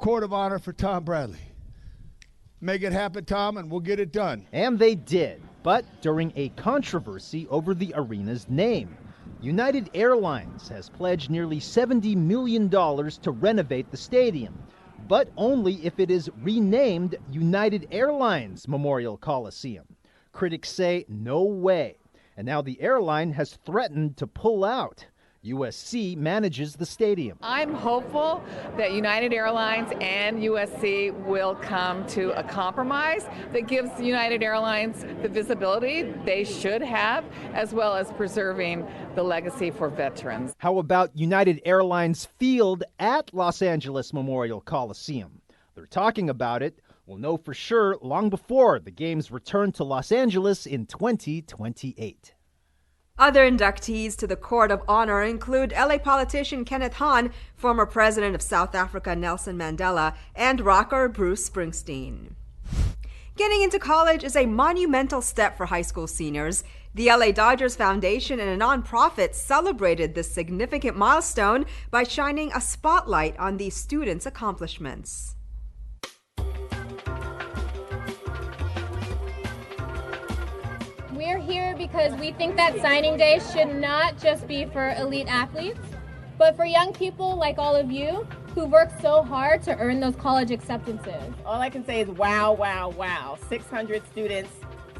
court of honor for Tom Bradley. Make it happen, Tom, and we'll get it done. And they did, but during a controversy over the arena's name. United Airlines has pledged nearly $70 million to renovate the stadium, but only if it is renamed United Airlines Memorial Coliseum. Critics say no way, and now the airline has threatened to pull out. USC manages the stadium. I'm hopeful that United Airlines and USC will come to a compromise that gives United Airlines the visibility they should have, as well as preserving the legacy for veterans. How about United Airlines Field at Los Angeles Memorial Coliseum? They're talking about it. We'll know for sure long before the games return to Los Angeles in 2028. Other inductees to the Court of Honor include LA politician Kenneth Hahn, former president of South Africa Nelson Mandela, and rocker Bruce Springsteen. Getting into college is a monumental step for high school seniors. The LA Dodgers Foundation and a nonprofit celebrated this significant milestone by shining a spotlight on these students' accomplishments. We're here because we think that signing day should not just be for elite athletes, but for young people like all of you who worked so hard to earn those college acceptances. All I can say is wow, wow, wow. 600 students,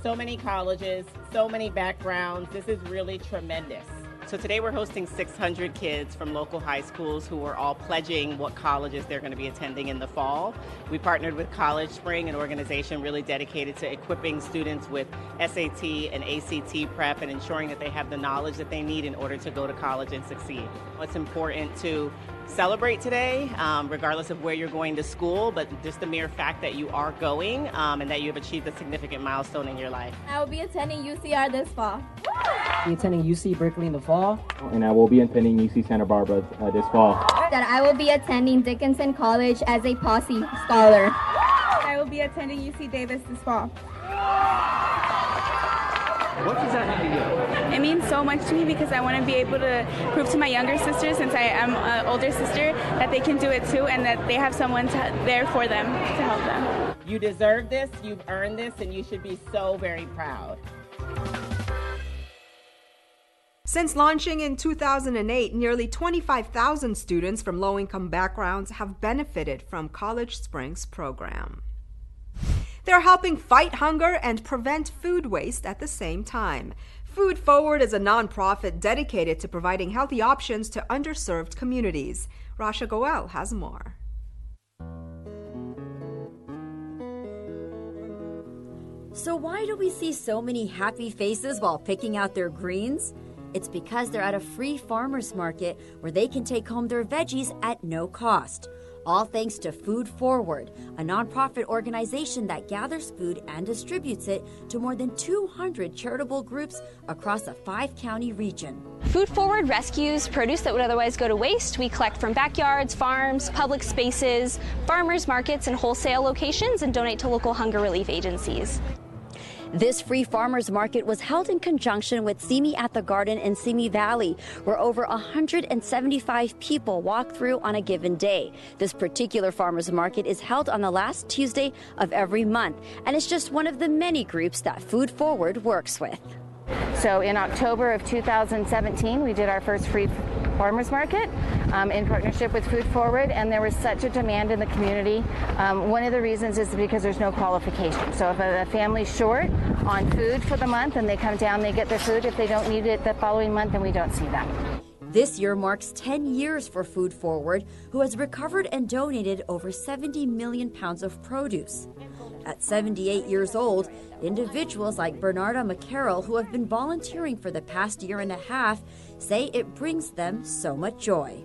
so many colleges, so many backgrounds. This is really tremendous. So today we're hosting 600 kids from local high schools who are all pledging what colleges they're going to be attending in the fall. We partnered with College Spring, an organization really dedicated to equipping students with SAT and ACT prep and ensuring that they have the knowledge that they need in order to go to college and succeed. It's important to celebrate today, regardless of where you're going to school, but just the mere fact that you are going and that you have achieved a significant milestone in your life. I will be attending UCR this fall. I'll be attending UC Berkeley in the fall. And I will be attending UC Santa Barbara this fall. That I will be attending Dickinson College as a Posse Scholar. I will be attending UC Davis this fall. What does that mean to you? It means so much to me because I want to be able to prove to my younger sisters, since I am an older sister, that they can do it too and that they have someone there for them to help them. You deserve this, you've earned this, and you should be so very proud. Since launching in 2008, nearly 25,000 students from low-income backgrounds have benefited from College Spring's program. They're helping fight hunger and prevent food waste at the same time. Food Forward is a nonprofit dedicated to providing healthy options to underserved communities. Rasha Goel has more. So why do we see so many happy faces while picking out their greens? It's because they're at a free farmers market where they can take home their veggies at no cost. All thanks to Food Forward, a nonprofit organization that gathers food and distributes it to more than 200 charitable groups across a 5-county region. Food Forward rescues produce that would otherwise go to waste. We collect from backyards, farms, public spaces, farmers markets, and wholesale locations and donate to local hunger relief agencies. This free farmers market was held in conjunction with See Me at the Garden in Simi Valley, where over 175 people walk through on a given day. This particular farmers market is held on the last Tuesday of every month, and it's just one of the many groups that Food Forward works with. So in October of 2017, we did our first free farmers market in partnership with Food Forward, and there was such a demand in the community. One of the reasons is because there's no qualification. So if a family's short on food for the month and they come down, they get their food. If they don't need it the following month, then we don't see them. This year marks 10 years for Food Forward, who has recovered and donated over 70 million pounds of produce. At 78 years old, individuals like Bernarda McCarroll, who have been volunteering for the past year and a half, say it brings them so much joy.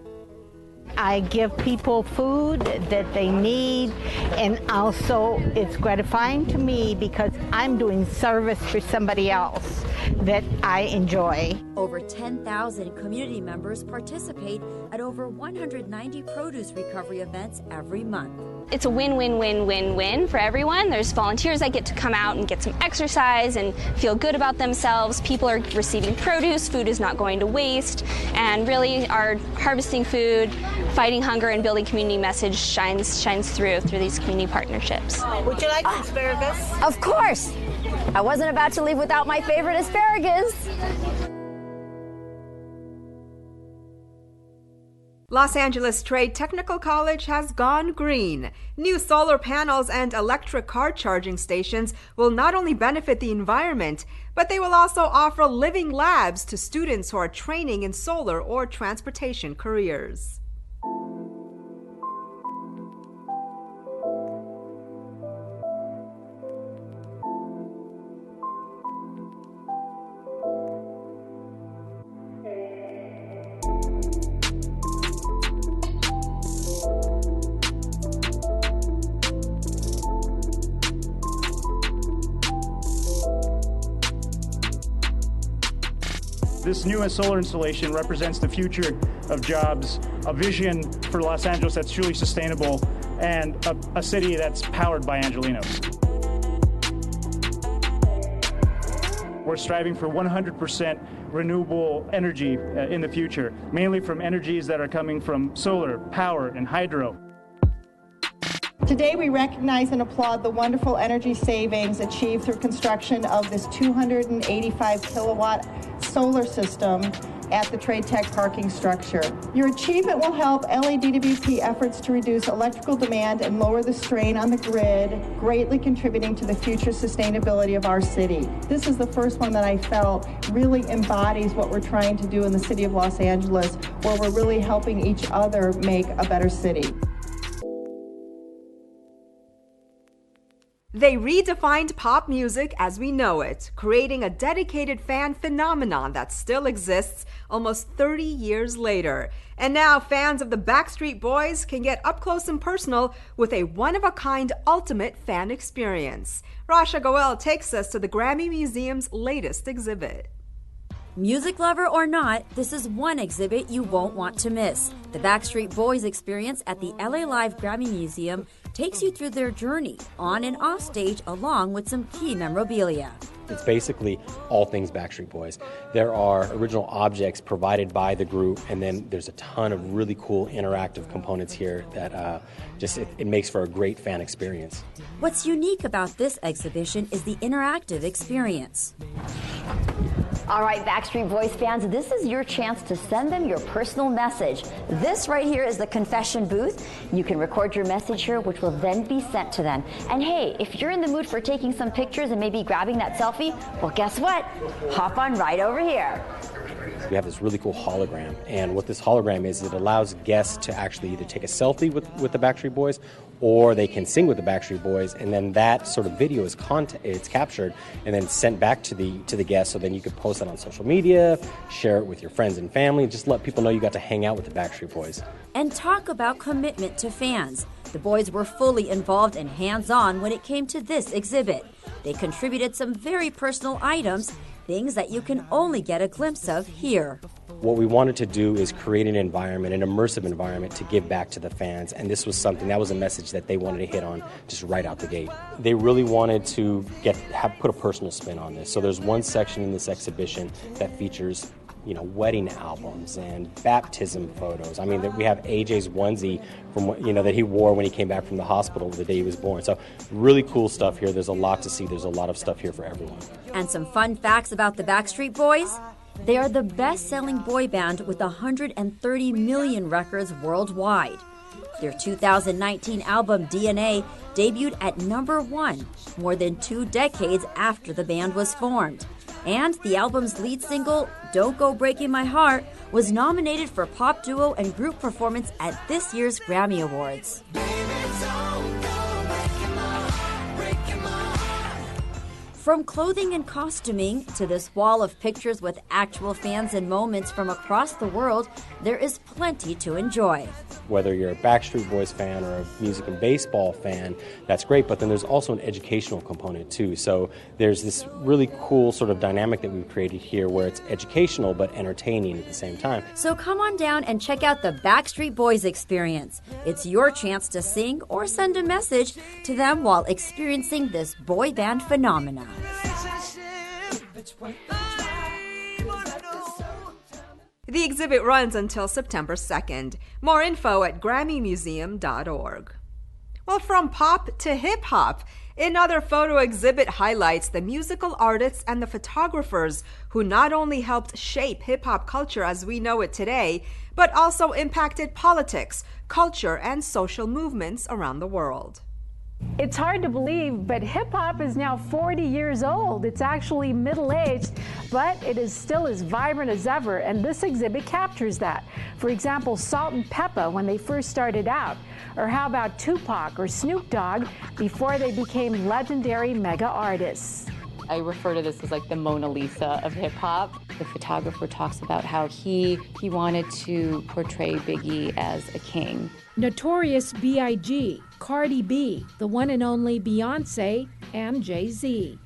I give people food that they need, and also it's gratifying to me because I'm doing service for somebody else that I enjoy. Over 10,000 community members participate at over 190 produce recovery events every month. It's a win-win-win-win-win for everyone. There's volunteers that get to come out and get some exercise and feel good about themselves. People are receiving produce. Food is not going to waste, and really are harvesting food fighting hunger and building community message shines through these community partnerships. Would you like asparagus? Of course! I wasn't about to leave without my favorite asparagus. Los Angeles Trade Technical College has gone green. New solar panels and electric car charging stations will not only benefit the environment, but they will also offer living labs to students who are training in solar or transportation careers. This newest solar installation represents the future of jobs, a vision for Los Angeles that's truly sustainable, and a city that's powered by Angelenos. We're striving for 100% renewable energy in the future, mainly from energies that are coming from solar, power, and hydro. Today we recognize and applaud the wonderful energy savings achieved through construction of this 285 kilowatt solar system at the Trade Tech parking structure. Your achievement will help LADWP efforts to reduce electrical demand and lower the strain on the grid, greatly contributing to the future sustainability of our city. This is the first one that I felt really embodies what we're trying to do in the city of Los Angeles, where we're really helping each other make a better city. They redefined pop music as we know it, creating a dedicated fan phenomenon that still exists almost 30 years later. And now fans of the Backstreet Boys can get up close and personal with a one-of-a-kind ultimate fan experience. Rasha Goel takes us to the Grammy Museum's latest exhibit. Music lover or not, this is one exhibit you won't want to miss. The Backstreet Boys experience at the LA Live Grammy Museum takes you through their journey on and off stage along with some key memorabilia. It's basically all things Backstreet Boys. There are original objects provided by the group, and then there's a ton of really cool interactive components here that it makes for a great fan experience. What's unique about this exhibition is the interactive experience. All right, Backstreet Boys fans, this is your chance to send them your personal message. This right here is the confession booth. You can record your message here, which will then be sent to them. And hey, if you're in the mood for taking some pictures and maybe grabbing that selfie, well, guess what? Hop on right over here. We have this really cool hologram, and what this hologram is, it allows guests to actually either take a selfie with the Backstreet Boys, or they can sing with the Backstreet Boys, and then that sort of video is it's captured and then sent back to the guests, so then you can post it on social media, share it with your friends and family, just let people know you got to hang out with the Backstreet Boys. And talk about commitment to fans. The boys were fully involved and hands-on when it came to this exhibit. They contributed some very personal items, things that you can only get a glimpse of here. What we wanted to do is create an environment, an immersive environment to give back to the fans, and this was something, that was a message that they wanted to hit on just right out the gate. They really wanted to put a personal spin on this. So there's one section in this exhibition that features wedding albums and baptism photos. I mean, we have AJ's onesie from that he wore when he came back from the hospital the day he was born. So really cool stuff here. There's a lot to see. There's a lot of stuff here for everyone. And some fun facts about the Backstreet Boys. They are the best-selling boy band with 130 million records worldwide. Their 2019 album DNA debuted at #1 more than 2 decades after the band was formed. And the album's lead single, Don't Go Breaking My Heart, was nominated for Pop Duo and Group Performance at this year's Grammy Awards. From clothing and costuming to this wall of pictures with actual fans and moments from across the world, there is plenty to enjoy. Whether you're a Backstreet Boys fan or a music and baseball fan, that's great, but then there's also an educational component too. So there's this really cool sort of dynamic that we've created here where it's educational but entertaining at the same time. So come on down and check out the Backstreet Boys experience. It's your chance to sing or send a message to them while experiencing this boy band phenomenon. The exhibit runs until September 2nd. More info at GrammyMuseum.org. Well, from pop to hip-hop, another photo exhibit highlights the musical artists and the photographers who not only helped shape hip-hop culture as we know it today, but also impacted politics, culture, and social movements around the world. It's hard to believe, but hip-hop is now 40 years old. It's actually middle-aged, but it is still as vibrant as ever, and this exhibit captures that. For example, Salt and Peppa when they first started out, or how about Tupac or Snoop Dogg before they became legendary mega artists. I refer to this as like the Mona Lisa of hip-hop. The photographer talks about how he wanted to portray Biggie as a king. Notorious B.I.G., Cardi B, the one and only Beyonce, and Jay-Z.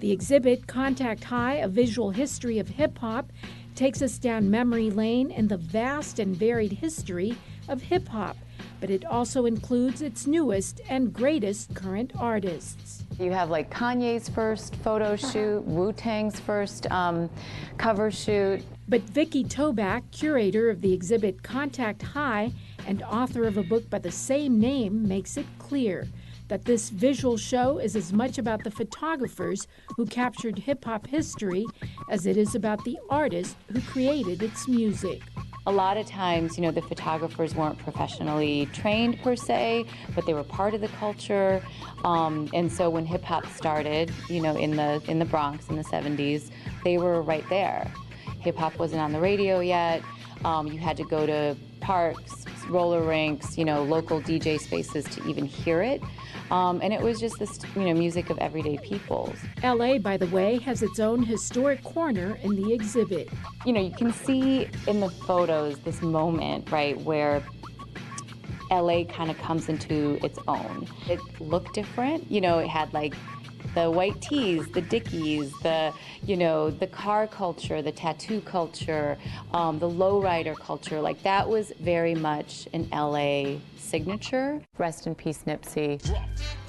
The exhibit, Contact High, A Visual History of Hip-Hop, takes us down memory lane in the vast and varied history of hip-hop, but it also includes its newest and greatest current artists. You have like Kanye's first photo shoot, Wu-Tang's first cover shoot. But Vicky Toback, curator of the exhibit Contact High and author of a book by the same name, makes it clear that this visual show is as much about the photographers who captured hip-hop history as it is about the artists who created its music. A lot of times, the photographers weren't professionally trained per se, but they were part of the culture. And so when hip hop started, in the Bronx in the 70s, they were right there. Hip hop wasn't on the radio yet. You had to go to parks, roller rinks, local DJ spaces to even hear it. And it was just this, music of everyday people. LA, by the way, has its own historic corner in the exhibit. You can see in the photos this moment, right, where LA kind of comes into its own. It looked different. It had like the white tees, the Dickies, the car culture, the tattoo culture, the lowrider culture. Like that was very much an LA signature. Rest in peace, Nipsey.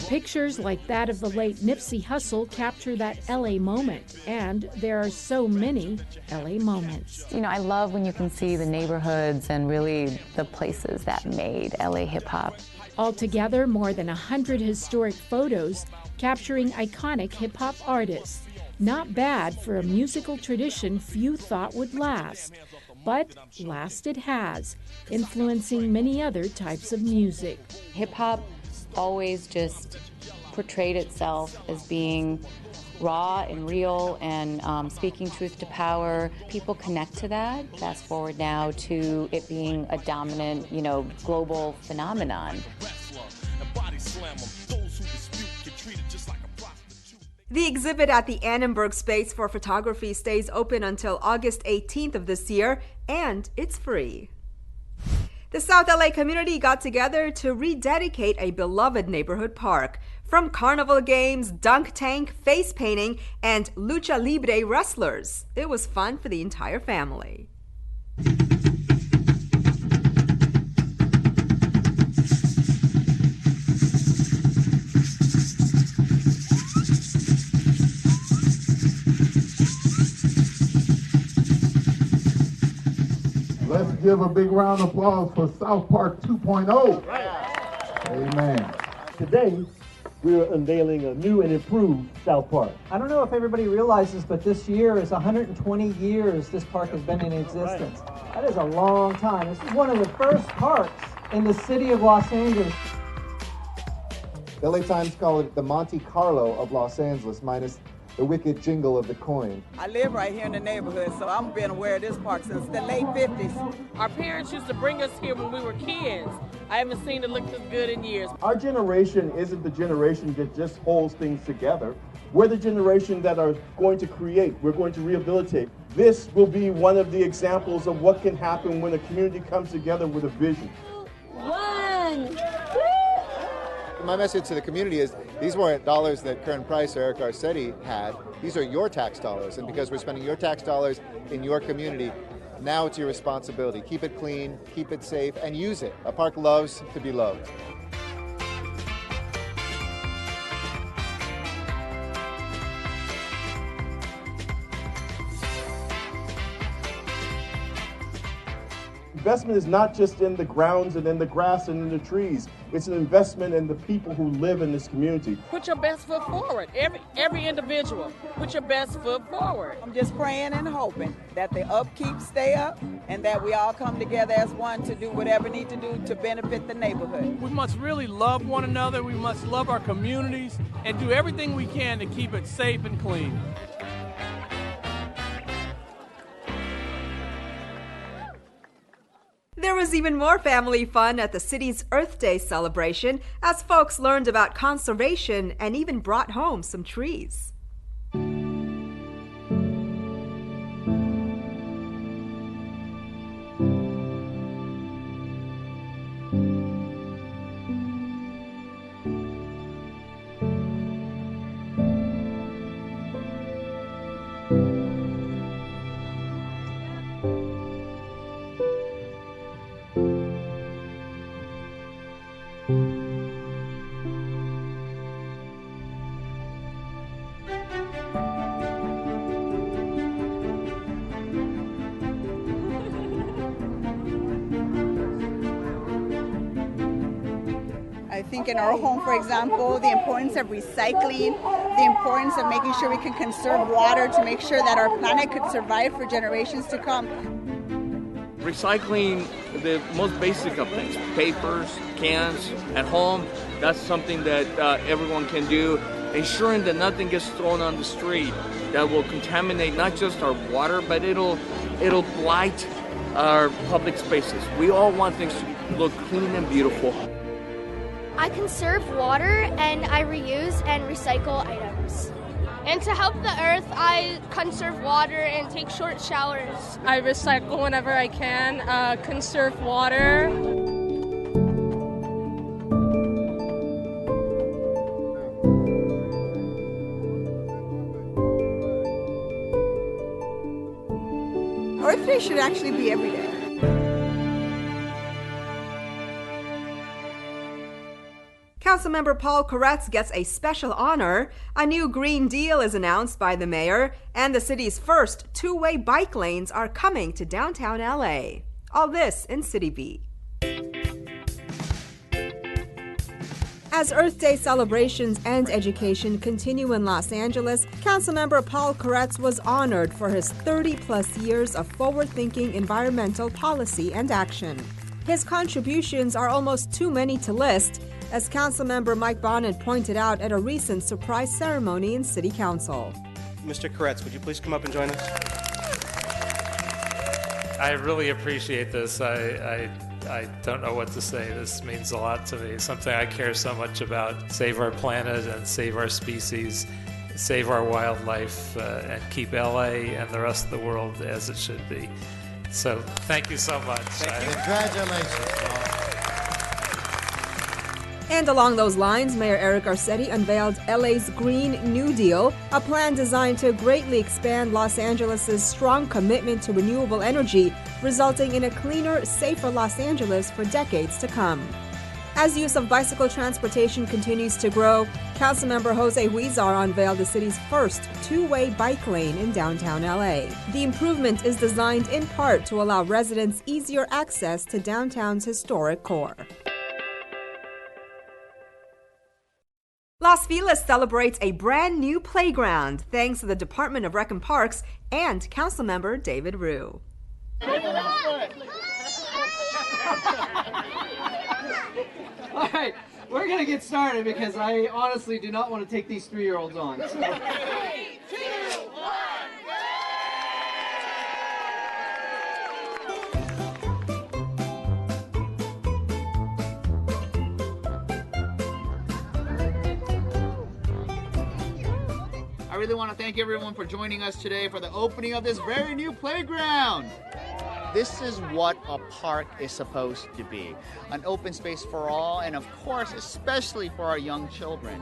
Pictures like that of the late Nipsey Hussle capture that LA moment, and there are so many LA moments. I love when you can see the neighborhoods and really the places that made LA hip-hop. Altogether, more than 100 historic photos capturing iconic hip-hop artists. Not bad for a musical tradition few thought would last. But last it has, influencing many other types of music. Hip-hop always just portrayed itself as being raw and real and speaking truth to power. People connect to that. Fast forward now to it being a dominant, global phenomenon. The exhibit at the Annenberg Space for Photography stays open until August 18th of this year, and it's free. The South LA community got together to rededicate a beloved neighborhood park. From carnival games, dunk tank, face painting, and lucha libre wrestlers, it was fun for the entire family. Let's give a big round of applause for South Park 2.0. Amen. Today, we're unveiling a new and improved South Park. I don't know if everybody realizes, but this year is 120 years this park has been in existence. That is a long time. This is one of the first parks in the city of Los Angeles. The LA Times call it the Monte Carlo of Los Angeles, minus the wicked jingle of the coin. I live right here in the neighborhood, so I've been aware of this park since the late 50s. Our parents used to bring us here when we were kids. I haven't seen it look this good in years. Our generation isn't the generation that just holds things together. We're the generation that are going to create. We're going to rehabilitate. This will be one of the examples of what can happen when a community comes together with a vision. One. My message to the community is these weren't dollars that Kern Price or Eric Garcetti had. These are your tax dollars, and because we're spending your tax dollars in your community, now it's your responsibility. Keep it clean, keep it safe, and use it. A park loves to be loved. investment is not just in the grounds and in the grass and in the trees. It's an investment in the people who live in this community. Put your best foot forward. Every individual, put your best foot forward. I'm just praying and hoping that the upkeep stay up and that we all come together as one to do whatever we need to do to benefit the neighborhood. We must really love one another. We must love our communities and do everything we can to keep it safe and clean. There was even more family fun at the city's Earth Day celebration as folks learned about conservation and even brought home some trees. I think in our home, for example, the importance of recycling, the importance of making sure we can conserve water to make sure that our planet could survive for generations to come. Recycling the most basic of things, papers, cans, at home, that's something that everyone can do. Ensuring that nothing gets thrown on the street that will contaminate not just our water, but it'll blight our public spaces. We all want things to look clean and beautiful. I conserve water and I reuse and recycle items. And to help the earth, I conserve water and take short showers. I recycle whenever I can, conserve water. Earth Day should actually be every day. Councilmember Paul Koretz gets a special honor. A new Green Deal is announced by the mayor, and the city's first two-way bike lanes are coming to downtown LA. All this in City Beat. As Earth Day celebrations and education continue in Los Angeles, Councilmember Paul Koretz was honored for his 30-plus years of forward-thinking environmental policy and action. His contributions are almost too many to list, as Councilmember Mike Bonin pointed out at a recent surprise ceremony in City Council. Mr. Koretz, would you please come up and join us? I really appreciate this. I don't know what to say. This means a lot to me. It's something I care so much about. Save our planet and save our species, save our wildlife, and keep LA and the rest of the world as it should be. So thank you so much. Congratulations. And along those lines, Mayor Eric Garcetti unveiled LA's Green New Deal, a plan designed to greatly expand Los Angeles' strong commitment to renewable energy, resulting in a cleaner, safer Los Angeles for decades to come. As use of bicycle transportation continues to grow, Councilmember Jose Huizar unveiled the city's first two-way bike lane in downtown LA. The improvement is designed in part to allow residents easier access to downtown's historic core. Los Feliz celebrates a brand new playground thanks to the Department of Rec and Parks and Councilmember David Rue. All right, we're going to get started because I honestly do not want to take these 3-year-olds on. 3, 2, 1, I really want to thank everyone for joining us today for the opening of this very new playground. This is what a park is supposed to be. An open space for all, and of course, especially for our young children.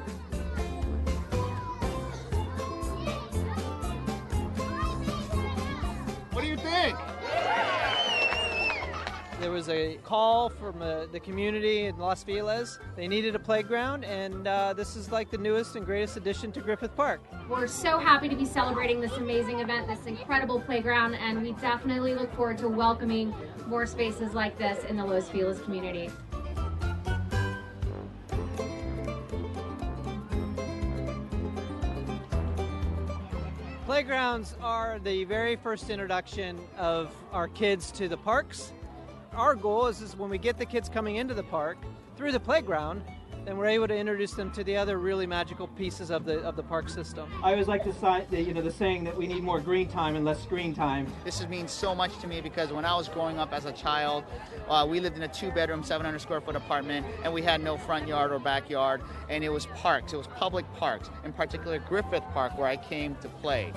What do you think? There was a call from the community in Los Feliz. They needed a playground, and this is like the newest and greatest addition to Griffith Park. We're so happy to be celebrating this amazing event, this incredible playground, and we definitely look forward to welcoming more spaces like this in the Los Feliz community. Playgrounds are the very first introduction of our kids to the parks. Our goal is when we get the kids coming into the park through the playground, then we're able to introduce them to the other really magical pieces of the park system. I always like the saying that we need more green time and less screen time. This means so much to me because when I was growing up as a child, we lived in a 2-bedroom, 700 square foot apartment, and we had no front yard or backyard, and it was parks. It was public parks, in particular Griffith Park, where I came to play.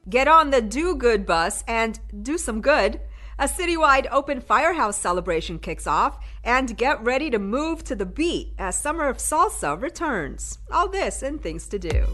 Get on the Do Good bus and do some good. A citywide open firehouse celebration kicks off, and get ready to move to the beat as Summer of Salsa returns. All this and things to do.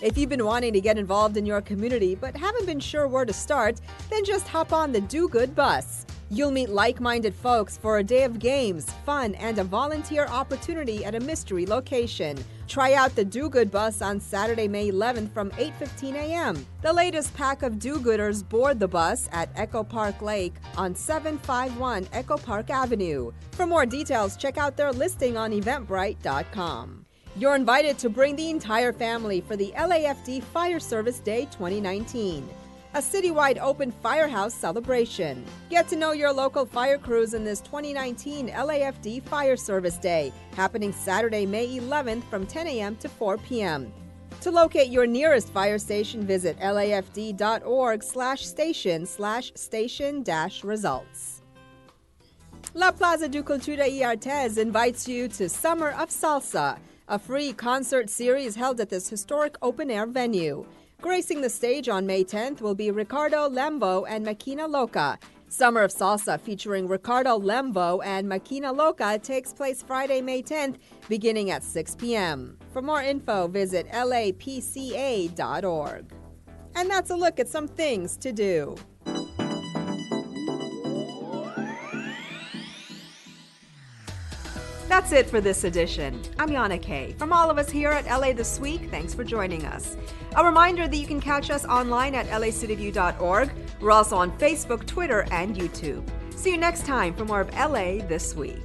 If you've been wanting to get involved in your community but haven't been sure where to start, then just hop on the Do Good bus. You'll meet like-minded folks for a day of games, fun, and a volunteer opportunity at a mystery location. Try out the Do Good bus on Saturday, May 11th from 8:15 a.m. The latest pack of do-gooders board the bus at Echo Park Lake on 751 Echo Park Avenue. For more details, check out their listing on Eventbrite.com. You're invited to bring the entire family for the LAFD Fire Service Day 2019. A citywide open firehouse celebration. Get to know your local fire crews in this 2019 LAFD Fire Service Day, happening Saturday, May 11th from 10 a.m. to 4 p.m. To locate your nearest fire station, visit lafd.org/station/station-results. La Plaza de Cultura y Artes invites you to Summer of Salsa, a free concert series held at this historic open-air venue. Gracing the stage on May 10th will be Ricardo Lembo and Maquina Loca. Summer of Salsa featuring Ricardo Lembo and Maquina Loca takes place Friday, May 10th, beginning at 6 p.m. For more info, visit lapca.org. And that's a look at some things to do. That's it for this edition. I'm Yana Kay. From all of us here at LA This Week, thanks for joining us. A reminder that you can catch us online at lacityview.org. We're also on Facebook, Twitter, and YouTube. See you next time for more of LA This Week.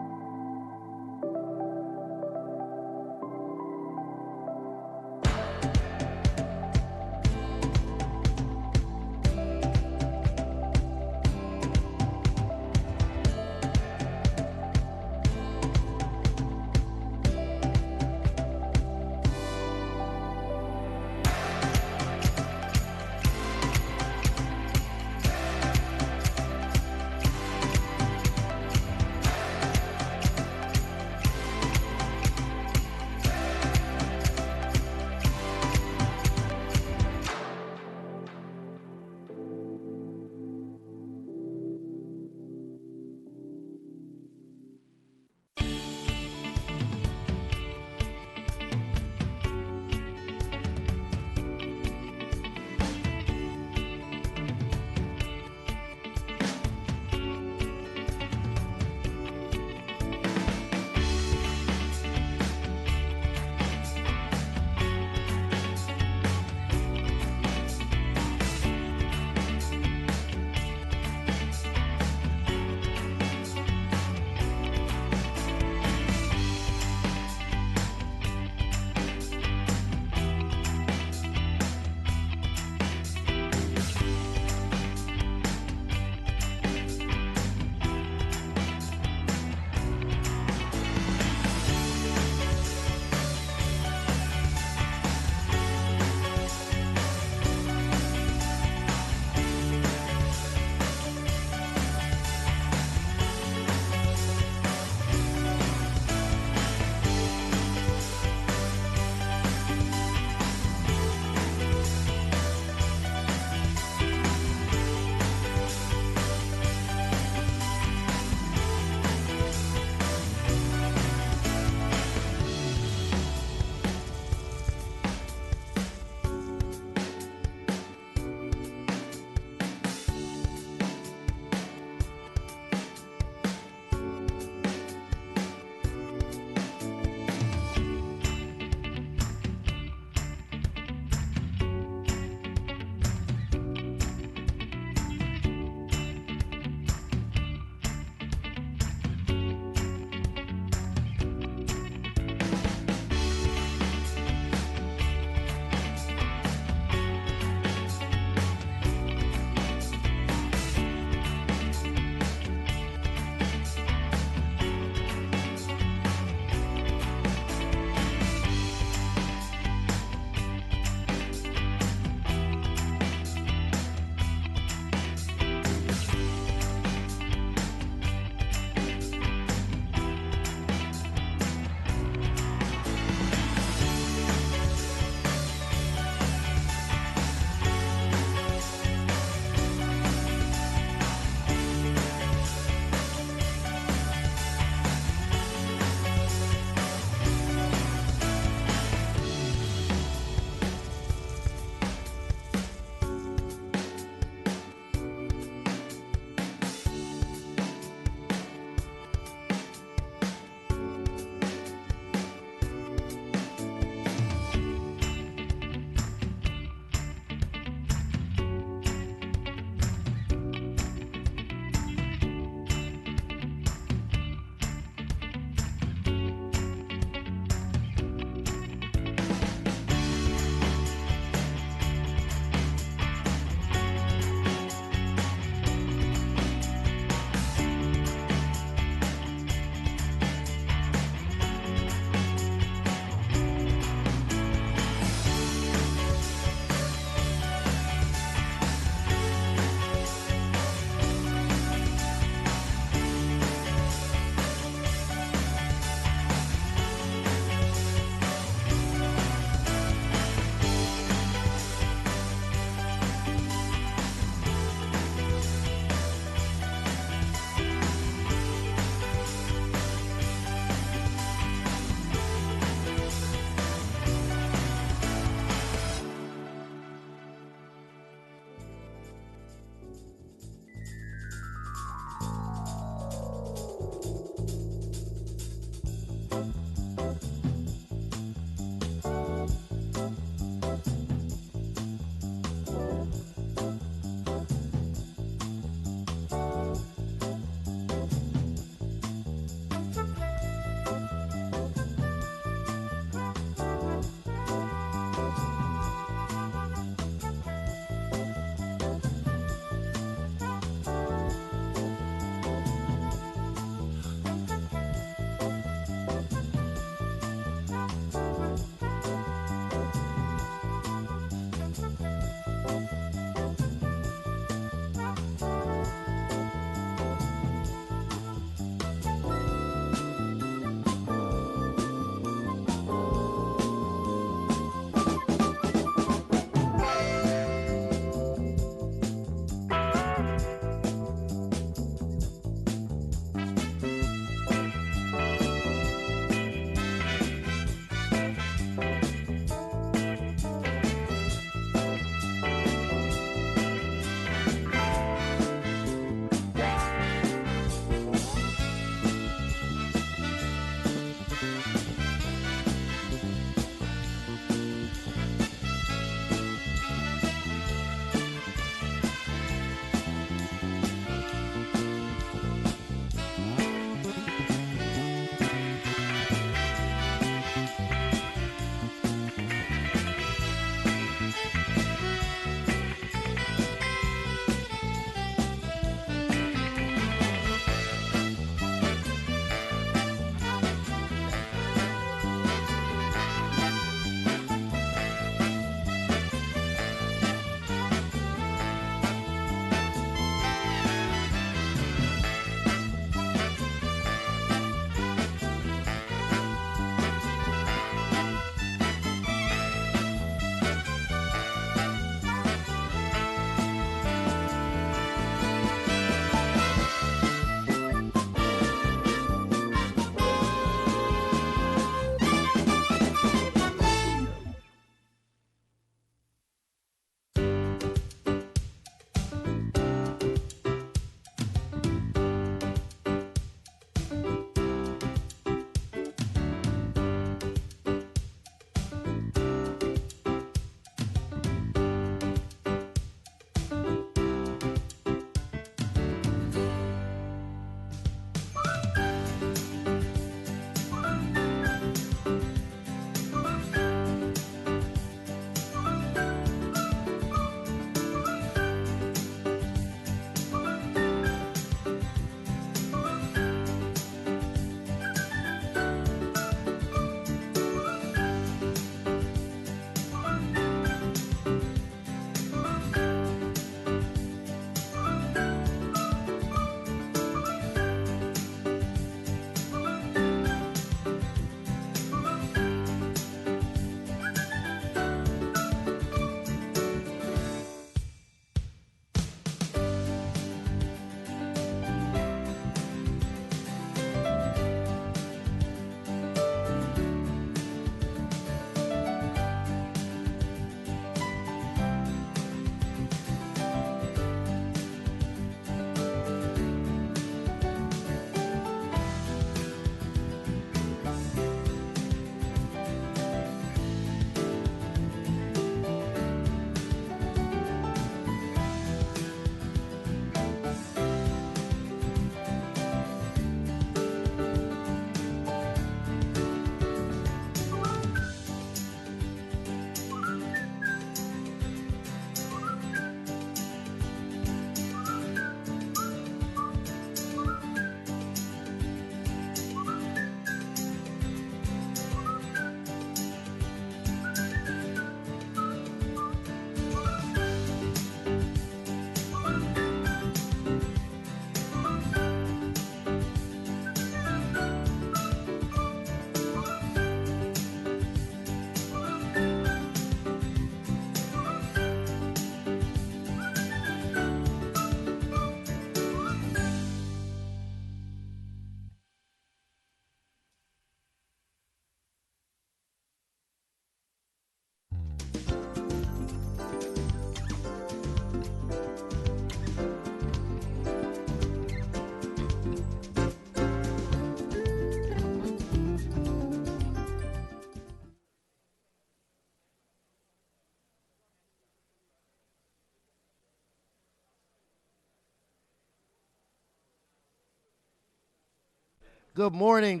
Good morning,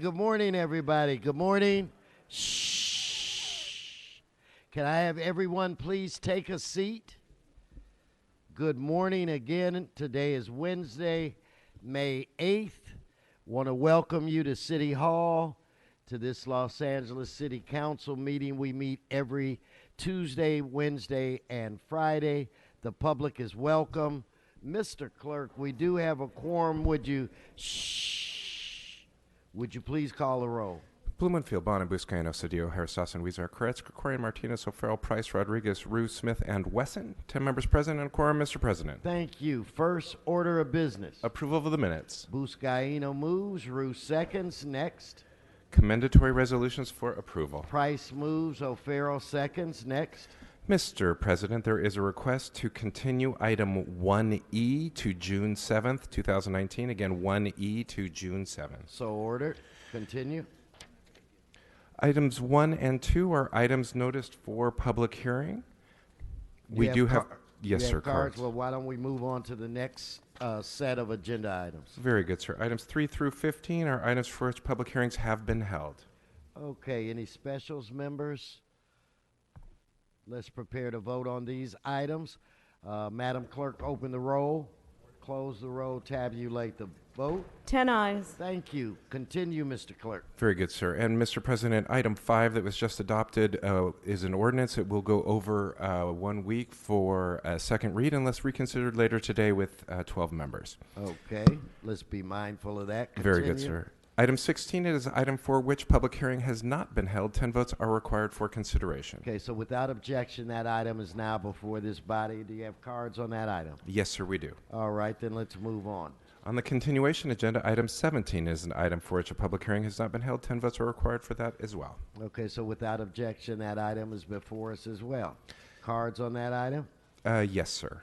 everybody. Good morning. Shh. Can I have everyone please take a seat? Good morning again. Today is Wednesday, May 8th. Want to welcome you to City Hall, to this Los Angeles City Council meeting. We meet every Tuesday, Wednesday, and Friday. The public is welcome. Mr. Clerk, we do have a quorum. Would you please call the roll? Blumenfield, Bonner, Buscaino, Cedillo, Harris, Sasson, Weezer, Koretz, Krikorian, Martinez, O'Farrell, Price, Rodriguez, Rue, Smith, and Wesson. 10 members present and quorum, Mr. President. Thank you. First order of business. Approval of the minutes. Buscaino moves. Rue seconds. Next. Commendatory resolutions for approval. Price moves. O'Farrell seconds. Next. Mr. President, there is a request to continue item 1E to June 7th, 2019. Again, 1E to June 7th. So ordered. Continue. Items 1 and 2 are items noticed for public hearing. We do have, yes, sir, cards. Well, why don't we move on to the next set of agenda items? Very good, sir. Items 3 through 15 are items for which public hearings have been held. Okay, any specials, members? Let's prepare to vote on these items. Madam Clerk, open the roll, close the roll, tabulate the vote. 10 ayes. Thank you. Continue, Mr. Clerk. Very good, sir. And Mr. President, item 5 that was just adopted is an ordinance. It will go over 1 week for a second read unless reconsidered later today with 12 members. Okay, let's be mindful of that. Very good, sir. Item 16 is an item for which public hearing has not been held. 10 votes are required for consideration. Okay, so without objection, that item is now before this body. Do you have cards on that item? Yes, sir, we do. All right, then let's move on. On the continuation agenda, item 17 is an item for which a public hearing has not been held. 10 votes are required for that as well. Okay, so without objection, that item is before us as well. Cards on that item? Yes, sir.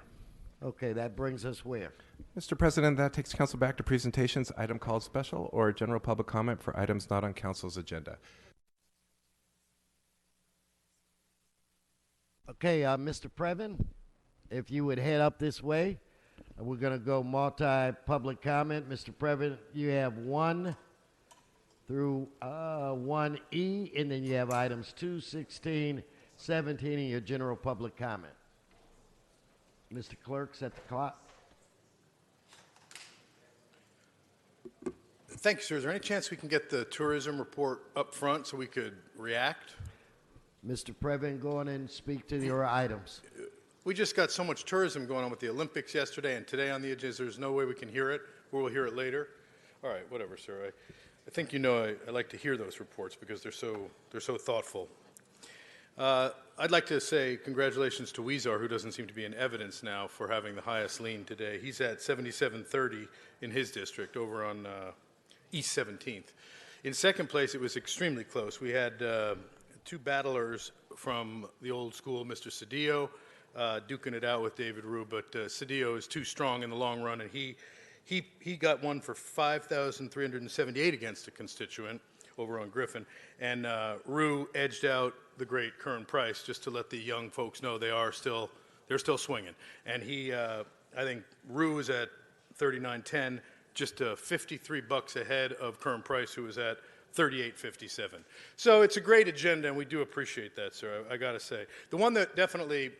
Okay, that brings us where? Mr. President, that takes council back to presentations, item called special, or general public comment for items not on council's agenda. Okay, Mr. Previn, if you would head up this way. We're going to go multi-public comment. Mr. Previn, you have 1 through 1E, and then you have items 2, 16, 17, and your general public comment. Mr. Clerk, set the clock. Thank you, sir. Is there any chance we can get the tourism report up front so we could react? Mr. Previn, go on and speak to your items. We just got so much tourism going on with the Olympics yesterday and today on the agenda. There's no way we can hear it, or we'll hear it later. All right, whatever, sir. I think you know I like to hear those reports because they're so thoughtful. I'd like to say congratulations to Weezer, who doesn't seem to be in evidence now, for having the highest lien today. He's at 7730 in his district over on East 17th. In second place, it was extremely close. We had 2 battlers from the old school, Mr. Cedillo, duking it out with David Rue, but Cedillo is too strong in the long run, and he got one for 5,378 against a constituent over on Griffin, and Rue edged out the great Kern Price, just to let the young folks know they're still swinging. And I think Rue is at 39.10, just $53 ahead of Kern Price, who is at 38.57. So it's a great agenda, and we do appreciate that, sir. I got to say, the one that definitely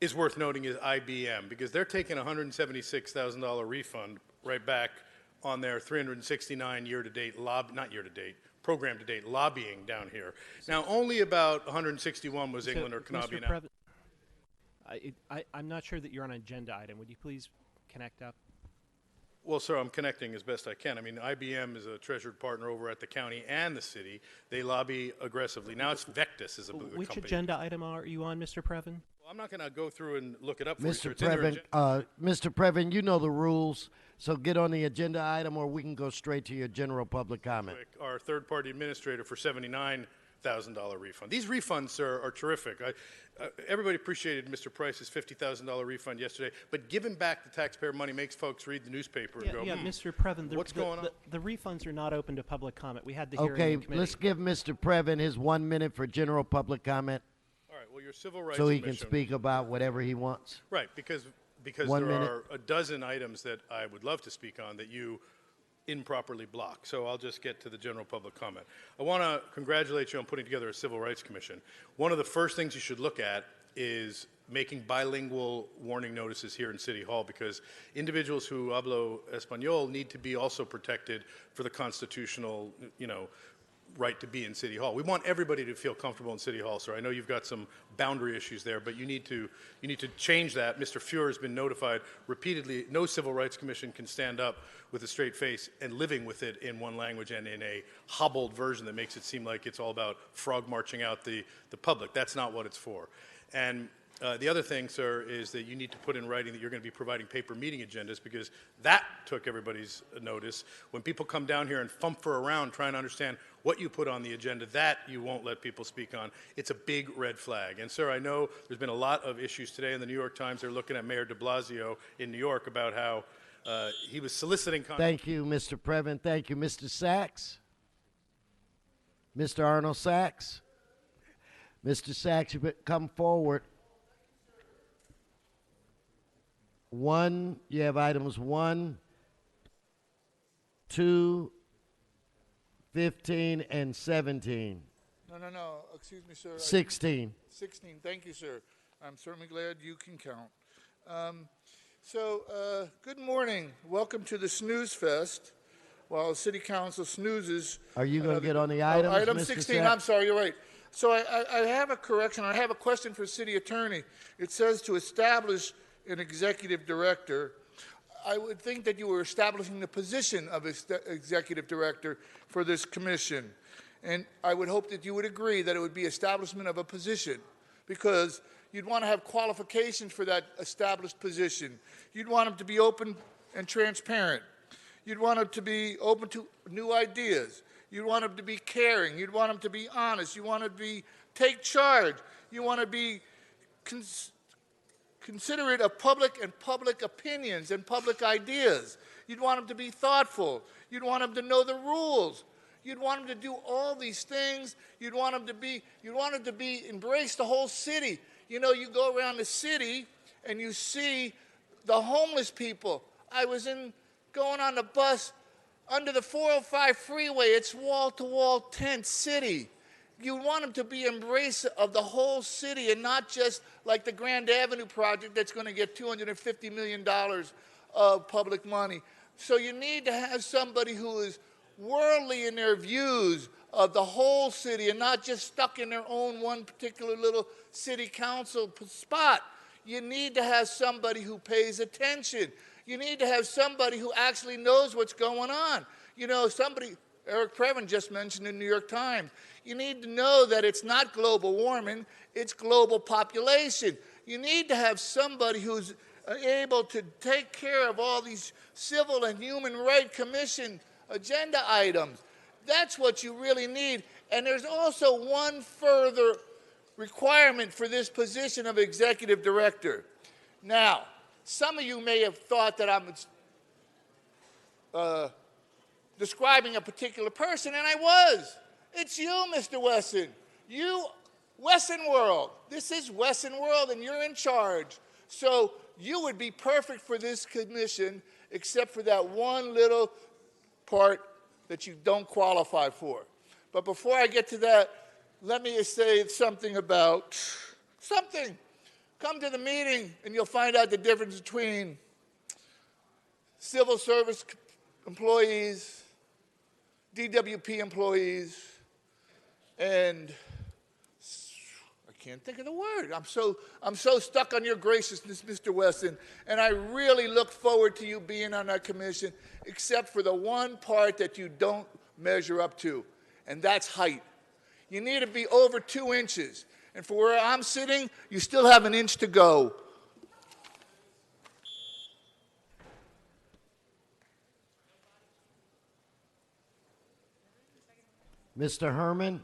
is worth noting is IBM, because they're taking a $176,000 refund right back on their 369 year-to-date program-to-date lobbying down here. Now, only about 161 was England or Canadian. I'm not sure that you're on an agenda item. Would you please connect up? Well, sir, I'm connecting as best I can. I mean, IBM is a treasured partner over at the county and the city. They lobby aggressively. Now it's Vectus is a company. Which agenda item are you on, Mr. Previn? Well, I'm not going to go through and look it up for Mr. you. Mr. Previn, you know the rules, so get on the agenda item, or we can go straight to your general public comment. Our third-party administrator for $79,000 refund. These refunds, sir, are terrific. Everybody appreciated Mr. Price's $50,000 refund yesterday, but giving back the taxpayer money makes folks read the newspaper and go, Mr. Previn, what's going on? The refunds are not open to public comment. We had the hearing in committee. Let's give Mr. Previn his 1 minute for general public comment. All right, well, your civil rights so he can speak about whatever he wants. Right, because 1 there minute. are a dozen items that I would love to speak on that you improperly blocked. So I'll just get to the general public comment. I want to congratulate you on putting together a Civil Rights Commission. One of the first things you should look at is making bilingual warning notices here in City Hall, because individuals who hablo español need to be also protected for the constitutional, right to be in City Hall. We want everybody to feel comfortable in City Hall, sir. I know you've got some boundary issues there, but you need to change that. Mr. Fuhrer has been notified repeatedly. No Civil Rights Commission can stand up with a straight face and living with it in one language and in a hobbled version that makes it seem like it's all about frog marching out the public. That's not what it's for. And the other thing, sir, is that you need to put in writing that you're going to be providing paper meeting agendas, because that took everybody's notice. When people come down here and fumfer around trying to understand what you put on the agenda, that you won't let people speak on. It's a big red flag. And, sir, I know there's been a lot of issues today in the New York Times. They're looking at Mayor de Blasio in New York about how he was soliciting... Thank you, Mr. Previn. Thank you, Mr. Sachs. Mr. Arnold Sachs. Mr. Sachs, you come forward. You have items 1, 2, 15, and 17. No. Excuse me, sir. 16. 16. Thank you, sir. I'm certainly glad you can count. Good morning. Welcome to the Snooze Fest. While the City Council snoozes. Are you going to get on the items, Item Mr. 16. Sachs? I'm sorry. You're right. So I have a correction. I have a question for City Attorney. It says to establish an executive director. I would think that you were establishing the position of executive director for this commission. And I would hope that you would agree that it would be establishment of a position, because you'd want to have qualifications for that established position. You'd want them to be open and transparent. You'd want them to be open to new ideas. You'd want them to be caring. You'd want them to be honest. You want to take charge. You want to be considerate of public opinions and public ideas. You'd want them to be thoughtful. You'd want them to know the rules. You'd want them to do all these things. You'd want them to embrace the whole city. You go around the city and you see the homeless people. I was going on the bus under the 405 freeway. It's wall-to-wall tent city. You want them to be embracive of the whole city, and not just like the Grand Avenue project that's going to get $250 million of public money. So you need to have somebody who is worldly in their views of the whole city and not just stuck in their own one particular little city council spot. You need to have somebody who pays attention. You need to have somebody who actually knows what's going on. Eric Previn just mentioned in the New York Times. You need to know that it's not global warming, it's global population. You need to have somebody who's able to take care of all these Civil and Human Rights Commission agenda items. That's what you really need. And there's also one further requirement for this position of executive director. Now, some of you may have thought that I'm describing a particular person, and I was. It's you, Mr. Wesson. You, Wesson World. This is Wesson World, and you're in charge. So you would be perfect for this commission, except for that one little part that you don't qualify for. But before I get to that, let me say something about something. Come to the meeting, and you'll find out the difference between civil service employees, DWP employees, and I can't think of the word. I'm so stuck on your graciousness, Mr. Wesson, and I really look forward to you being on that commission, except for the one part that you don't measure up to, and that's height. You need to be over 2 inches, and for where I'm sitting, you still have an inch to go. Mr. Herman,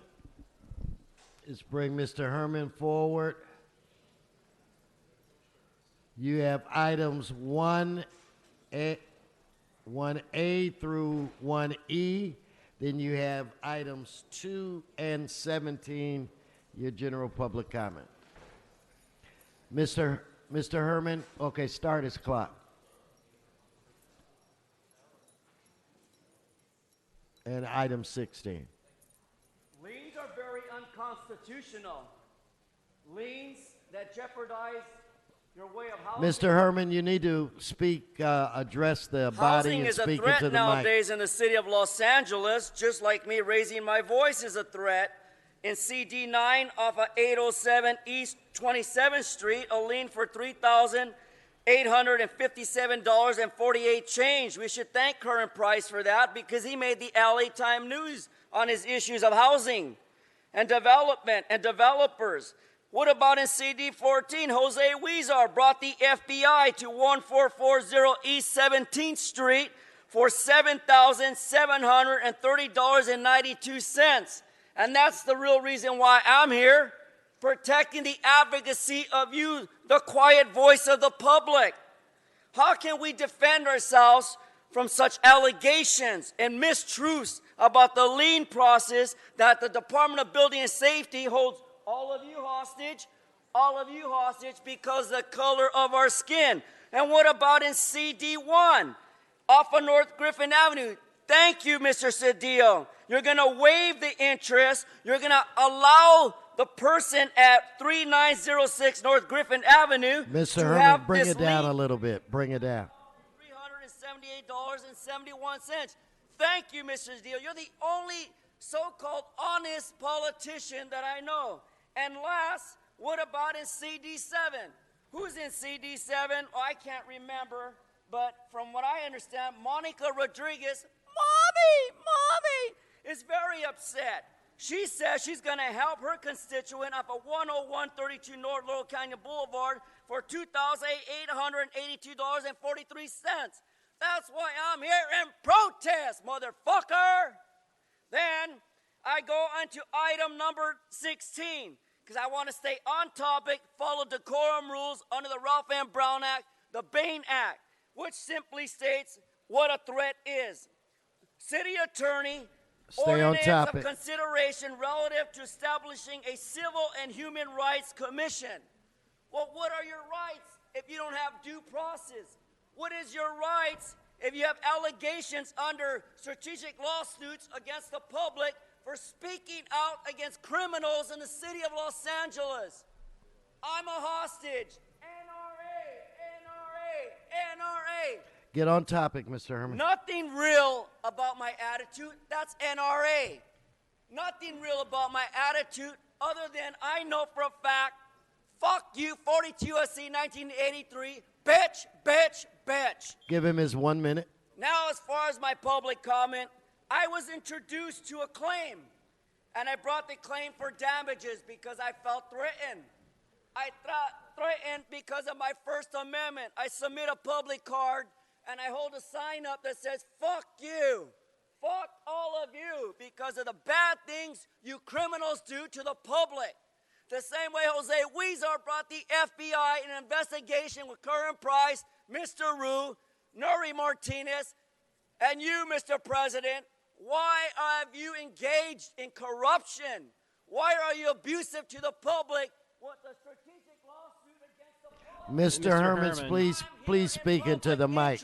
let's bring Mr. Herman forward. You have items 1A through 1E. Then you have items 2 and 17, your general public comment. Mr. Herman, okay, start his clock. And item 16. Liens are very unconstitutional. Liens that jeopardize your way of housing. Mr. Herman, you need to speak, address the body Housing and is a speak threat into the mic. nowadays in the city of Los Angeles, just like me raising my voice is a threat. In CD9 off of 807 East 27th Street, a lien for $3,857.48 change. We should thank Current Price for that because he made the LA Times News on his issues of housing and development and developers. What about in CD14? Jose Huizar brought the FBI to 1440 East 17th Street for $7,730.92. And that's the real reason why I'm here, protecting the advocacy of you, the quiet voice of the public. How can we defend ourselves from such allegations and mistruths about the lien process that the Department of Building and Safety holds all of you hostage because of the color of our skin? And what about in CD1 off of North Griffin Avenue? Thank you, Mr. Cedillo. You're going to waive the interest. You're going to allow the person at 3906 North Griffin Avenue Mr. to Herman, have bring this it down lien. a little bit. Bring it down. $378.71. Thank you, Mr. Cedillo. You're the only so-called honest politician that I know. And last, what about in CD7? Who's in CD7? Oh, I can't remember. But from what I understand, Monica Rodriguez, Mommy, is very upset. She says she's going to help her constituent off of 10132 North Laurel Canyon Boulevard for $2,882.43. That's why I'm here in protest, motherfucker. Then I go on to item number 16 because I want to stay on topic, follow decorum rules under the Ralph M. Brown Act, the Bain Act, which simply states what a threat is. City attorney, Stay on ordinance topic. of consideration relative to establishing a civil and human rights commission. Well, what are your rights if you don't have due process? What is your rights if you have allegations under strategic lawsuits against the public for speaking out against criminals in the city of Los Angeles? I'm a hostage. NRA. Get on topic, Mr. Herman. Nothing real about my attitude. That's NRA. Nothing real about my attitude other than I know for a fact, fuck you, 42 U.S.C. 1983, bitch. Give him his 1 minute. Now, as far as my public comment, I was introduced to a claim, and I brought the claim for damages because I felt threatened. I threatened because of my First Amendment. I submit a public card, and I hold a sign up that says, fuck you. Fuck all of you because of the bad things you criminals do to the public. The same way Jose Huizar brought the FBI in an investigation with Current Price, Mr. Rue, Nuri Martinez, and you, Mr. President. Why have you engaged in corruption? Why are you abusive to the public with a strategic lawsuit against the public? Mr. Herman, please speak into the mic.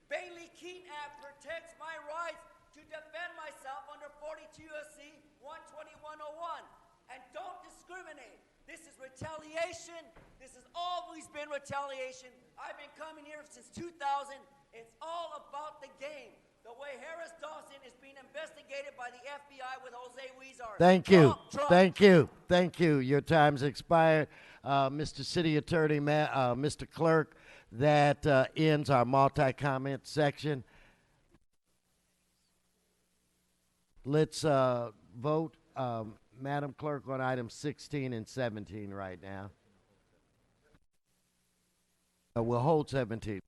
Bailey Keene Act protects my rights to defend myself under 42 U.S.C. 12101. And don't discriminate. This is retaliation. This has always been retaliation. I've been coming here since 2000. It's all about the game. The way Harris Dawson is being investigated by the FBI with Jose Huizar. Thank you. Trump. Thank you. Your time's expired. Mr. City Attorney, Mr. Clerk, that ends our multi-comment section. Let's vote, Madam Clerk, on items 16 and 17 right now. We'll hold 17.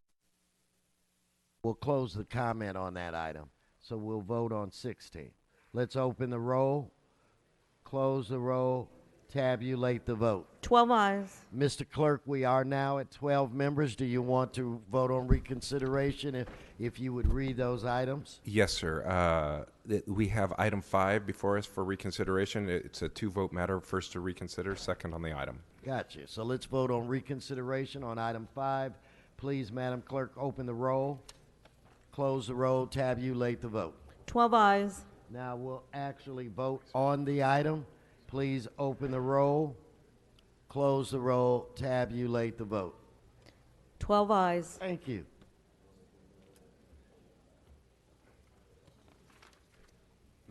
We'll close the comment on that item. So we'll vote on 16. Let's open the roll, close the roll, tabulate the vote. 12 ayes. Mr. Clerk, we are now at 12 members. Do you want to vote on reconsideration if you would read those items? Yes, sir. We have item 5 before us for reconsideration. It's a 2-vote matter. First to reconsider, second on the item. Gotcha. So let's vote on reconsideration on item 5. Please, Madam Clerk, open the roll, close the roll, tabulate the vote. 12 ayes. Now we'll actually vote on the item. Please open the roll, close the roll, tabulate the vote. 12 ayes. Thank you.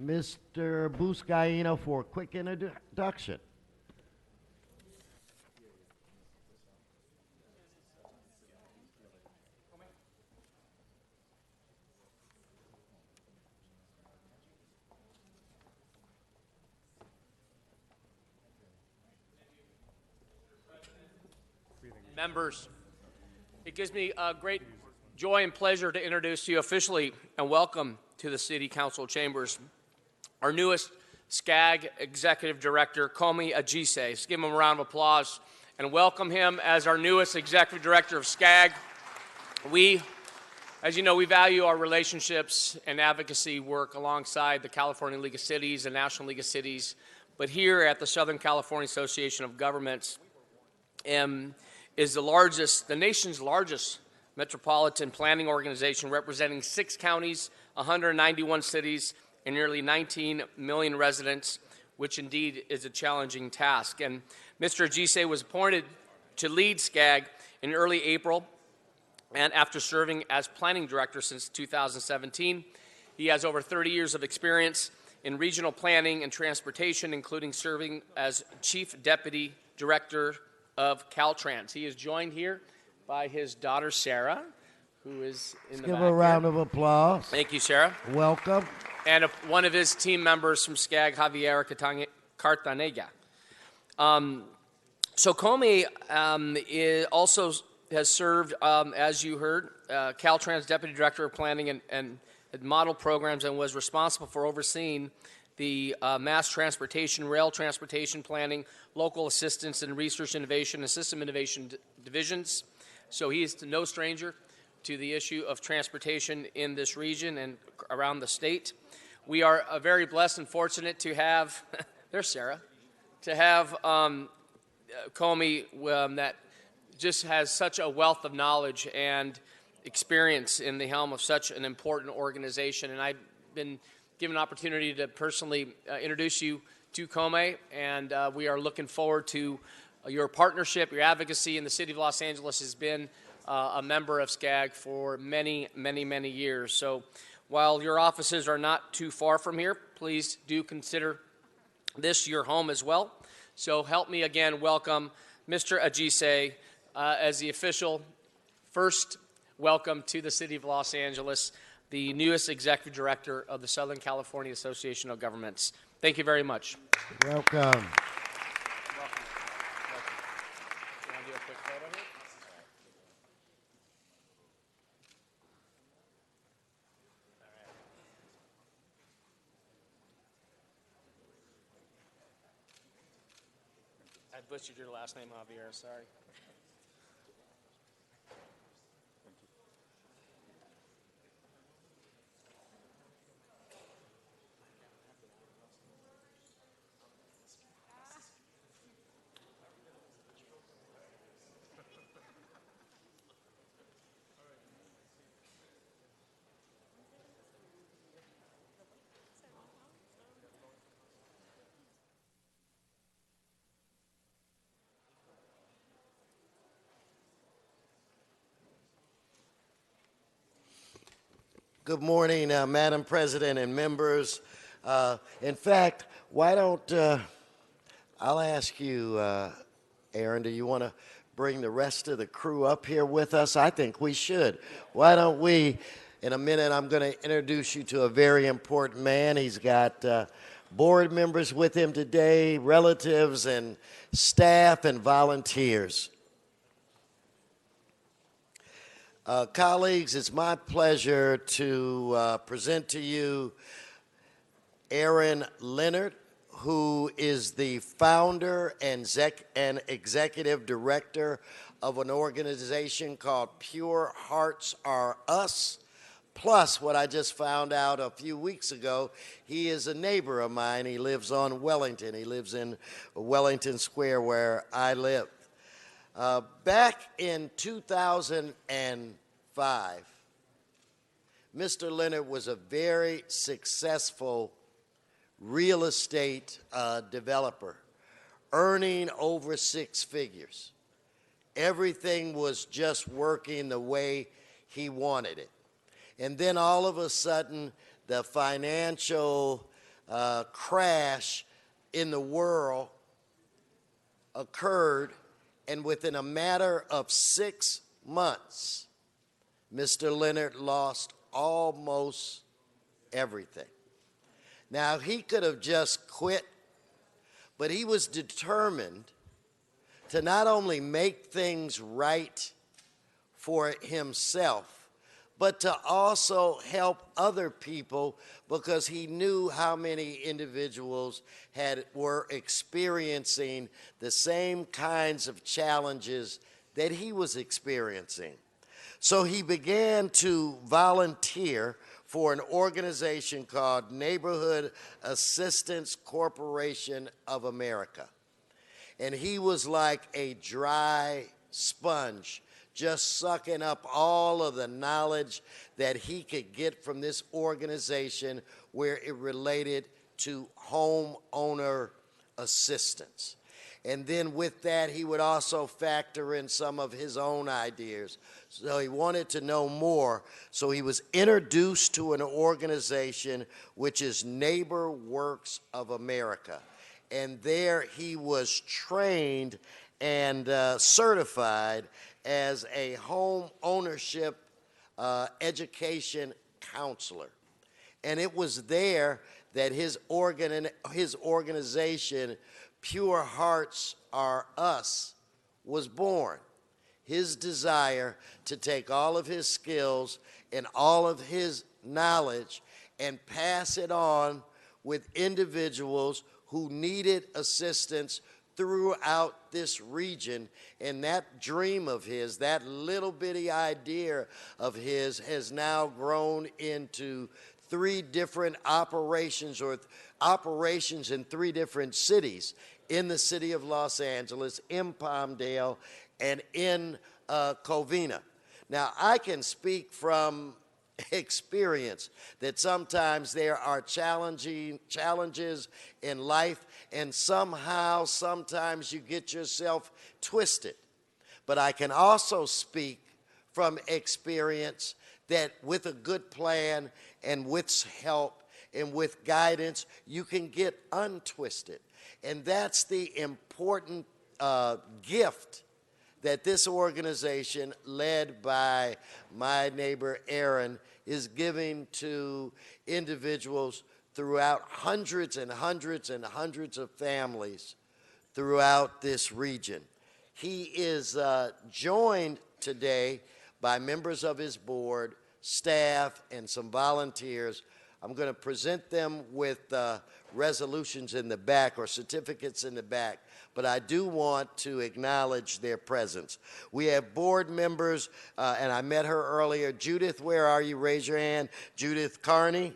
Mr. Buscaino for a quick introduction. Members, it gives me great joy and pleasure to introduce you officially and welcome to the City Council chambers our newest SCAG Executive Director, Komi Ajise. Let's give him a round of applause and welcome him as our newest Executive Director of SCAG. We, as you know, we value our relationships and advocacy work alongside the California League of Cities and National League of Cities, but here at the Southern California Association of Governments, is the nation's largest metropolitan planning organization representing 6 counties, 191 cities, and nearly 19 million residents, which indeed is a challenging task. And Mr. Ajise was appointed to lead SCAG in early April, and after serving as planning director since 2017, he has over 30 years of experience in regional planning and transportation, including serving as chief deputy director of Caltrans. He is joined here by his daughter, Sarah, who is in the back. Give a round of applause. Thank you, Sarah. Welcome. And one of his team members from SCAG, Javier Cartanega. So Komi also has served, as you heard, Caltrans Deputy Director of Planning and Model Programs, and was responsible for overseeing the mass transportation, rail transportation planning, local assistance and research innovation and system innovation divisions. So he is no stranger to the issue of transportation in this region and around the state. We are very blessed and fortunate to have, there's Sarah, to have Komi that just has such a wealth of knowledge and experience in the helm of such an important organization. And I've been given an opportunity to personally introduce you to Komi, and we are looking forward to your partnership, your advocacy. In the City of Los Angeles has been a member of SCAG for many, many, many years. So while your offices are not too far from here, please do consider this your home as well. So help me again welcome Mr. Ajise as the official first welcome to the City of Los Angeles, the newest Executive Director of the Southern California Association of Governments. Thank you very much. Welcome. I butchered your last name, Javier. Sorry. Good morning, Madam President and members. In fact, why don't, I'll ask you, Aaron, do you want to bring the rest of the crew up here with us? I think we should. Why don't we, in a minute, I'm going to introduce you to a very important man. He's got board members with him today, relatives and staff and volunteers. Colleagues, it's my pleasure to present to you Aaron Leonard, who is the founder and executive director of an organization called Pure Hearts Are Us. Plus, what I just found out a few weeks ago, he is a neighbor of mine. He lives on Wellington. He lives in Wellington Square where I live. Back in 2005, Mr. Leonard was a very successful real estate developer, earning over 6 figures. Everything was just working the way he wanted it. And then all of a sudden, the financial crash in the world occurred, and within a matter of 6 months, Mr. Leonard lost almost everything. Now, he could have just quit, but he was determined to not only make things right for himself, but to also help other people, because he knew how many individuals were experiencing the same kinds of challenges that he was experiencing. So he began to volunteer for an organization called Neighborhood Assistance Corporation of America. And he was like a dry sponge, just sucking up all of the knowledge that he could get from this organization where it related to homeowner assistance. And then with that, he would also factor in some of his own ideas. So he wanted to know more. So he was introduced to an organization which is Neighbor Works of America. And there he was trained and certified as a home ownership education counselor. And it was there that his organization, Pure Hearts Are Us, was born. His desire to take all of his skills and all of his knowledge and pass it on with individuals who needed assistance throughout this region. And that dream of his, that little bitty idea of his, has now grown into 3 different operations, or operations in 3 different cities: in the city of Los Angeles, in Palmdale, and in Covina. Now, I can speak from experience that sometimes there are challenges in life, and sometimes you get yourself twisted. But I can also speak from experience that with a good plan and with help and with guidance, you can get untwisted. And that's the important gift that this organization, led by my neighbor Aaron, is giving to individuals throughout hundreds and hundreds and hundreds of families throughout this region. He is joined today by members of his board, staff, and some volunteers. I'm going to present them with resolutions in the back, or certificates in the back, but I do want to acknowledge their presence. We have board members, and I met her earlier. Judith, where are you? Raise your hand. Judith Carney,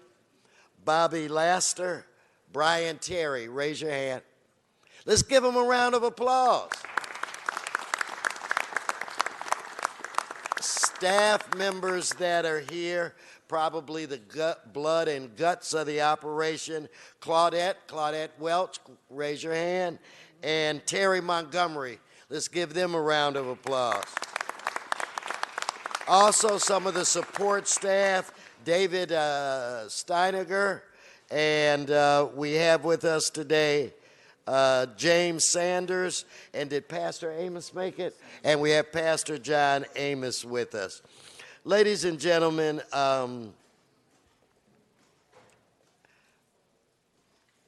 Bobby Laster, Brian Terry, raise your hand. Let's give them a round of applause. Staff members that are here, probably the blood and guts of the operation: Claudette Welch, raise your hand, and Terry Montgomery. Let's give them a round of applause. Also, some of the support staff: David Steiniger, and we have with us today James Sanders, and did Pastor Amos make it? And we have Pastor John Amos with us. Ladies and gentlemen,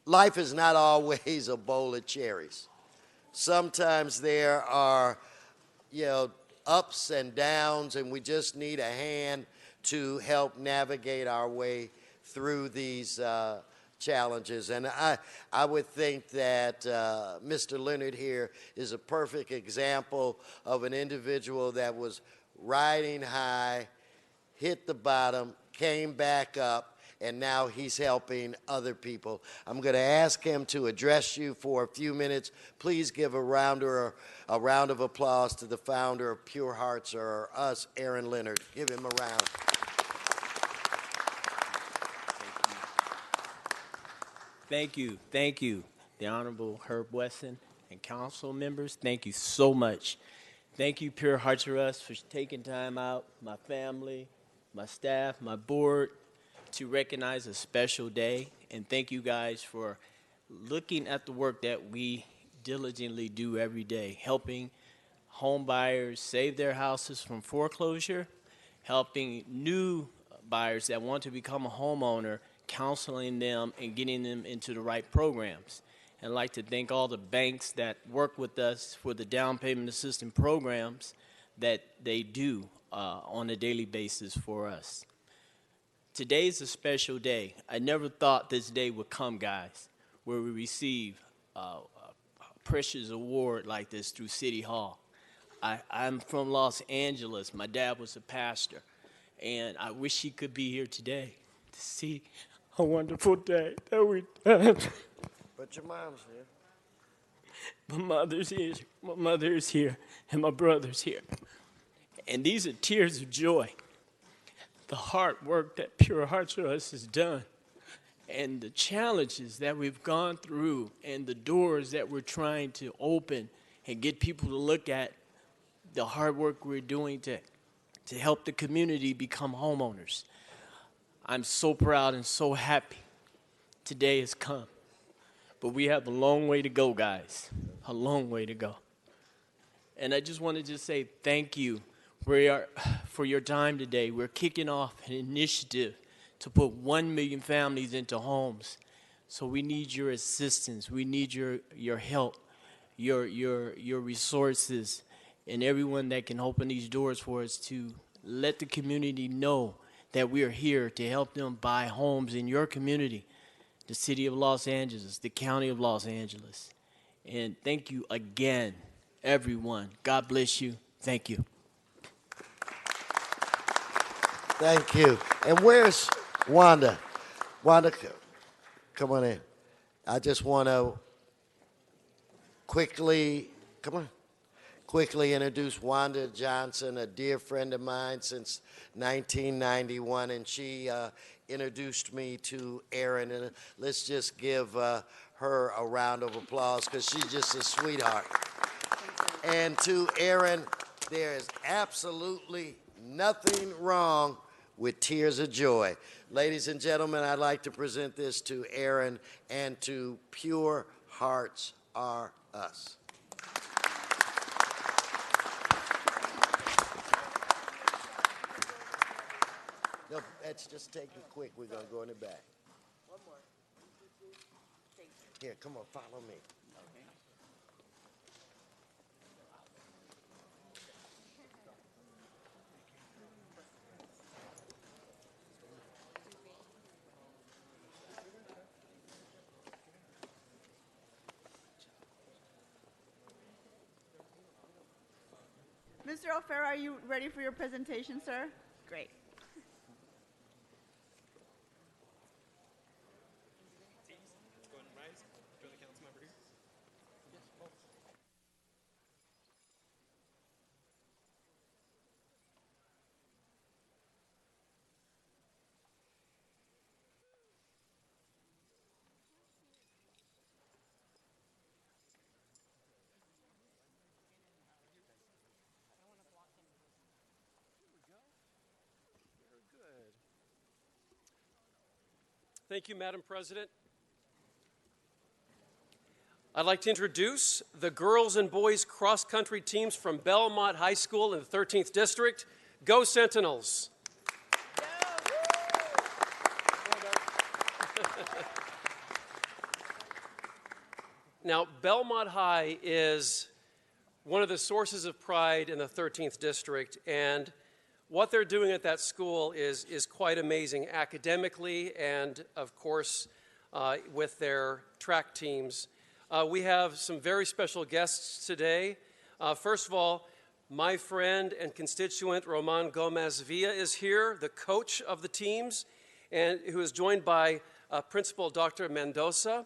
life is not always a bowl of cherries. Sometimes there are, ups and downs, and we just need a hand to help navigate our way through these challenges. And I would think that Mr. Leonard here is a perfect example of an individual that was riding high, hit the bottom, came back up, and now he's helping other people. I'm going to ask him to address you for a few minutes. Please give a round of applause to the founder of Pure Hearts Are Us, Aaron Leonard. Give him a round. Thank you. Thank you. The Honorable Herb Wesson and council members, thank you so much. Thank you, Pure Hearts for Us, for taking time out, my family, my staff, my board, to recognize a special day. And thank you guys for looking at the work that we diligently do every day, helping home buyers save their houses from foreclosure, helping new buyers that want to become a homeowner, counseling them and getting them into the right programs. And I'd like to thank all the banks that work with us for the down payment assistance programs that they do on a daily basis for us. Today's a special day. I never thought this day would come, guys, where we receive a precious award like this through City Hall. I'm from Los Angeles. My dad was a pastor, and I wish he could be here today to see a wonderful day that we have. But your mom's here. My mother's here, my mother is here, and my brother's here. And these are tears of joy. The hard work that Pure Hearts for Us has done, and the challenges that we've gone through, and the doors that we're trying to open and get people to look at the hard work we're doing to help the community become homeowners. I'm so proud and so happy today has come. But we have a long way to go, guys, a long way to go. And I just want to say thank you for your time today. We're kicking off an initiative to put 1 million families into homes. So we need your assistance. We need your help, your resources, and everyone that can open these doors for us to let the community know that we are here to help them buy homes in your community, the city of Los Angeles, the county of Los Angeles. And thank you again, everyone. God bless you. Thank you. Thank you. And where's Wanda? Wanda, come on in. I just want to quickly introduce Wanda Johnson, a dear friend of mine since 1991, and she introduced me to Aaron, and let's just give her a round of applause because she's just a sweetheart. And to Aaron, there is absolutely nothing wrong with tears of joy. Ladies and gentlemen, I'd like to present this to Aaron and to Pure Hearts Are Us. No, let's just take it quick. We're going to go in the back. One more. Here, come on, follow me. Mr. O'Farrell, are you ready for your presentation, sir? Great. Thank you, Madam President. I'd like to introduce the girls and boys cross-country teams from Belmont High School in the 13th District. Go Sentinels! Now, Belmont High is one of the sources of pride in the 13th District, and what they're doing at that school is quite amazing academically and, of course, with their track teams. We have some very special guests today. First of all, my friend and constituent Roman Gomez Villa is here, the coach of the teams, and who is joined by Principal Dr. Mendoza.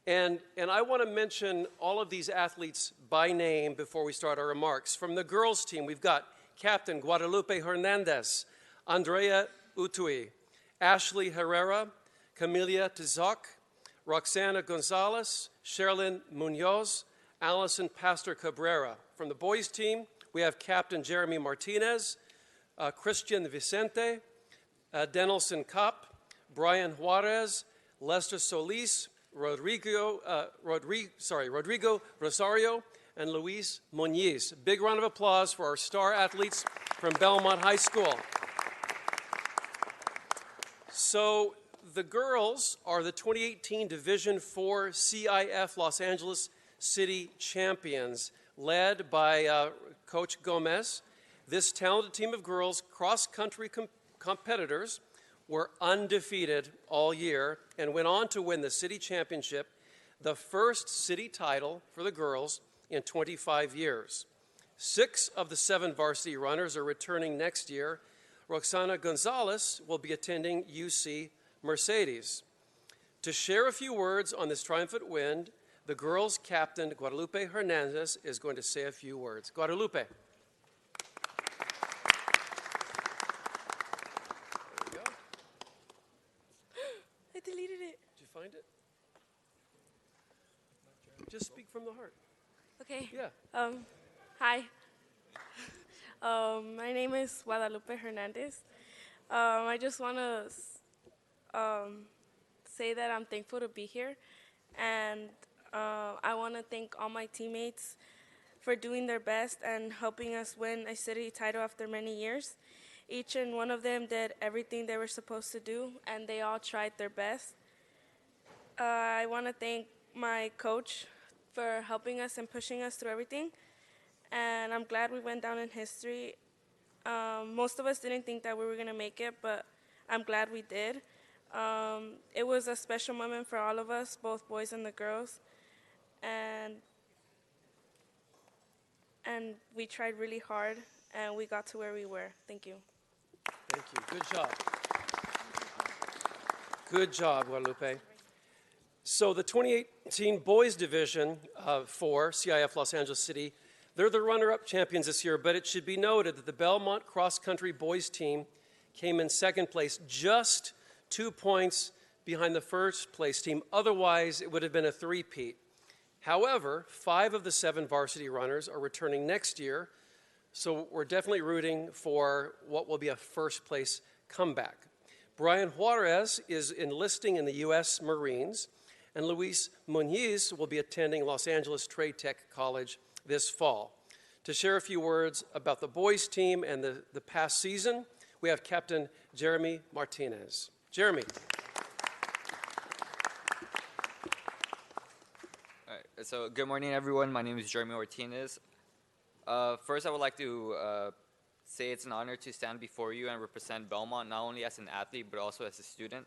And I want to mention all of these athletes by name before we start our remarks. From the girls' team, we've got Captain Guadalupe Hernandez, Andrea Utui, Ashley Herrera, Camelia Tizok, Roxana Gonzalez, Sherilyn Munoz, Allison Pastor Cabrera. From the boys team, we have Captain Jeremy Martinez, Christian Vicente, Denelson Kopp, Brian Juarez, Lester Solis, Rodrigo Rosario, and Luis Moniz. Big round of applause for our star athletes from Belmont High School. So the girls are the 2018 Division IV CIF Los Angeles City champions, led by Coach Gomez. This talented team of girls, cross-country competitors, were undefeated all year and went on to win the city championship, the first city title for the girls in 25 years. 6 of the 7 varsity runners are returning next year. Roxana Gonzalez will be attending UC Mercedes. To share a few words on this triumphant win, the girls' captain, Guadalupe Hernandez, is going to say a few words. Guadalupe. I deleted it. Did you find it? Just speak from the heart. Okay. Yeah. Hi. My name is Guadalupe Hernandez. I just want to say that I'm thankful to be here, and I want to thank all my teammates for doing their best and helping us win a city title after many years. Each and one of them did everything they were supposed to do, and they all tried their best. I want to thank my coach for helping us and pushing us through everything, and I'm glad we went down in history. Most of us didn't think that we were going to make it, but I'm glad we did. It was a special moment for all of us, both boys and the girls, and we tried really hard, and we got to where we were. Thank you. Thank you. Good job. Good job, Guadalupe. So the 2018 Boys Division for CIF Los Angeles City, they're the runner-up champions this year, but it should be noted that the Belmont cross-country boys team came in second place, just 2 points behind the first place team. Otherwise, it would have been a three-peat. However, 5 of the 7 varsity runners are returning next year, so we're definitely rooting for what will be a first-place comeback. Brian Juarez is enlisting in the U.S. Marines, and Luis Moniz will be attending Los Angeles Trade Tech College this fall. To share a few words about the boys team and the past season, we have Captain Jeremy Martinez. Jeremy. All right, so good morning, everyone. My name is Jeremy Martinez. First, I would like to say it's an honor to stand before you and represent Belmont, not only as an athlete, but also as a student.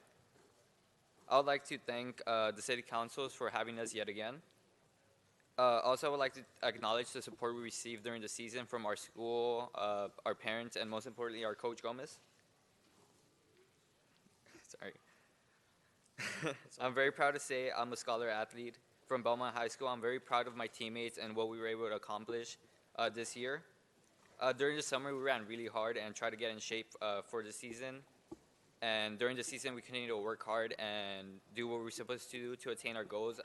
I would like to thank the city councils for having us yet again. Also, I would like to acknowledge the support we received during the season from our school, our parents, and most importantly, our coach Gomez. Sorry. I'm very proud to say I'm a scholar athlete from Belmont High School. I'm very proud of my teammates and what we were able to accomplish this year. During the summer, we ran really hard and tried to get in shape for the season. And during the season, we continued to work hard and do what we were supposed to do to attain our goals.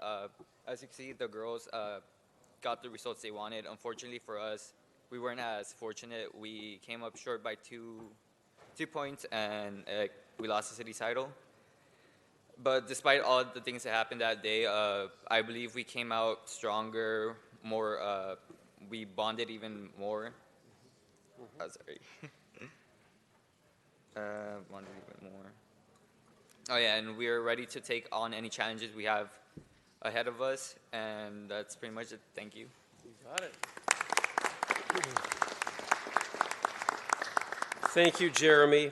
As you can see, the girls got the results they wanted. Unfortunately for us, we weren't as fortunate. We came up short by two points, and we lost the city title. But despite all the things that happened that day, I believe we came out stronger, more. We bonded even more. Sorry. Bonded even more. Oh yeah, and we're ready to take on any challenges we have ahead of us, and that's pretty much it. Thank you. You got it. Thank you, Jeremy.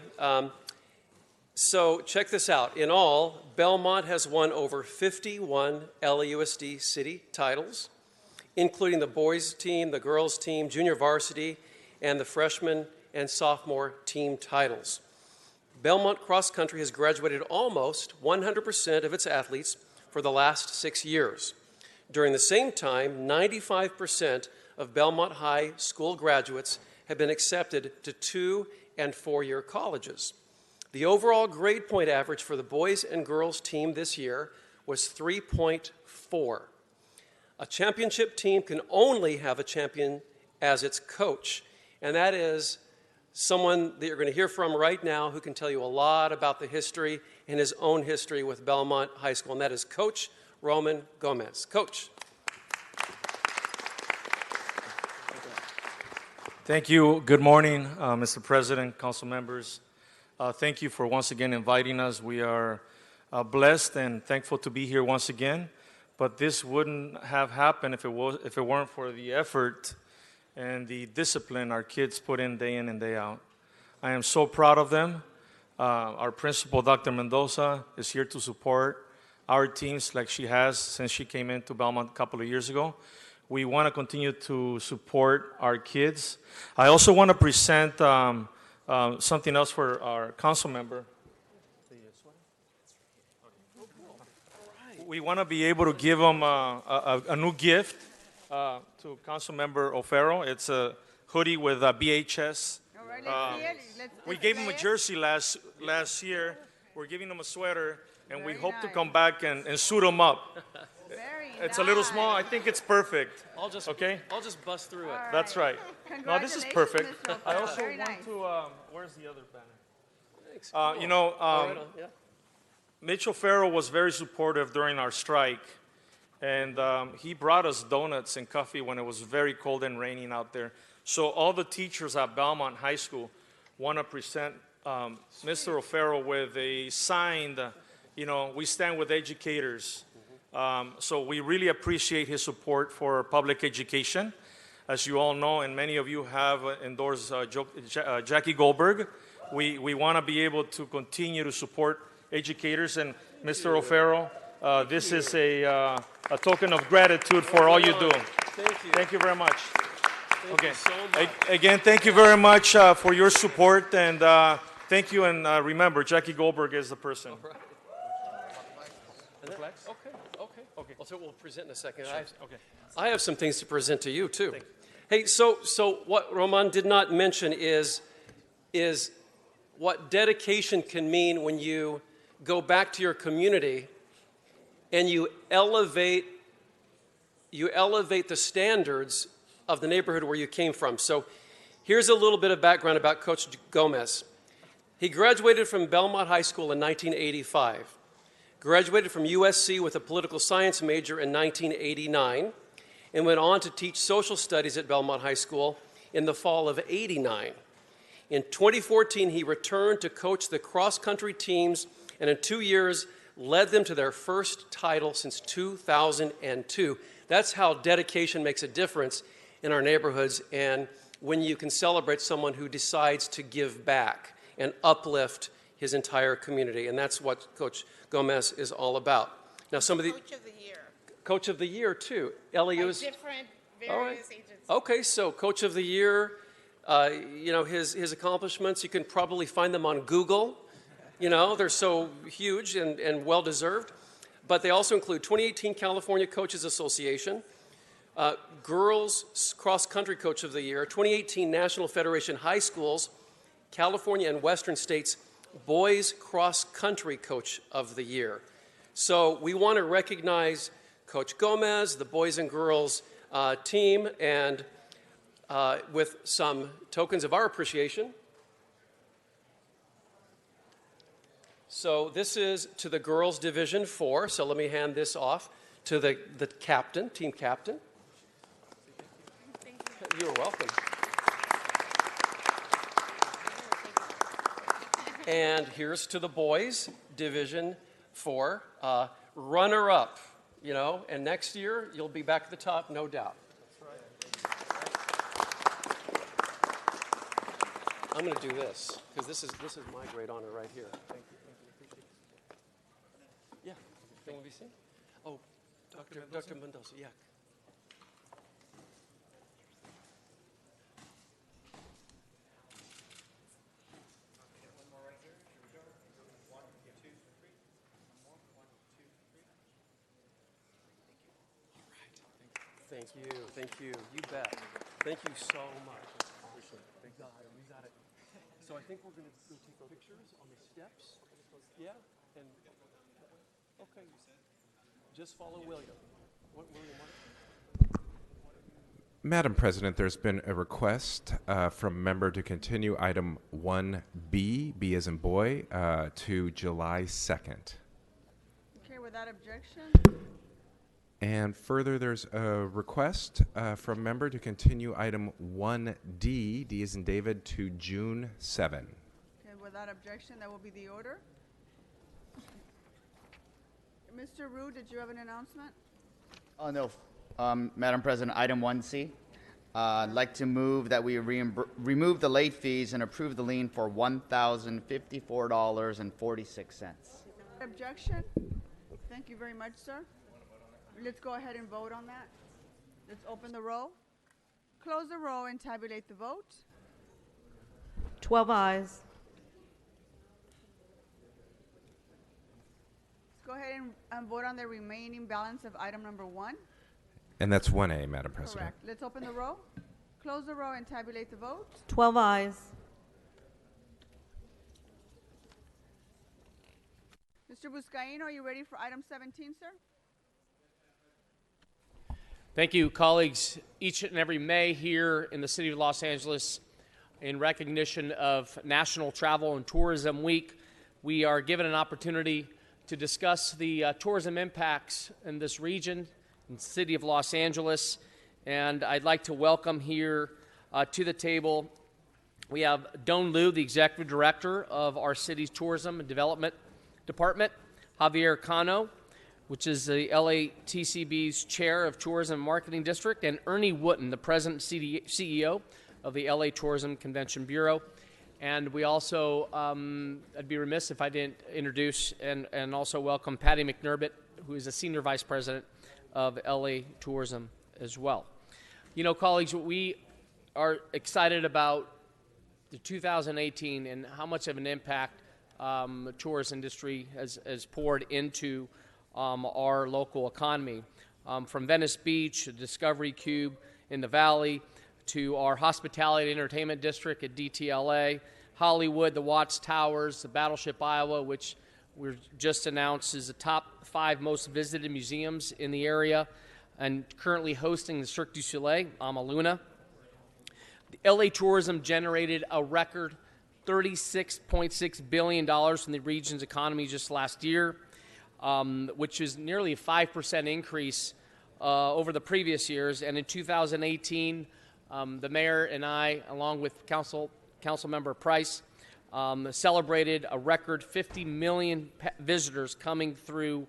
So check this out. In all, Belmont has won over 51 LAUSD city titles, including the boys team, the girls team, junior varsity, and the freshman and sophomore team titles. Belmont Cross Country has graduated almost 100% of its athletes for the last 6 years. During the same time, 95% of Belmont High School graduates have been accepted to 2- and 4-year colleges. The overall grade point average for the boys and girls team this year was 3.4. A championship team can only have a champion as its coach, and that is someone that you're going to hear from right now who can tell you a lot about the history and his own history with Belmont High School, and that is Coach Roman Gomez. Coach. Thank you. Good morning, Mr. President, council members. Thank you for once again inviting us. We are blessed and thankful to be here once again. But this wouldn't have happened if it weren't for the effort and the discipline our kids put in and day out. I am so proud of them. Our principal, Dr. Mendoza, is here to support our teams like she has since she came into Belmont a couple of years ago. We want to continue to support our kids. I also want to present something else for our council member. We want to be able to give them a new gift to Council Member O'Farrell. It's a hoodie with a BHS. All right, let's see it. We gave him a jersey last year. We're giving him a sweater, and we hope to come back and suit him up. It's a little small. I think it's perfect. I'll just bust through it. Right. That's right. No, this is perfect. I also want to. Where's the other banner? Thanks. Yeah. Mitchell Farrell was very supportive during our strike, and he brought us donuts and coffee when it was very cold and raining out there. So all the teachers at Belmont High School want to present Mr. O'Farrell with a signed, we stand with educators. So we really appreciate his support for public education. As you all know, and many of you have endorsed Jackie Goldberg, we want to be able to continue to support educators. And Mr. O'Farrell, this is a token of gratitude for all you do. Thank you. Thank you very much. Thank you so much. Again, thank you very much for your support, and thank you. And remember, Jackie Goldberg is the person. All right. Okay. Well, so we'll present in a second. Sure. I have some things to present to you too. Hey, so what Roman did not mention is what dedication can mean when you go back to your community and you elevate the standards of the neighborhood where you came from. So here's a little bit of background about Coach Gomez. He graduated from Belmont High School in 1985, graduated from USC with a political science major in 1989, and went on to teach social studies at Belmont High School in the fall of '89. In 2014, he returned to coach the cross-country teams, and in 2 years, led them to their first title since 2002. That's how dedication makes a difference in our neighborhoods, and when you can celebrate someone who decides to give back and uplift his entire community, and that's what Coach Gomez is all about. Now, some of the Coach of the Year. Coach of the Year too. LEU's Different all right. various agencies. Okay, so Coach of the Year. His accomplishments, you can probably find them on Google. They're so huge and well-deserved. But they also include 2018 California Coaches Association, Girls Cross-Country Coach of the Year, 2018 National Federation High Schools, California and Western States Boys Cross-Country Coach of the Year. So we want to recognize Coach Gomez, the boys and girls team, and with some tokens of our appreciation. So this is to the girls Division 4. So let me hand this off to the captain, team captain. You're welcome. And here's to the boys Division 4, runner-up, and next year you'll be back at the top, no doubt. I'm going to do this because this is my great honor right here. Thank you. Yeah. Can we be seen? Oh, Dr. Mendoza. Yeah. Thank you. You bet. Thank you so much. Thank God. We got it. So I think we're going to go take pictures on the steps. Yeah. And okay. Just follow William. William, Madam President, there's been a request from a member to continue item 1B, B as in boy, to July 2nd. Okay, without objection. And further, there's a request from a member to continue item 1D, D as in David, to June 7. Okay, without objection, that will be the order. Mr. Rue, did you have an announcement? Oh, no. Madam President, item 1C. I'd like to move that we remove the late fees and approve the lien for $1,054.46. Objection? Thank you very much, sir. Let's go ahead and vote on that. Let's open the roll, close the roll, and tabulate the vote. 12 ayes. Let's go ahead and vote on the remaining balance of item number 1. And that's 1A, Madam President. Correct. Let's open the roll, close the roll, and tabulate the vote. 12 ayes. Mr. Buscaino, are you ready for item 17, sir? Thank you, colleagues. Each and every May here in the city of Los Angeles, in recognition of National Travel and Tourism Week, we are given an opportunity to discuss the tourism impacts in this region, in the city of Los Angeles. And I'd like to welcome here to the table, we have Don Liu, the Executive Director of our city's Tourism and Development Department, Javier Cano, which is the LATCB's Chair of Tourism and Marketing District, and Ernie Wooten, the President and CEO of the LA Tourism Convention Bureau. And we also, I'd be remiss if I didn't introduce and also welcome Patty McNurbit, who is the Senior Vice President of LA Tourism as well. You know, colleagues, we are excited about the 2018 and how much of an impact the tourist industry has poured into our local economy. From Venice Beach, to Discovery Cube in the Valley, to our Hospitality and Entertainment District at DTLA, Hollywood, the Watts Towers, the Battleship Iowa, which we've just announced is the top 5 most visited museums in the area, and currently hosting the Cirque du Soleil, Amaluna. The LA Tourism generated a record $36.6 billion from the region's economy just last year, which is nearly a 5% increase over the previous years. And in 2018, the mayor and I, along with Councilmember Price, celebrated a record 50 million visitors coming through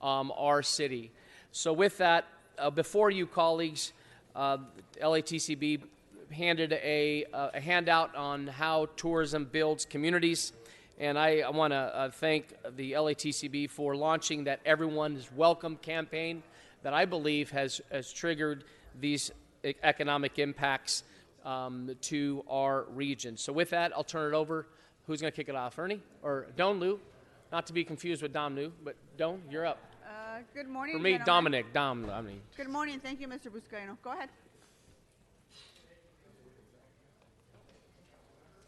our city. So with that, before you, colleagues, LATCB handed a handout on how tourism builds communities. And I want to thank the LATCB for launching that Everyone is Welcome campaign that I believe has triggered these economic impacts to our region. So with that, I'll turn it over. Who's going to kick it off, Ernie or Don Liu? Not to be confused with Dom Liu, but Don, you're up. Good morning, For me, gentlemen. Dominic. Good morning. Thank you, Mr. Buscaino. Go ahead.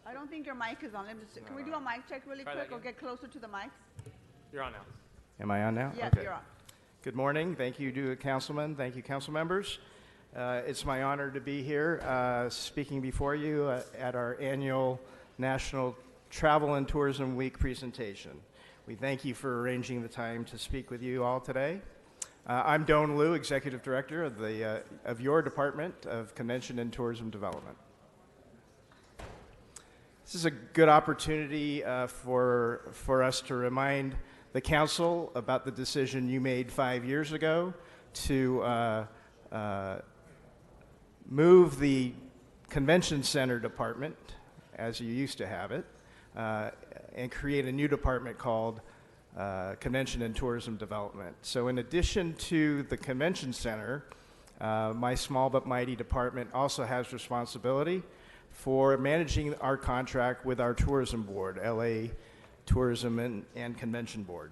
I don't think your mic is on. Can we do a mic check really quick or get closer to the mics? You're on now. Am I on now? Yes, okay. you're on. Good morning. Thank you to Councilman. Thank you, Council members. It's my honor to be here speaking before you at our annual National Travel and Tourism Week presentation. We thank you for arranging the time to speak with you all today. I'm Don Liu, Executive Director of your Department of Convention and Tourism Development. This is a good opportunity for us to remind the Council about the decision you made 5 years ago to move the Convention Center Department, as you used to have it, and create a new department called Convention and Tourism Development. So in addition to the Convention Center, my small but mighty department also has responsibility for managing our contract with our tourism board, LA Tourism and Convention Board.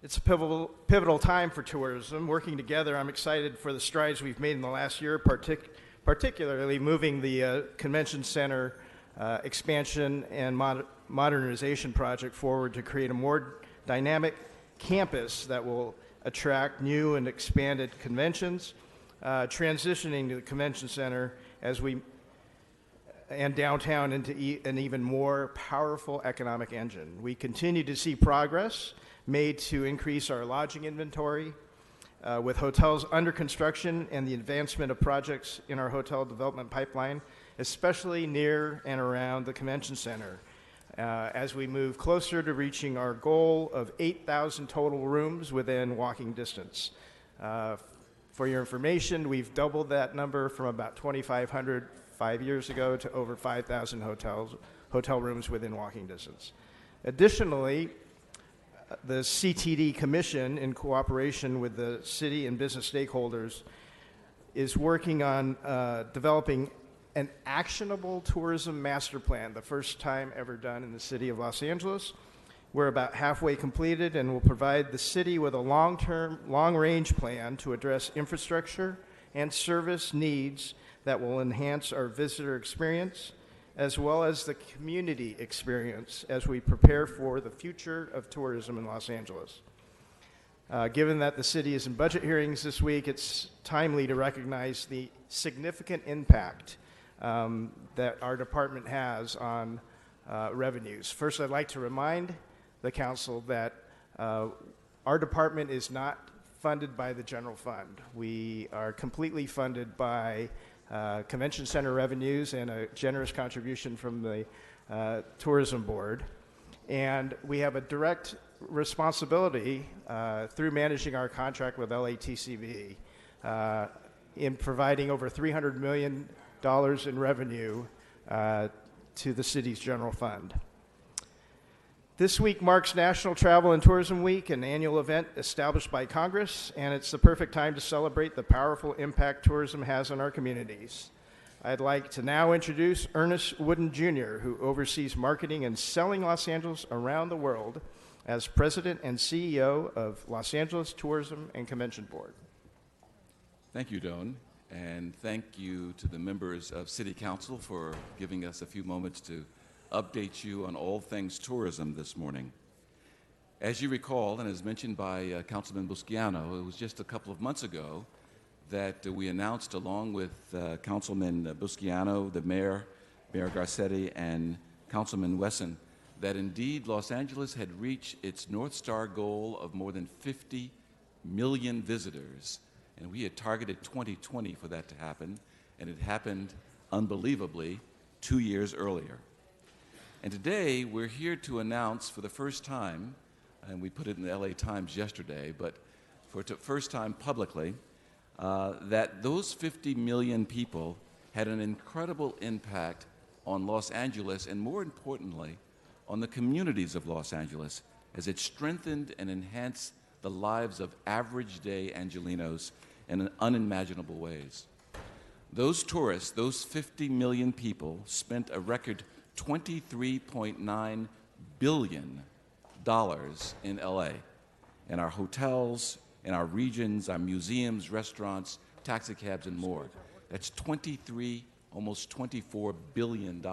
It's a pivotal time for tourism. Working together, I'm excited for the strides we've made in the last year, particularly moving the Convention Center expansion and modernization project forward to create a more dynamic campus that will attract new and expanded conventions, transitioning to the convention center and downtown into an even more powerful economic engine. We continue to see progress made to increase our lodging inventory with hotels under construction and the advancement of projects in our hotel development pipeline, especially near and around the convention center, as we move closer to reaching our goal of 8,000 total rooms within walking distance. For your information, we've doubled that number from about 2,500 5 years ago to over 5,000 hotel rooms within walking distance. Additionally, the CTD Commission, in cooperation with the city and business stakeholders, is working on developing an actionable tourism master plan, the first time ever done in the city of Los Angeles. We're about halfway completed and will provide the city with a long-range plan to address infrastructure and service needs that will enhance our visitor experience as well as the community experience as we prepare for the future of tourism in Los Angeles. Given that the city is in budget hearings this week, it's timely to recognize the significant impact that our department has on revenues. First, I'd like to remind the council that our department is not funded by the general fund. We are completely funded by convention center revenues and a generous contribution from the tourism board. And we have a direct responsibility through managing our contract with LATCB in providing over $300 million in revenue to the city's general fund. This week marks National Travel and Tourism Week, an annual event established by Congress, and it's the perfect time to celebrate the powerful impact tourism has on our communities. I'd like to now introduce Ernest Wooden Jr., who oversees marketing and selling Los Angeles around the world as President and CEO of Los Angeles Tourism and Convention Board. Thank you, Don, and thank you to the members of City Council for giving us a few moments to update you on all things tourism this morning. As you recall, and as mentioned by Councilman Busquiano, it was just a couple of months ago that we announced, along with Councilman Busquiano, the Mayor Garcetti, and Councilman Wesson, that indeed Los Angeles had reached its North Star goal of more than 50 million visitors. And we had targeted 2020 for that to happen, and it happened unbelievably 2 years earlier. And today, we're here to announce for the first time, and we put it in the LA Times yesterday, but for the first time publicly, that those 50 million people had an incredible impact on Los Angeles, and more importantly, on the communities of Los Angeles, as it strengthened and enhanced the lives of average-day Angelenos in unimaginable ways. Those tourists, those 50 million people, spent a record $23.9 billion in LA, in our hotels, in our regions, our museums, restaurants, taxicabs, and more. That's almost $24 billion.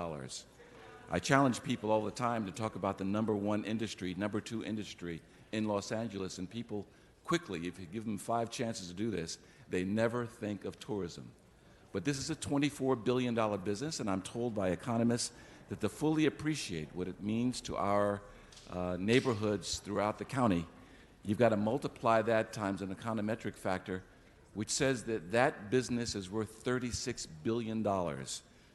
I challenge people all the time to talk about the number one industry, number two industry in Los Angeles, and people quickly, if you give them 5 chances to do this, they never think of tourism. But this is a $24 billion business, and I'm told by economists that to fully appreciate what it means to our neighborhoods throughout the county, you've got to multiply that times an econometric factor, which says that that business is worth $36 billion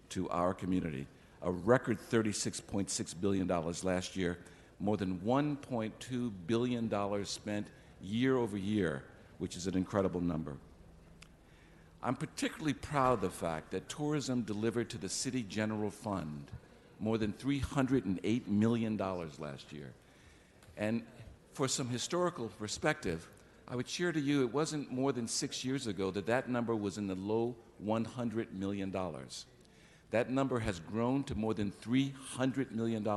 to our community, a record $36.6 billion last year, more than $1.2 billion spent year over year, which is an incredible number. I'm particularly proud of the fact that tourism delivered to the City General Fund more than $308 million last year. And for some historical perspective, I would share to you it wasn't more than 6 years ago that that number was in the low $100 million. That number has grown to more than $300 million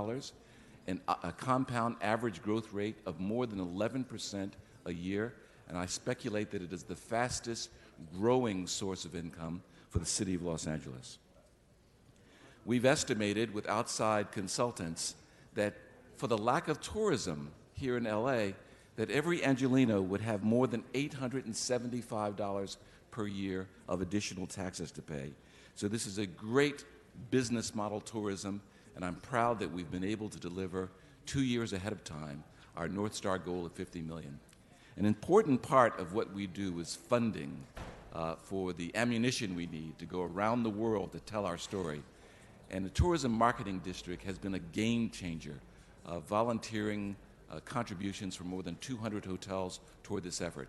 and a compound average growth rate of more than 11% a year, and I speculate that it is the fastest growing source of income for the city of Los Angeles. We've estimated with outside consultants that for the lack of tourism here in LA, that every Angelino would have more than $875 per year of additional taxes to pay. So this is a great business model tourism, and I'm proud that we've been able to deliver 2 years ahead of time our North Star goal of $50 million. An important part of what we do is funding for the ammunition we need to go around the world to tell our story. And the Tourism Marketing District has been a game changer, volunteering contributions from more than 200 hotels toward this effort.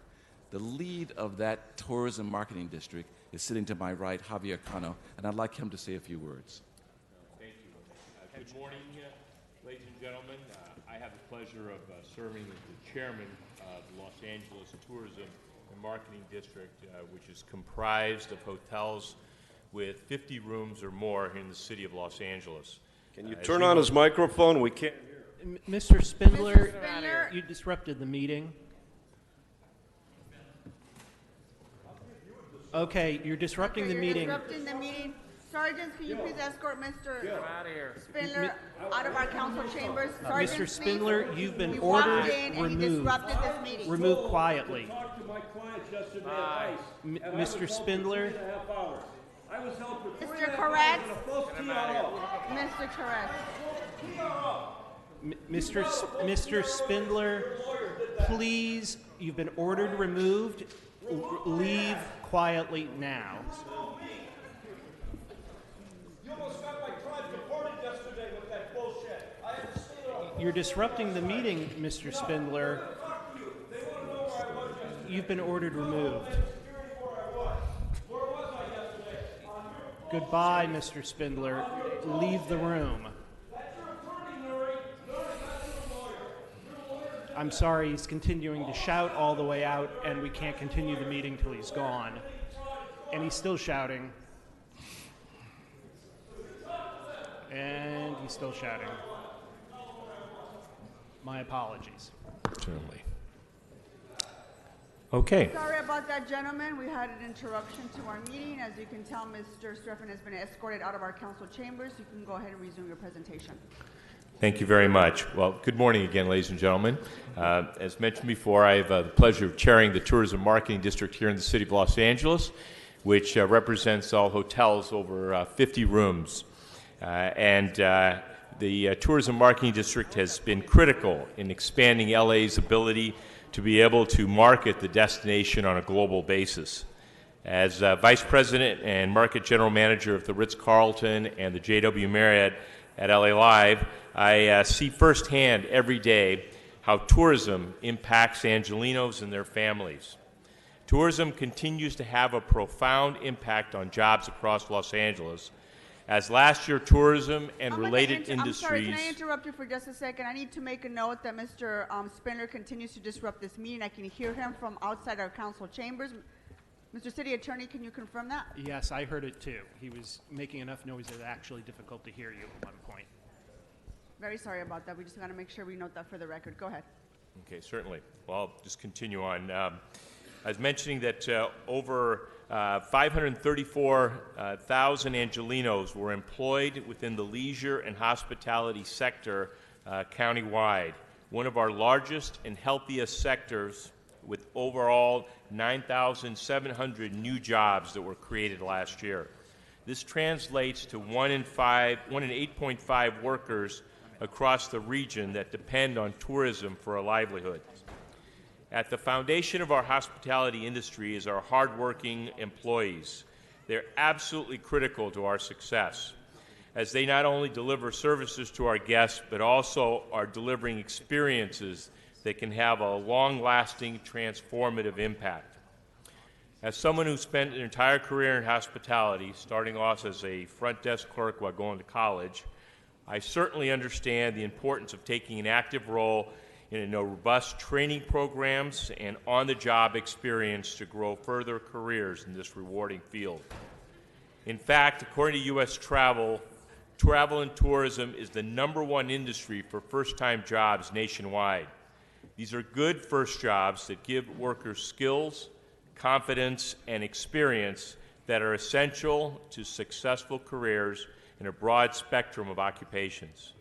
The lead of that Tourism Marketing District is sitting to my right, Javier Cano, and I'd like him to say a few words. Thank you. Good morning, ladies and gentlemen. I have the pleasure of serving as the chairman of the Los Angeles Tourism and Marketing District, which is comprised of hotels with 50 rooms or more here in the city of Los Angeles. Can you turn on his microphone? We can't hear. Mr. Spindler, you disrupted the meeting. Okay, you're disrupting the meeting. Disrupting the meeting. Sergeants, can you please escort Mr. Spindler out of our council chambers? Sergeants, Mr. Spindler, please. he been He ordered walked in and he removed. disrupted this meeting. Remove quietly. Talked to my clients yesterday at ICE. Mr. Spindler. I was held for Mr. Correct. Mr. Mr. Mr. Spindler, please, you've been ordered removed. Leave quietly now. You almost got my clients deported yesterday with that bullshit. I understand. You're disrupting the meeting, Mr. Spindler. You've been ordered removed. Goodbye, Mr. Spindler. Leave the room. I'm sorry, he's continuing to shout all the way out, and we can't continue the meeting till he's gone. And he's still shouting. And he's still shouting. My apologies. Certainly. Okay. Sorry about that, gentlemen. We had an interruption to our meeting. As you can tell, Mr. Streffen has been escorted out of our council chambers. You can go ahead and resume your presentation. Thank you very much. Well, good morning again, ladies and gentlemen. As mentioned before, I have the pleasure of chairing the Tourism Marketing District here in the city of Los Angeles, which represents all hotels over 50 rooms. The Tourism Marketing District has been critical in expanding LA's ability to be able to market the destination on a global basis. As Vice President and Market General Manager of the Ritz-Carlton and the JW Marriott at LA Live, I see firsthand every day how tourism impacts Angelinos and their families. Tourism continues to have a profound impact on jobs across Los Angeles, as last year tourism and related industries... I'm sorry, can I interrupt you for just a second? I need to make a note that Mr. Spindler continues to disrupt this meeting. I can hear him from outside our council chambers. Mr. City Attorney, can you confirm that? Yes, I heard it too. He was making enough noise that it was actually difficult to hear you at one point. Very sorry about that. We just got to make sure we note that for the record. Go ahead. Okay, certainly. Well, I'll just continue on. I was mentioning that over 534,000 Angelinos were employed within the leisure and hospitality sector countywide, one of our largest and healthiest sectors, with overall 9,700 new jobs that were created last year. This translates to 1 in 8.5 workers across the region that depend on tourism for a livelihood. At the foundation of our hospitality industry is our hardworking employees. They're absolutely critical to our success, as they not only deliver services to our guests, but also are delivering experiences that can have a long-lasting, transformative impact. As someone who spent an entire career in hospitality, starting off as a front desk clerk while going to college, I certainly understand the importance of taking an active role in robust training programs and on-the-job experience to grow further careers in this rewarding field. In fact, according to U.S. Travel and tourism is the #1 industry for first-time jobs nationwide. These are good first jobs that give workers skills, confidence, and experience that are essential to successful careers in a broad spectrum of occupations.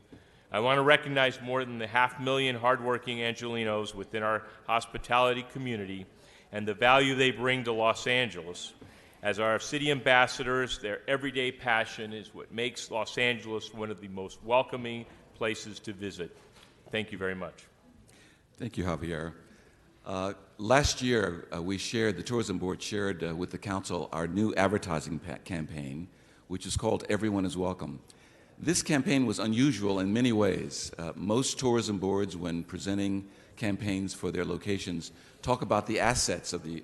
I want to recognize more than the 500,000 hardworking Angelenos within our hospitality community and the value they bring to Los Angeles. As our city ambassadors, their everyday passion is what makes Los Angeles one of the most welcoming places to visit. Thank you very much. Thank you, Javier. Last year, the Tourism Board shared with the Council our new advertising campaign, which is called Everyone is Welcome. This campaign was unusual in many ways. Most tourism boards, when presenting campaigns for their locations, talk about the assets of the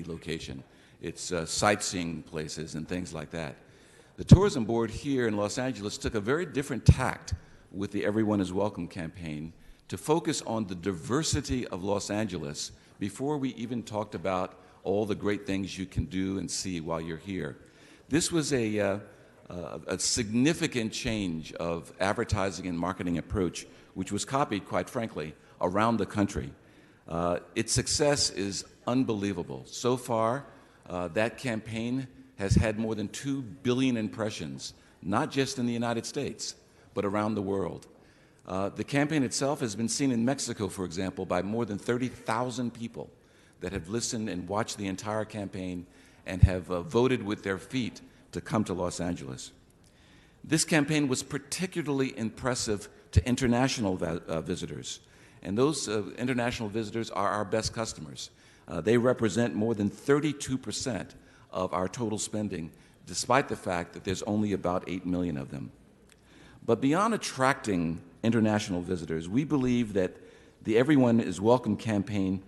location. It's sightseeing places and things like that. The Tourism Board here in Los Angeles took a very different tact with the Everyone is Welcome campaign to focus on the diversity of Los Angeles before we even talked about all the great things you can do and see while you're here. This was a significant change of advertising and marketing approach, which was copied, quite frankly, around the country. Its success is unbelievable. So far, that campaign has had more than 2 billion impressions, not just in the United States, but around the world. The campaign itself has been seen in Mexico, for example, by more than 30,000 people that have listened and watched the entire campaign and have voted with their feet to come to Los Angeles. This campaign was particularly impressive to international visitors, and those international visitors are our best customers. They represent more than 32% of our total spending, despite the fact that there's only about 8 million of them. But beyond attracting international visitors, we believe that the Everyone is Welcome campaign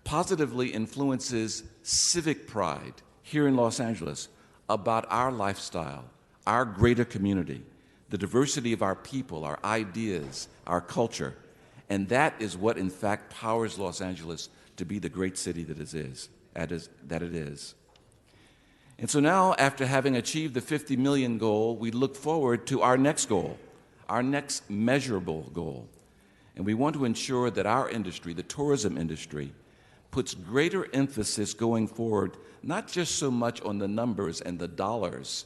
positively influences civic pride here in Los Angeles about our lifestyle, our greater community, the diversity of our people, our ideas, our culture. And that is what, in fact, powers Los Angeles to be the great city that it is. And so now, after having achieved the 50 million goal, we look forward to our next goal, our next measurable goal. And we want to ensure that our industry, the tourism industry, puts greater emphasis going forward, not just so much on the numbers and the dollars,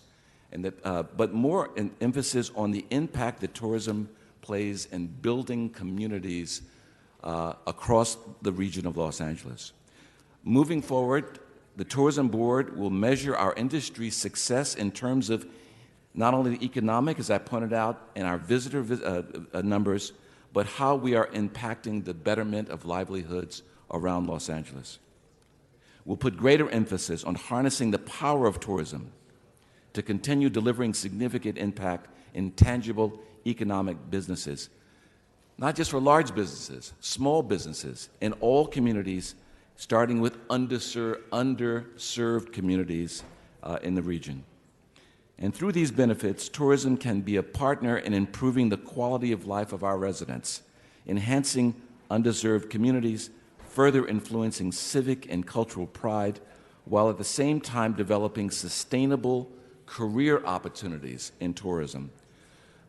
but more emphasis on the impact that tourism plays in building communities across the region of Los Angeles. Moving forward, the Tourism Board will measure our industry's success in terms of not only the economic, as I pointed out, in our visitor numbers, but how we are impacting the betterment of livelihoods around Los Angeles. We'll put greater emphasis on harnessing the power of tourism to continue delivering significant impact in tangible economic businesses, not just for large businesses, small businesses in all communities, starting with underserved communities in the region. And through these benefits, tourism can be a partner in improving the quality of life of our residents, enhancing underserved communities, further influencing civic and cultural pride, while at the same time developing sustainable career opportunities in tourism.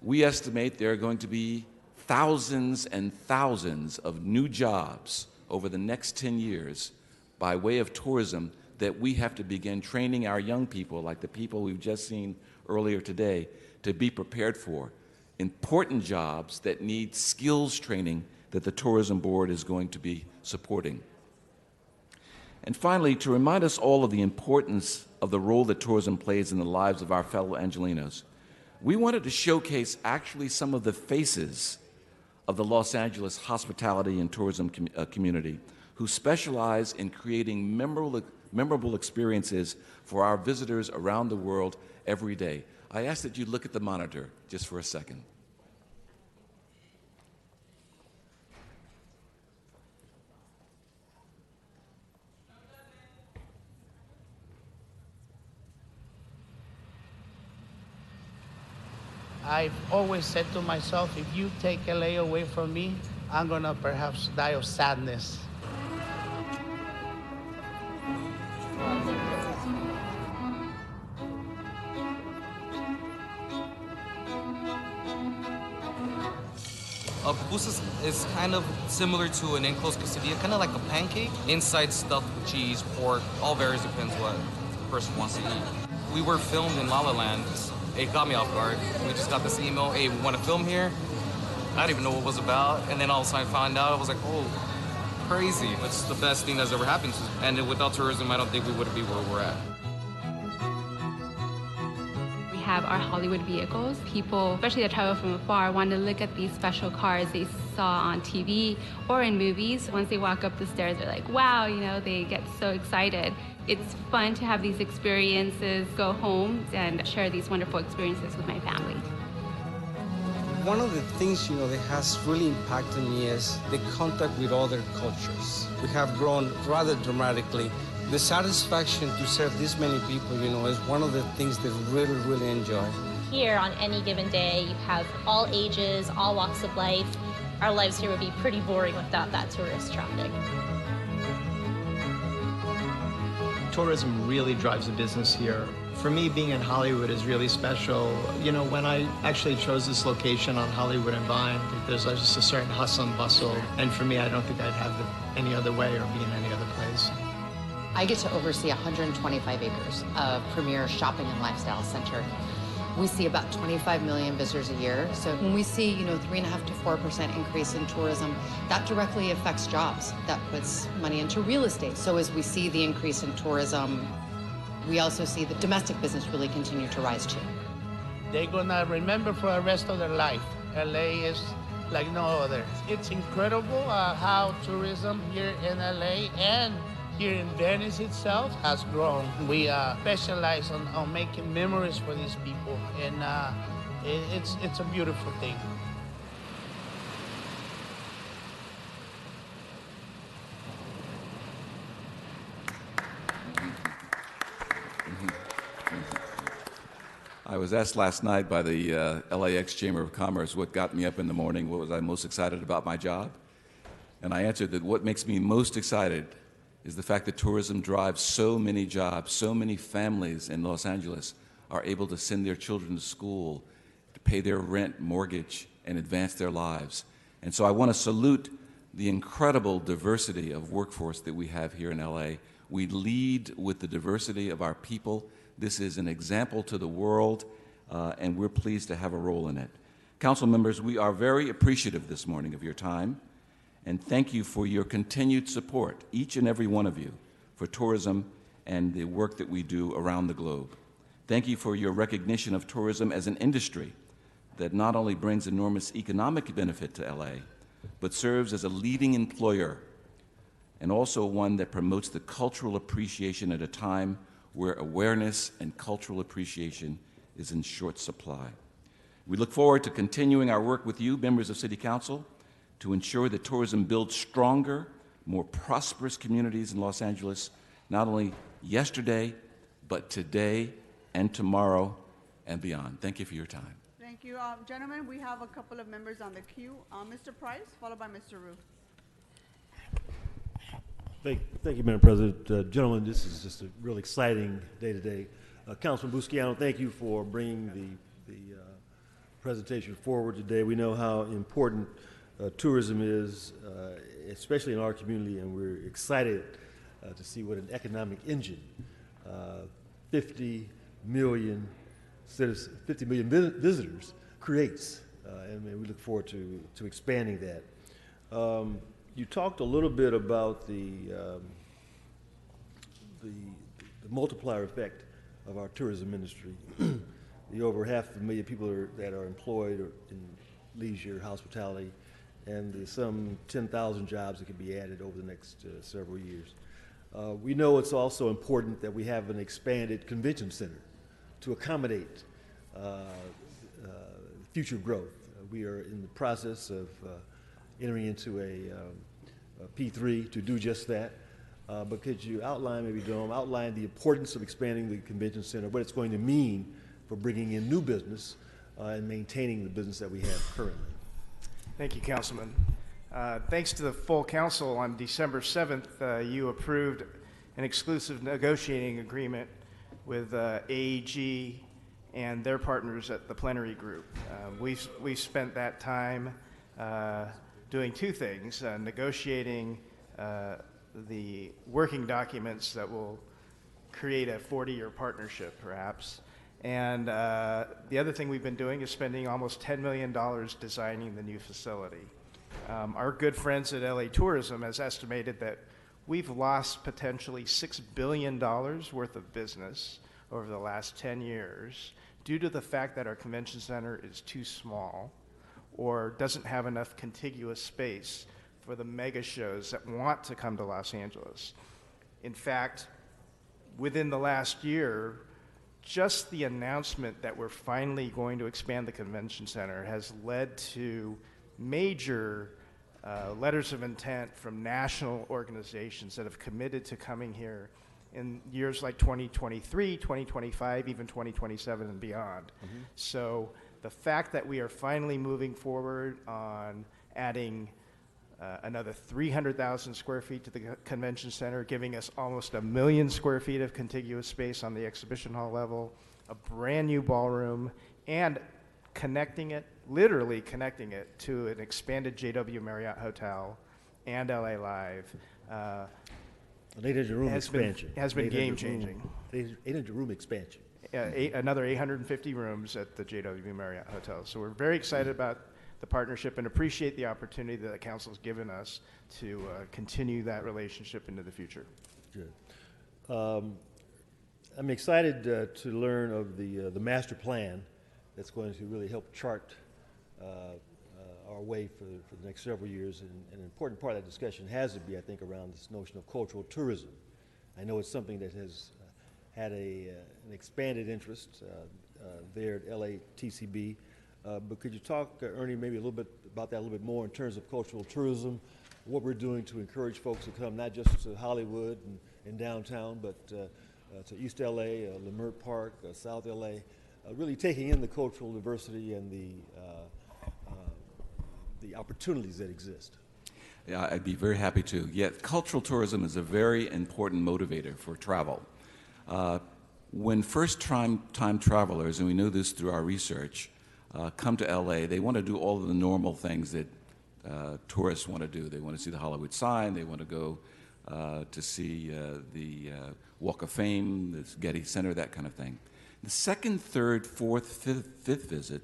We estimate there are going to be thousands and thousands of new jobs over the next 10 years by way of tourism that we have to begin training our young people, like the people we've just seen earlier today, to be prepared for. Important jobs that need skills training that the Tourism Board is going to be supporting. And finally, to remind us all of the importance of the role that tourism plays in the lives of our fellow Angelenos, we wanted to showcase actually some of the faces of the Los Angeles hospitality and tourism community who specialize in creating memorable experiences for our visitors around the world every day. I ask that you look at the monitor just for a second. I've always said to myself, if you take LA away from me, I'm gonna perhaps die of sadness. A pupusa is kind of similar to an enclosed quesadilla, kind of like a pancake. Inside stuffed with cheese, pork, all varies, depends what the person wants to eat. We were filmed in La La Land. It got me off guard. We just got this email, hey, we want to film here. I didn't even know what it was about. And then all of a sudden I found out, I was like, oh, crazy. It's the best thing that's ever happened to us. And without tourism, I don't think we would be where we're at. We have our Hollywood vehicles. People, especially that travel from afar, want to look at these special cars they saw on TV or in movies. Once they walk up the stairs, they're like, wow, you know, they get so excited. It's fun to have these experiences, go home and share these wonderful experiences with my family. One of the things, you know, that has really impacted me is the contact with other cultures. We have grown rather dramatically. The satisfaction to serve this many people, you know, is one of the things that really, really enjoy. Here on any given day, you have all ages, all walks of life. Our lives here would be pretty boring without that tourist traffic. Tourism really drives the business here. For me, being in Hollywood is really special. You know, when I actually chose this location on Hollywood and Vine, there's just a certain hustle and bustle. And for me, I don't think I'd have it any other way or be in any other place. I get to oversee 125 acres of premier shopping and lifestyle center. We see about 25 million visitors a year. So when we see, you know, 3.5% to 4% increase in tourism, that directly affects jobs. That puts money into real estate. So as we see the increase in tourism, we also see the domestic business really continue to rise too. They're gonna remember for the rest of their life. LA is like no other. It's incredible how tourism here in LA and here in Venice itself has grown. We specialize on making memories for these people, and it's a beautiful thing. I was asked last night by the LAX Chamber of Commerce what got me up in the morning, what was I most excited about my job? And I answered that what makes me most excited is the fact that tourism drives so many jobs, so many families in Los Angeles are able to send their children to school, to pay their rent, mortgage, and advance their lives. And so I want to salute the incredible diversity of workforce that we have here in LA. We lead with the diversity of our people. This is an example to the world, and we're pleased to have a role in it. Council members, we are very appreciative this morning of your time, and thank you for your continued support, each and every one of you, for tourism and the work that we do around the globe. Thank you for your recognition of tourism as an industry that not only brings enormous economic benefit to LA, but serves as a leading employer, and also one that promotes the cultural appreciation at a time where awareness and cultural appreciation is in short supply. We look forward to continuing our work with you, members of City Council, to ensure that tourism builds stronger, more prosperous communities in Los Angeles, not only yesterday, but today and tomorrow and beyond. Thank you for your time. Thank you. Gentlemen, we have a couple of members on the queue. Mr. Price, followed by Mr. Rue. Thank you, Madam President. Gentlemen, this is just a real exciting day today. Councilman Busquiano, thank you for bringing the presentation forward today. We know how important tourism is, especially in our community, and we're excited to see what an economic engine 50 million visitors creates, and we look forward to expanding that. You talked a little bit about the multiplier effect of our tourism industry. The over 500,000 people that are employed in leisure, hospitality, and the some 10,000 jobs that could be added over the next several years. We know it's also important that we have an expanded convention center to accommodate future growth. We are in the process of entering into a P3 to do just that. But could you outline, maybe Dome, outline the importance of expanding the convention center, what it's going to mean for bringing in new business and maintaining the business that we have currently? Thank you, Councilman. Thanks to the full council, on December 7th, you approved an exclusive negotiating agreement with AEG and their partners at the Plenary Group. We've spent that time doing two things, negotiating the working documents that will create a 40-year partnership, perhaps, And the other thing we've been doing is spending almost $10 million designing the new facility. Our good friends at LA Tourism has estimated that we've lost potentially $6 billion worth of business over the last 10 years due to the fact that our convention center is too small or doesn't have enough contiguous space for the mega shows that want to come to Los Angeles. In fact, within the last year, just the announcement that we're finally going to expand the convention center has led to major letters of intent from national organizations that have committed to coming here in years like 2023, 2025, even 2027 and beyond. So the fact that we are finally moving forward on adding another 300,000 square feet to the convention center, giving us almost 1 million square feet of contiguous space on the exhibition hall level, a brand new ballroom, and connecting it, literally connecting it to an expanded JW Marriott Hotel and LA Live. An 800-room expansion. Has been game-changing. 800-room expansion. Another 850 rooms at the JW Marriott Hotel. So we're very excited about the partnership and appreciate the opportunity that the council's given us to continue that relationship into the future. Good. I'm excited to learn of the master plan that's going to really help chart our way for the next several years. And an important part of that discussion has to be, I think, around this notion of cultural tourism. I know it's something that has had an expanded interest there at LATCB. But could you talk, Ernie, maybe a little bit about that a little bit more in terms of cultural tourism, what we're doing to encourage folks to come not just to Hollywood and downtown, but to East LA, Leimert Park, South LA, really taking in the cultural diversity and the opportunities that exist. Yeah, I'd be very happy to. Yet cultural tourism is a very important motivator for travel. When first-time travelers, and we know this through our research, come to LA, they want to do all of the normal things that tourists want to do. They want to see the Hollywood sign, they want to go to see the Walk of Fame, the Getty Center, that kind of thing. The second, third, fourth, fifth visit,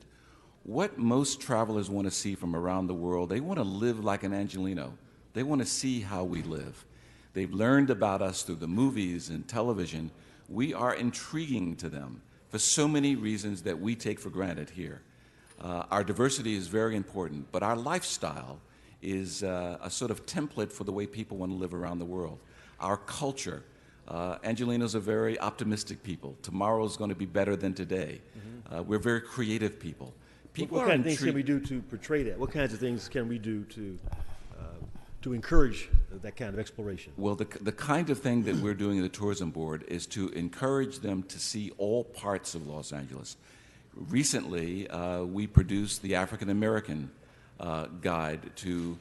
what most travelers want to see from around the world, they want to live like an Angelino. They want to see how we live. They've learned about us through the movies and television. We are intriguing to them for so many reasons that we take for granted here. Our diversity is very important, but our lifestyle is a sort of template for the way people want to live around the world. Our culture, Angelinos are very optimistic people. Tomorrow is going to be better than today. We're very creative people. What kind of things can we do to portray that? What kinds of things can we do to encourage that kind of exploration? Well, the kind of thing that we're doing in the Tourism Board is to encourage them to see all parts of Los Angeles. Recently, we produced the African American guide to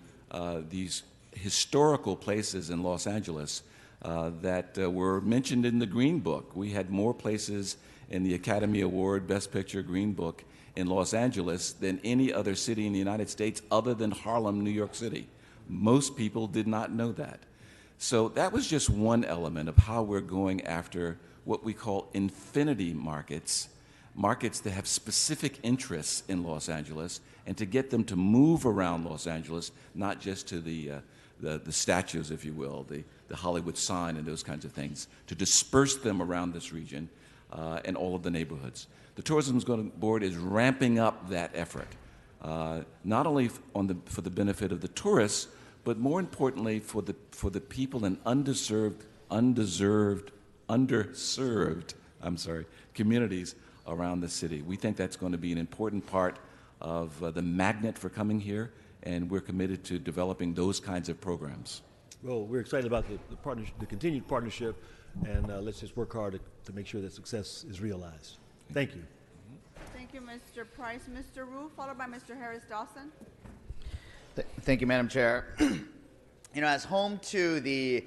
these historical places in Los Angeles that were mentioned in the Green Book. We had more places in the Academy Award Best Picture Green Book in Los Angeles than any other city in the United States other than Harlem, New York City. Most people did not know that. So that was just one element of how we're going after what we call infinity markets, markets that have specific interests in Los Angeles, and to get them to move around Los Angeles, not just to the statues, if you will, the Hollywood sign and those kinds of things, to disperse them around this region and all of the neighborhoods. The Tourism Board is ramping up that effort, not only for the benefit of the tourists, but more importantly for the people in underserved communities around the city. We think that's going to be an important part of the magnet for coming here, and we're committed to developing those kinds of programs. Well, we're excited about the continued partnership, and let's just work hard to make sure that success is realized. Thank you. Thank you, Mr. Price. Mr. Rue, followed by Mr. Harris Dawson. Thank you, Madam Chair. As home to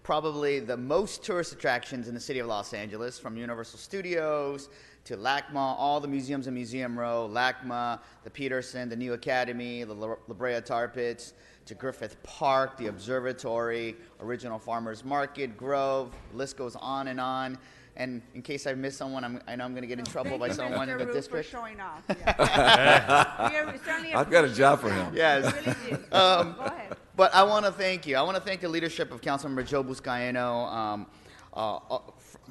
probably the most tourist attractions in the city of Los Angeles, from Universal Studios to LACMA, all the museums in Museum Row, LACMA, the Peterson, the New Academy, the La Brea Tar Pits, to Griffith Park, the Observatory, Original Farmers Market, Grove, the list goes on and on. And in case I miss someone, I know I'm going to get in trouble by Thank you, someone in Mr. the Rue, district. for showing off. I've got a job for him. Yes. Go ahead. But I want to thank you. I want to thank the leadership of Councilmember Joe Buscaino,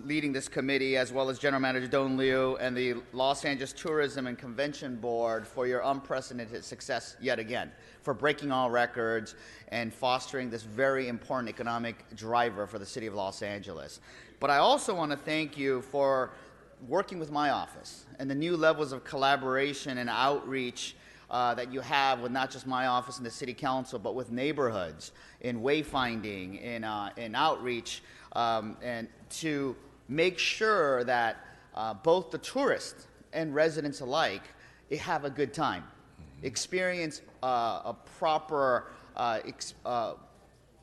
leading this committee, as well as General Manager Don Liu and the Los Angeles Tourism and Convention Board for your unprecedented success yet again, for breaking all records and fostering this very important economic driver for the city of Los Angeles. But I also want to thank you for working with my office and the new levels of collaboration and outreach that you have with not just my office and the city council, but with neighborhoods, in wayfinding, in outreach, and to make sure that both the tourists and residents alike have a good time, experience a proper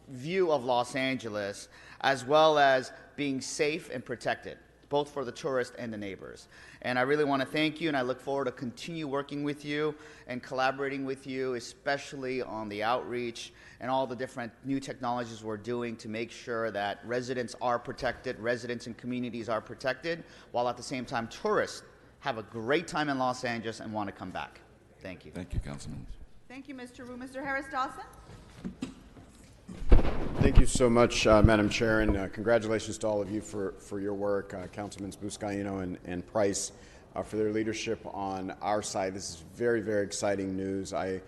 view of Los Angeles, as well as being safe and protected, both for the tourists and the neighbors. And I really want to thank you, and I look forward to continue working with you and collaborating with you, especially on the outreach and all the different new technologies we're doing to make sure that residents are protected, residents and communities are protected, while at the same time tourists have a great time in Los Angeles and want to come back. Thank you. Thank you, Councilman. Thank you, Mr. Rue. Mr. Harris-Dawson? Thank you so much, Madam Chair, and congratulations to all of you for your work, Councilmans Buscaino and Price, for their leadership on our side. This is very, very exciting news. I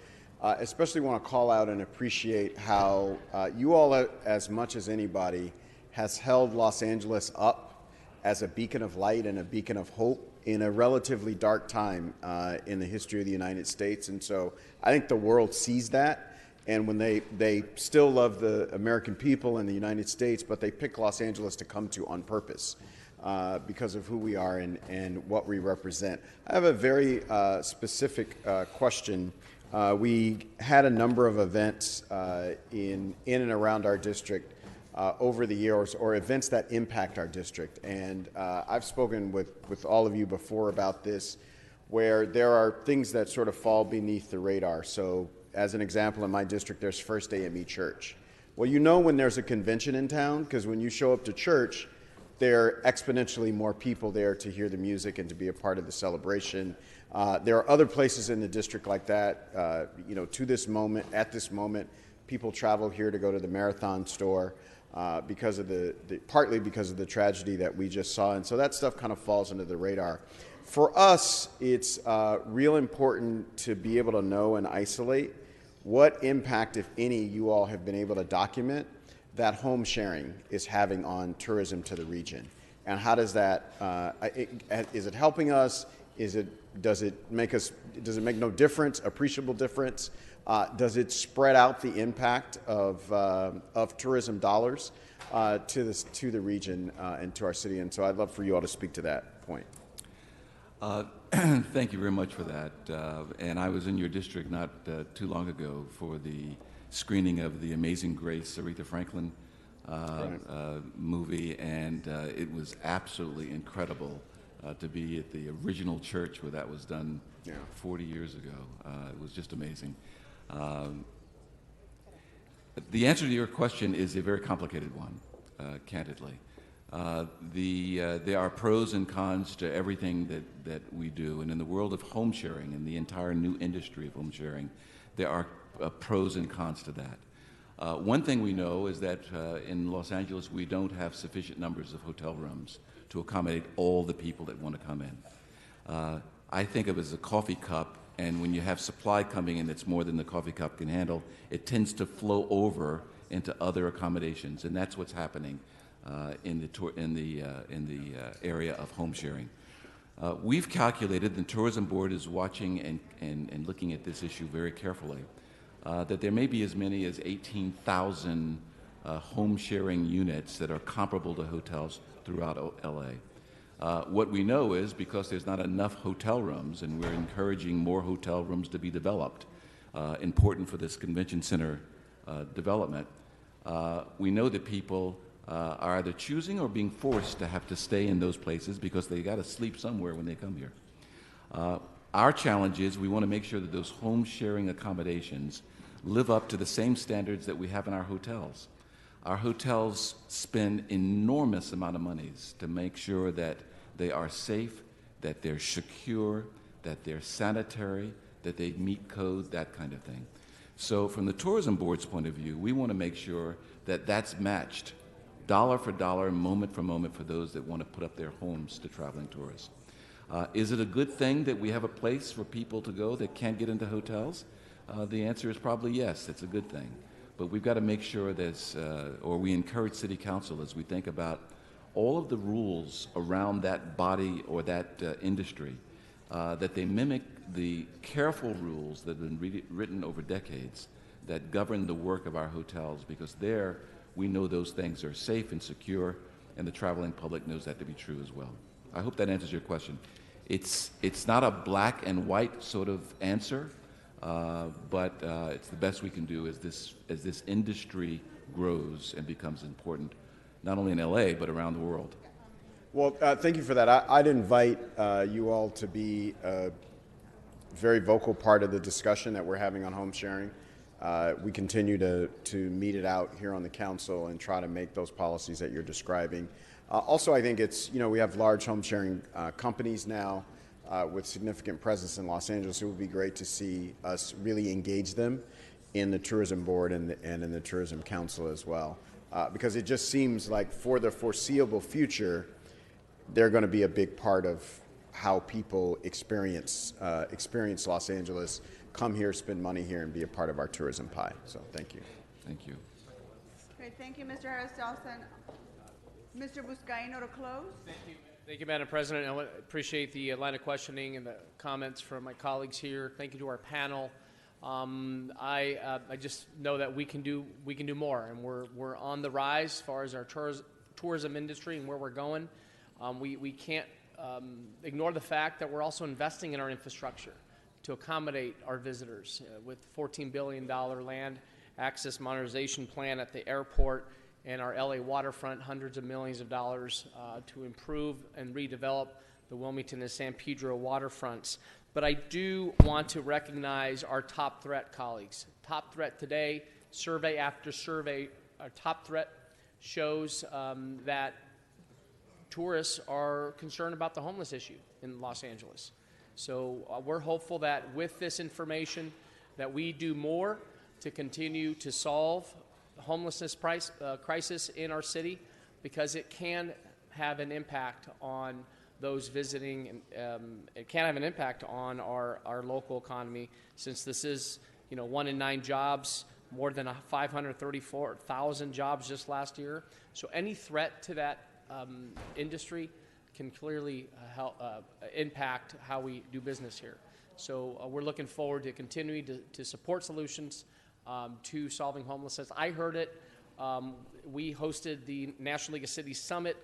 especially want to call out and appreciate how you all, as much as anybody, has held Los Angeles up as a beacon of light and a beacon of hope in a relatively dark time in the history of the United States. And so I think the world sees that. And when they still love the American people and the United States, but they pick Los Angeles to come to on purpose because of who we are and what we represent. I have a very specific question. We had a number of events in and around our district over the years, or events that impact our district. And I've spoken with all of you before about this, where there are things that sort of fall beneath the radar. So as an example, in my district, there's First AME Church. Well, you know when there's a convention in town, because when you show up to church, there are exponentially more people there to hear the music and to be a part of the celebration. There are other places in the district like that. To this moment, at this moment, people travel here to go to the Marathon store because of partly because of the tragedy that we just saw. And so that stuff kind of falls under the radar. For us, it's real important to be able to know and isolate what impact, if any, you all have been able to document that home sharing is having on tourism to the region. And how does that, is it helping us? Does it make no difference, appreciable difference? Does it spread out the impact of tourism dollars to the region and to our city? And so I'd love for you all to speak to that point. Thank you very much for that. And I was in your district not too long ago for the screening of the Amazing Grace, Aretha Franklin movie, and it was absolutely incredible to be at the original church where that was done 40 years ago. It was just amazing. The answer to your question is a very complicated one, candidly. There are pros and cons to everything that we do, and in the world of home sharing and the entire new industry of home sharing, there are pros and cons to that. One thing we know is that in Los Angeles we don't have sufficient numbers of hotel rooms to accommodate all the people that want to come in. I think of it as a coffee cup, and when you have supply coming in that's more than the coffee cup can handle, it tends to flow over into other accommodations, and that's what's happening in the area of home sharing. We've calculated, the Tourism Board is watching and looking at this issue very carefully, that there may be as many as 18,000 home sharing units that are comparable to hotels throughout LA. What we know is because there's not enough hotel rooms, and we're encouraging more hotel rooms to be developed, important for this convention center development, we know that people are either choosing or being forced to have to stay in those places because they got to sleep somewhere when they come here. Our challenge is we want to make sure that those home sharing accommodations live up to the same standards that we have in our hotels. Our hotels spend enormous amount of monies to make sure that they are safe, that they're secure, that they're sanitary, that they meet code, that kind of thing. So from the Tourism Board's point of view, we want to make sure that that's matched dollar for dollar, moment for moment for those that want to put up their homes to traveling tourists. Is it a good thing that we have a place for people to go that can't get into hotels? The answer is probably yes, it's a good thing. But we've got to make sure that, or we encourage City Council as we think about all of the rules around that body or that industry, that they mimic the careful rules that have been written over decades that govern the work of our hotels, because there we know those things are safe and secure, and the traveling public knows that to be true as well. I hope that answers your question. It's not a black and white sort of answer, but it's the best we can do as this industry grows and becomes important, not only in LA, but around the world. Well, thank you for that. I'd invite you all to be a very vocal part of the discussion that we're having on home sharing. We continue to meet it out here on the council and try to make those policies that you're describing. Also, I think it's, we have large home sharing companies now with significant presence in Los Angeles. It would be great to see us really engage them in the Tourism Board and in the Tourism Council as well. Because it just seems like for the foreseeable future, they're going to be a big part of how people experience Los Angeles, come here, spend money here, and be a part of our tourism pie. So thank you. Thank you. Great, thank you, Mr. Harris-Dawson. Mr. Buscaino to close. Thank you. Thank you, Madam President. I appreciate the line of questioning and the comments from my colleagues here. Thank you to our panel. I just know that we can do more, and we're on the rise as far as our tourism industry and where we're going. We can't ignore the fact that we're also investing in our infrastructure to accommodate our visitors with $14 billion land access modernization plan at the airport and our LA waterfront, hundreds of millions of dollars to improve and redevelop the Wilmington and San Pedro waterfronts. But I do want to recognize our top threat colleagues. Top threat today, survey after survey, our top threat shows that tourists are concerned about the homeless issue in Los Angeles. So we're hopeful that with this information that we do more to continue to solve the homelessness crisis in our city, because it can have an impact on those visiting, and it can have an impact on our local economy, since this is 1 in 9 jobs, more than 534,000 jobs just last year. So any threat to that industry can clearly help impact how we do business here. So we're looking forward to continuing to support solutions to solving homelessness. I heard it. We hosted the National League of Cities Summit.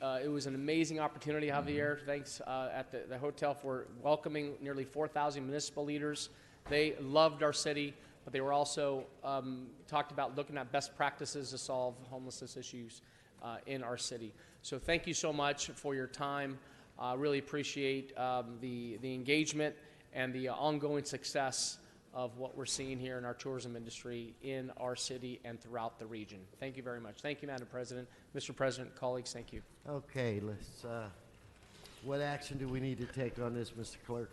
It was an amazing opportunity, Javier. Thanks at the hotel for welcoming nearly 4,000 municipal leaders. They loved our city, but they were also talked about looking at best practices to solve homelessness issues in our city. So thank you so much for your time. Really appreciate the engagement and the ongoing success of what we're seeing here in our tourism industry in our city and throughout the region. Thank you very much. Thank you, Madam President. Mr. President, colleagues, thank you. Okay, let's, what action do we need to take on this, Mr. Clerk?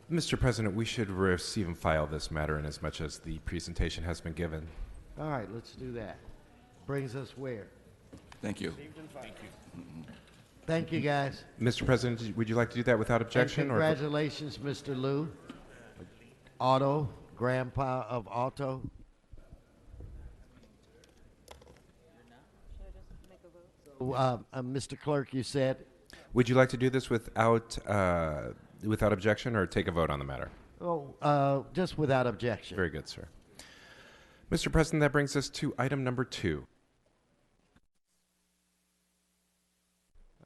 Mr. President, we should receive and file this matter in as much as the presentation has been given. All right, let's do that. Brings us where? Thank you. Thank you. Thank you, guys. Mr. President, would you like to do that without objection? And congratulations, Mr. Liu. Otto, grandpa of Otto. Mr. Clerk, you said? Would you like to do this without objection, or take a vote on the matter? Oh, just without objection. Very good, sir. Mr. President, that brings us to item number 2.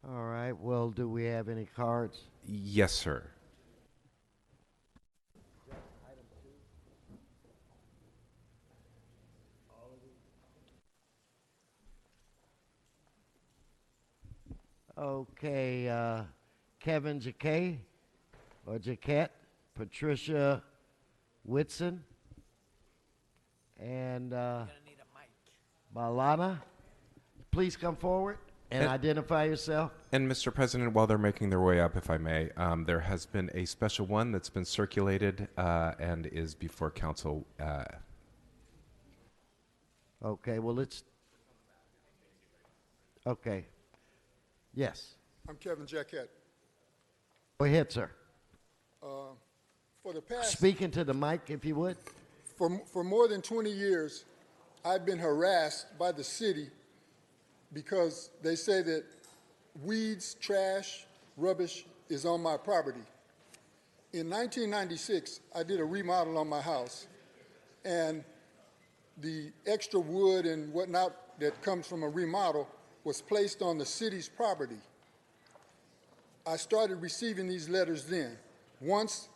All right. Well, do we have any cards? Yes, sir. Okay, Kevin Jaquet, or Jaquette, Patricia Whitson, and Balana, please come forward and identify yourself. And Mr. President, while they're making their way up, if I may, there has been a special one that's been circulated and is before council. Okay, well, okay. Yes. I'm Kevin Jaquette. Go ahead, sir. For the past, Speak into the mic, if you would. for more than 20 years, I've been harassed by the city because they say that weeds, trash, rubbish is on my property. In 1996, I did a remodel on my house, and the extra wood and whatnot that comes from a remodel was placed on the city's property. I started receiving these letters then. Once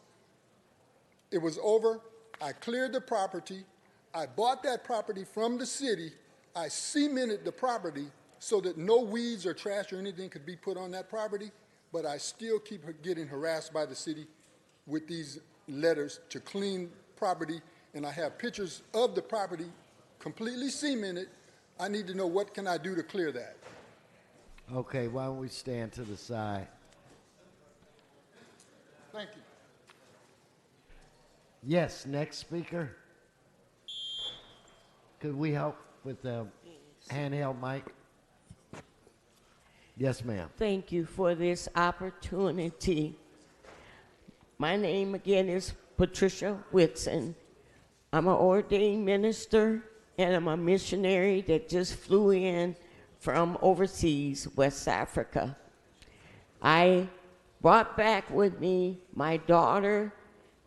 it was over, I cleared the property. I bought that property from the city. I cemented the property so that no weeds or trash or anything could be put on that property, but I still keep getting harassed by the city with these letters to clean property, and I have pictures of the property completely cemented. I need to know what can I do to clear that. Okay, why don't we stand to the side? Thank you. Yes, next speaker. Could we help with the handheld mic? Yes, ma'am. Thank you for this opportunity. My name again is Patricia Whitson. I'm an ordained minister and I'm a missionary that just flew in from overseas, West Africa. I brought back with me my daughter,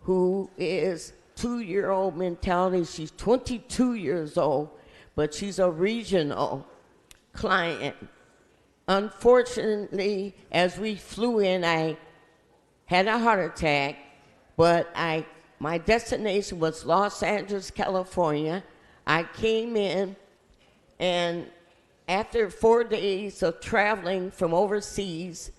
who is 2-year-old mentality. She's 22 years old, but she's a regional client. Unfortunately, as we flew in, I had a heart attack, but my destination was Los Angeles, California. I came in, and after 4 days of traveling from overseas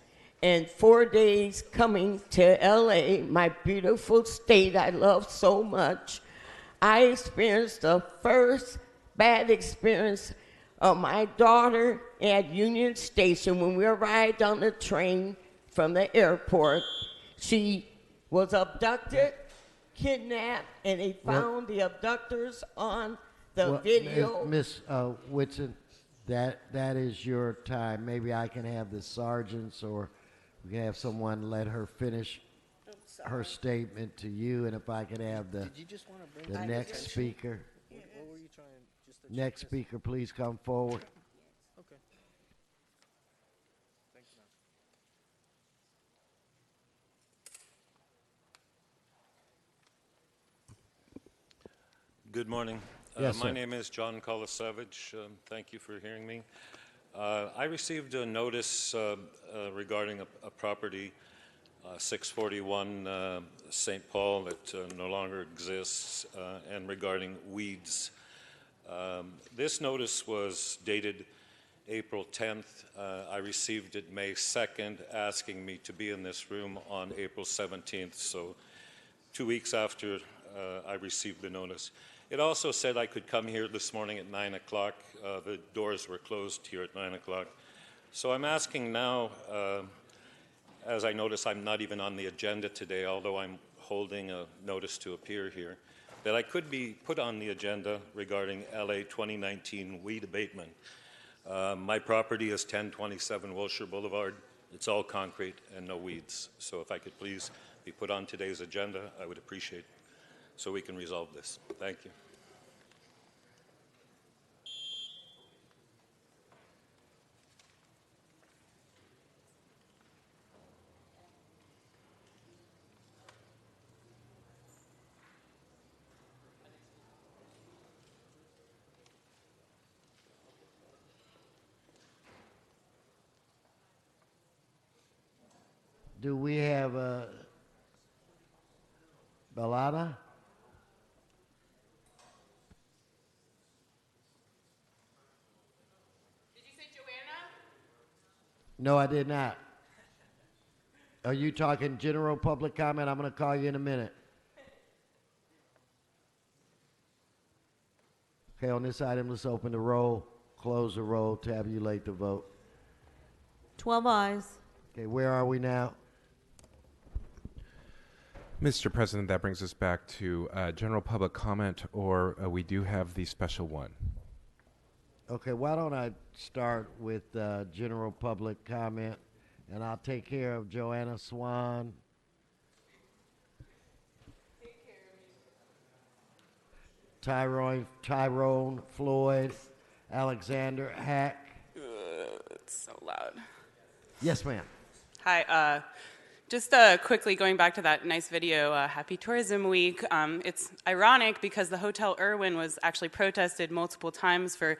and 4 days coming to LA, my beautiful state I love so much, I experienced the first bad experience of my daughter at Union Station. When we arrived on the train from the airport, she was abducted, kidnapped, and they found the abductors on the video. Miss Whitson, that is your time. Maybe I can have the sergeants, or we can have someone let her finish her statement to you, and if I could have the next speaker. What were you trying? Next speaker, please come forward. Okay. Thank you, ma'am. Good morning. Yes, my sir. name is John Kolasevich. Thank you for hearing me. I received a notice regarding a property, 641 St. Paul, that no longer exists, and regarding weeds. This notice was dated April 10th. I received it May 2nd, asking me to be in this room on April 17th, so 2 weeks after I received the notice. It also said I could come here this morning at 9 o'clock. The doors were closed here at 9 o'clock. So I'm asking now, as I notice I'm not even on the agenda today, although I'm holding a notice to appear here, that I could be put on the agenda regarding LA 2019 weed abatement. My property is 1027 Wilshire Boulevard. It's all concrete and no weeds. So if I could please be put on today's agenda, I would appreciate it, so we can resolve this. Thank you. Do we have a Bellotta? No, I did not. Are you talking general public comment? I'm going to call you in a minute. Okay, on this item, let's open the roll, close the roll, tabulate the vote. 12 ayes. Okay, where are we now? Mr. President, that brings us back to general public comment, or we do have the special one. Okay, why don't I start with general public comment, and I'll take care of Joanna Swan. Tyrone Floyd, Alexander Hack. It's so loud. Yes, ma'am. Hi. Just quickly going back to that nice video, Happy Tourism Week. It's ironic because the Hotel Irwin was actually protested multiple times for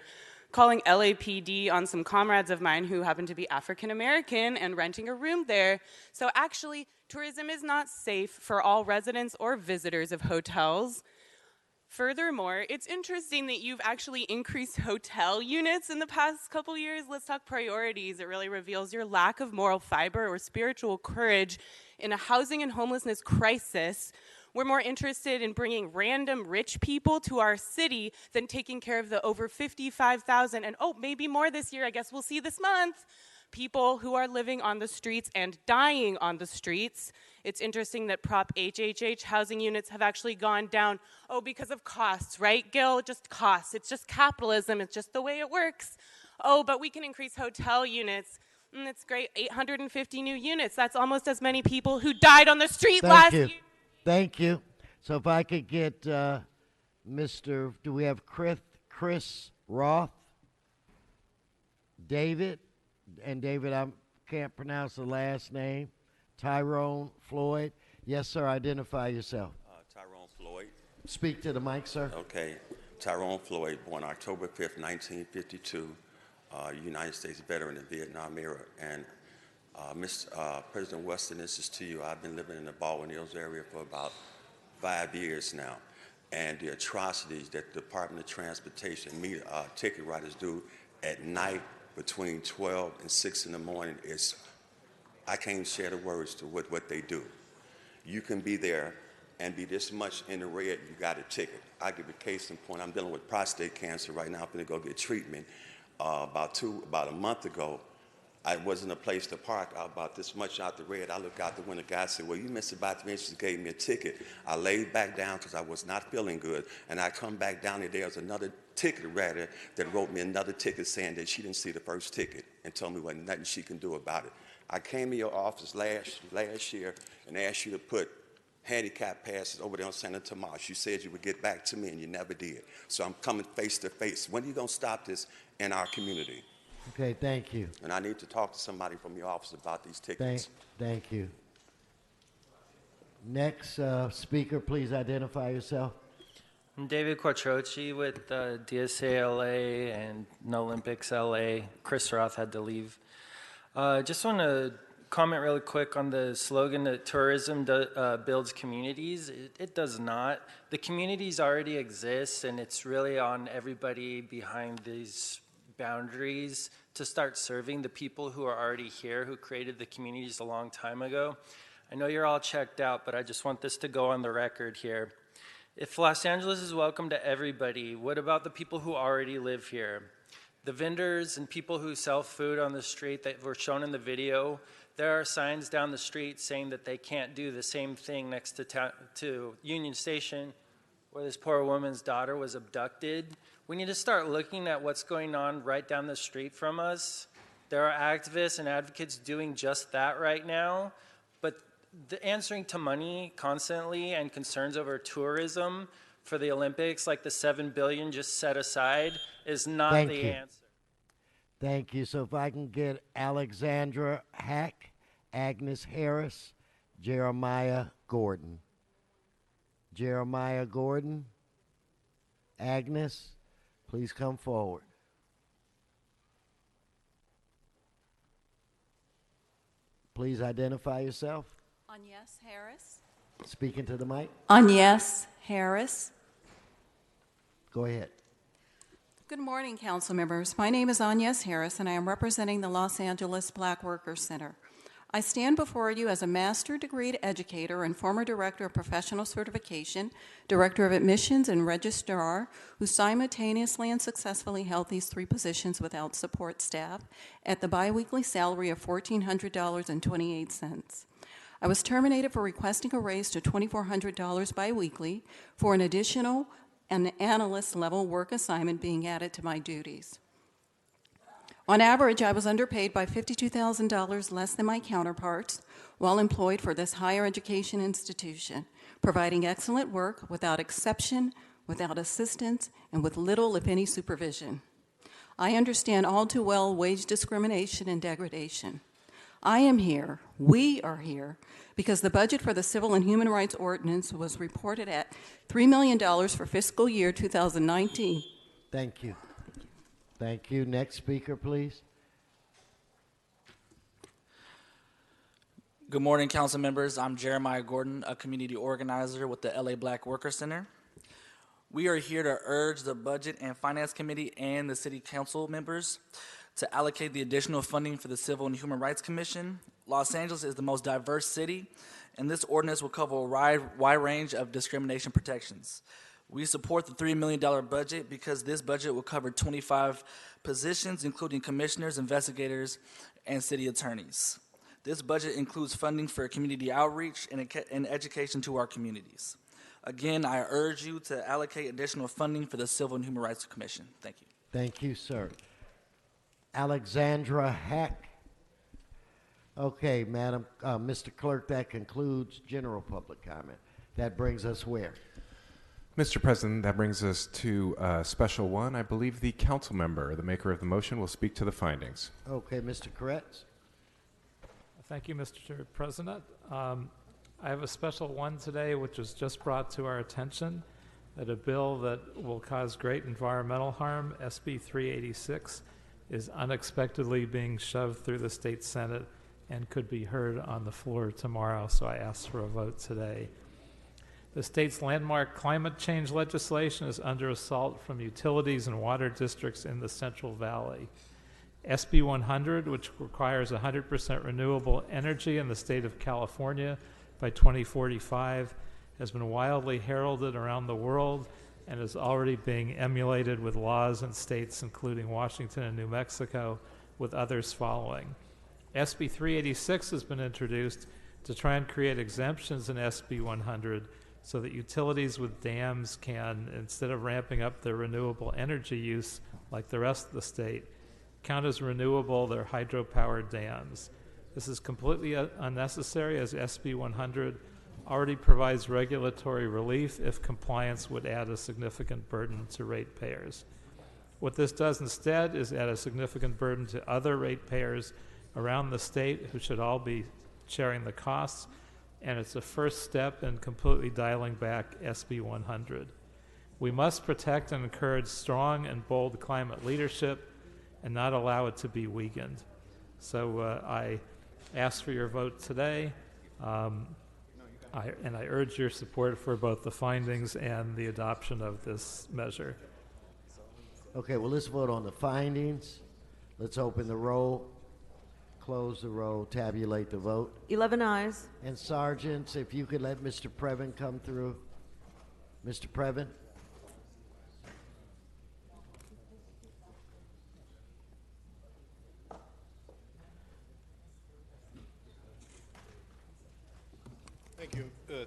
calling LAPD on some comrades of mine who happen to be African American and renting a room there. So actually, tourism is not safe for all residents or visitors of hotels. Furthermore, it's interesting that you've actually increased hotel units in the past couple years. Let's talk priorities. It really reveals your lack of moral fiber or spiritual courage in a housing and homelessness crisis. We're more interested in bringing random rich people to our city than taking care of the over 55,000, and maybe more this year, I guess we'll see this month, people who are living on the streets and dying on the streets. It's interesting that Prop HHH housing units have actually gone down, because of costs, right, Gil? Just costs. It's just capitalism. It's just the way it works. But we can increase hotel units. It's great, 850 new units. That's almost as many people who died on the street last year. Thank you. So if I could get do we have Chris Roth? David, and David, I can't pronounce the last name. Tyrone Floyd. Yes, sir, identify yourself. Tyrone Floyd. Speak to the mic, sir. Okay. Tyrone Floyd, born October 5th, 1952, United States veteran in the Vietnam era. And President Weston, this is to you. I've been living in the Baldwin Hills area for about 5 years now. And the atrocities that the Department of Transportation ticket writers do at night between 12 and 6 in the morning is, I can't share the words to what they do. You can be there and be this much in the red, you got a ticket. I'll give you a case in point. I'm dealing with prostate cancer right now. I'm going to go get treatment. About a month ago, I was in a place to park. I was about this much out the red. I look out the window. The guy said, well, you missed about 3 inches, gave me a ticket. I laid back down because I was not feeling good. And I come back down and there was another ticket writer that wrote me another ticket saying that she didn't see the first ticket and told me there wasn't nothing she can do about it. I came to your office last year and asked you to put handicap passes over there on Santa Tomas. You said you would get back to me and you never did. So I'm coming face to face. When are you going to stop this in our community? Okay, thank you. And I need to talk to somebody from your office about these tickets. Thank you. Next speaker, please identify yourself. I'm David Quattrochi with DSA LA and No Olympics LA. Chris Roth had to leave. Just want to comment really quick on the slogan that tourism builds communities. It does not. The communities already exist, and it's really on everybody behind these boundaries to start serving the people who are already here, who created the communities a long time ago. I know you're all checked out, but I just want this to go on the record here. If Los Angeles is welcome to everybody, what about the people who already live here? The vendors and people who sell food on the street that were shown in the video, there are signs down the street saying that they can't do the same thing next to Union Station where this poor woman's daughter was abducted. We need to start looking at what's going on right down the street from us. There are activists and advocates doing just that right now, but the answering to money constantly and concerns over tourism for the Olympics, like the $7 billion just set aside, is not the answer. Thank you. So if I can get Alexandra Hack, Agnes Harris, Jeremiah Gordon. Jeremiah Gordon, Agnes, please come forward. Please identify yourself. Agnes Harris. Speaking to the mic. Agnes Harris. Go ahead. Good morning, council members. My name is Agnes Harris, and I am representing the Los Angeles Black Workers Center. I stand before you as a master degreed educator and former director of professional certification, director of admissions, and registrar who simultaneously and successfully held these 3 positions without support staff at the biweekly salary of $1,400.28. I was terminated for requesting a raise to $2,400 biweekly for an additional analyst level work assignment being added to my duties. On average, I was underpaid by $52,000 less than my counterparts while employed for this higher education institution, providing excellent work without exception, without assistance, and with little, if any, supervision. I understand all too well wage discrimination and degradation. I am here, we are here, because the budget for the Civil and Human Rights Ordinance was reported at $3 million for fiscal year 2019. Thank you. Thank you. Next speaker, please. Good morning, council members. I'm Jeremiah Gordon, a community organizer with the LA Black Worker Center. We are here to urge the Budget and Finance Committee and the City Council members to allocate the additional funding for the Civil and Human Rights Commission. Los Angeles is the most diverse city, and this ordinance will cover a wide range of discrimination protections. We support the $3 million budget because this budget will cover 25 positions, including commissioners, investigators, and city attorneys. This budget includes funding for community outreach and education to our communities. Again, I urge you to allocate additional funding for the Civil and Human Rights Commission. Thank you. Thank you, sir. Alexandra Hack. Okay, Madam, Mr. Clerk, that concludes general public comment. That brings us where? Mr. President, that brings us to special one. I believe the council member, the maker of the motion, will speak to the findings. Okay, Mr. Koretz. Thank you, Mr. President. I have a special one today, which was just brought to our attention, that a bill that will cause great environmental harm, SB 386, is unexpectedly being shoved through the state Senate and could be heard on the floor tomorrow, so I ask for a vote today. The state's landmark climate change legislation is under assault from utilities and water districts in the Central Valley. SB 100, which requires 100% renewable energy in the state of California by 2045, has been wildly heralded around the world and is already being emulated with laws in states including Washington and New Mexico, with others following. SB 386 has been introduced to try and create exemptions in SB 100 so that utilities with dams can, instead of ramping up their renewable energy use like the rest of the state, count as renewable their hydropower dams. This is completely unnecessary, as SB 100 already provides regulatory relief if compliance would add a significant burden to ratepayers. What this does instead is add a significant burden to other ratepayers around the state who should all be sharing the costs, and it's a first step in completely dialing back SB 100. We must protect and encourage strong and bold climate leadership and not allow it to be weakened. So I ask for your vote today, and I urge your support for both the findings and the adoption of this measure. Okay, well, let's vote on the findings. Let's open the roll, close the roll, tabulate the vote. 11 ayes. And sergeants, if you could let Mr. Previn come through. Mr. Previn?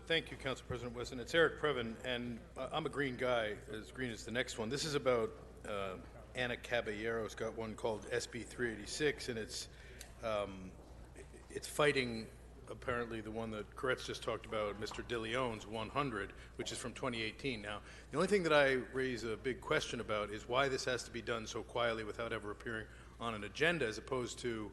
Thank you, Council President Weston. It's Eric Previn, and I'm a green guy, as green as the next one. This is about Ana Caballero's got one called SB 386, and it's fighting apparently the one that Koretz just talked about, Mr. DeLeon's 100, which is from 2018. Now, the only thing that I raise a big question about is why this has to be done so quietly without ever appearing on an agenda, as opposed to,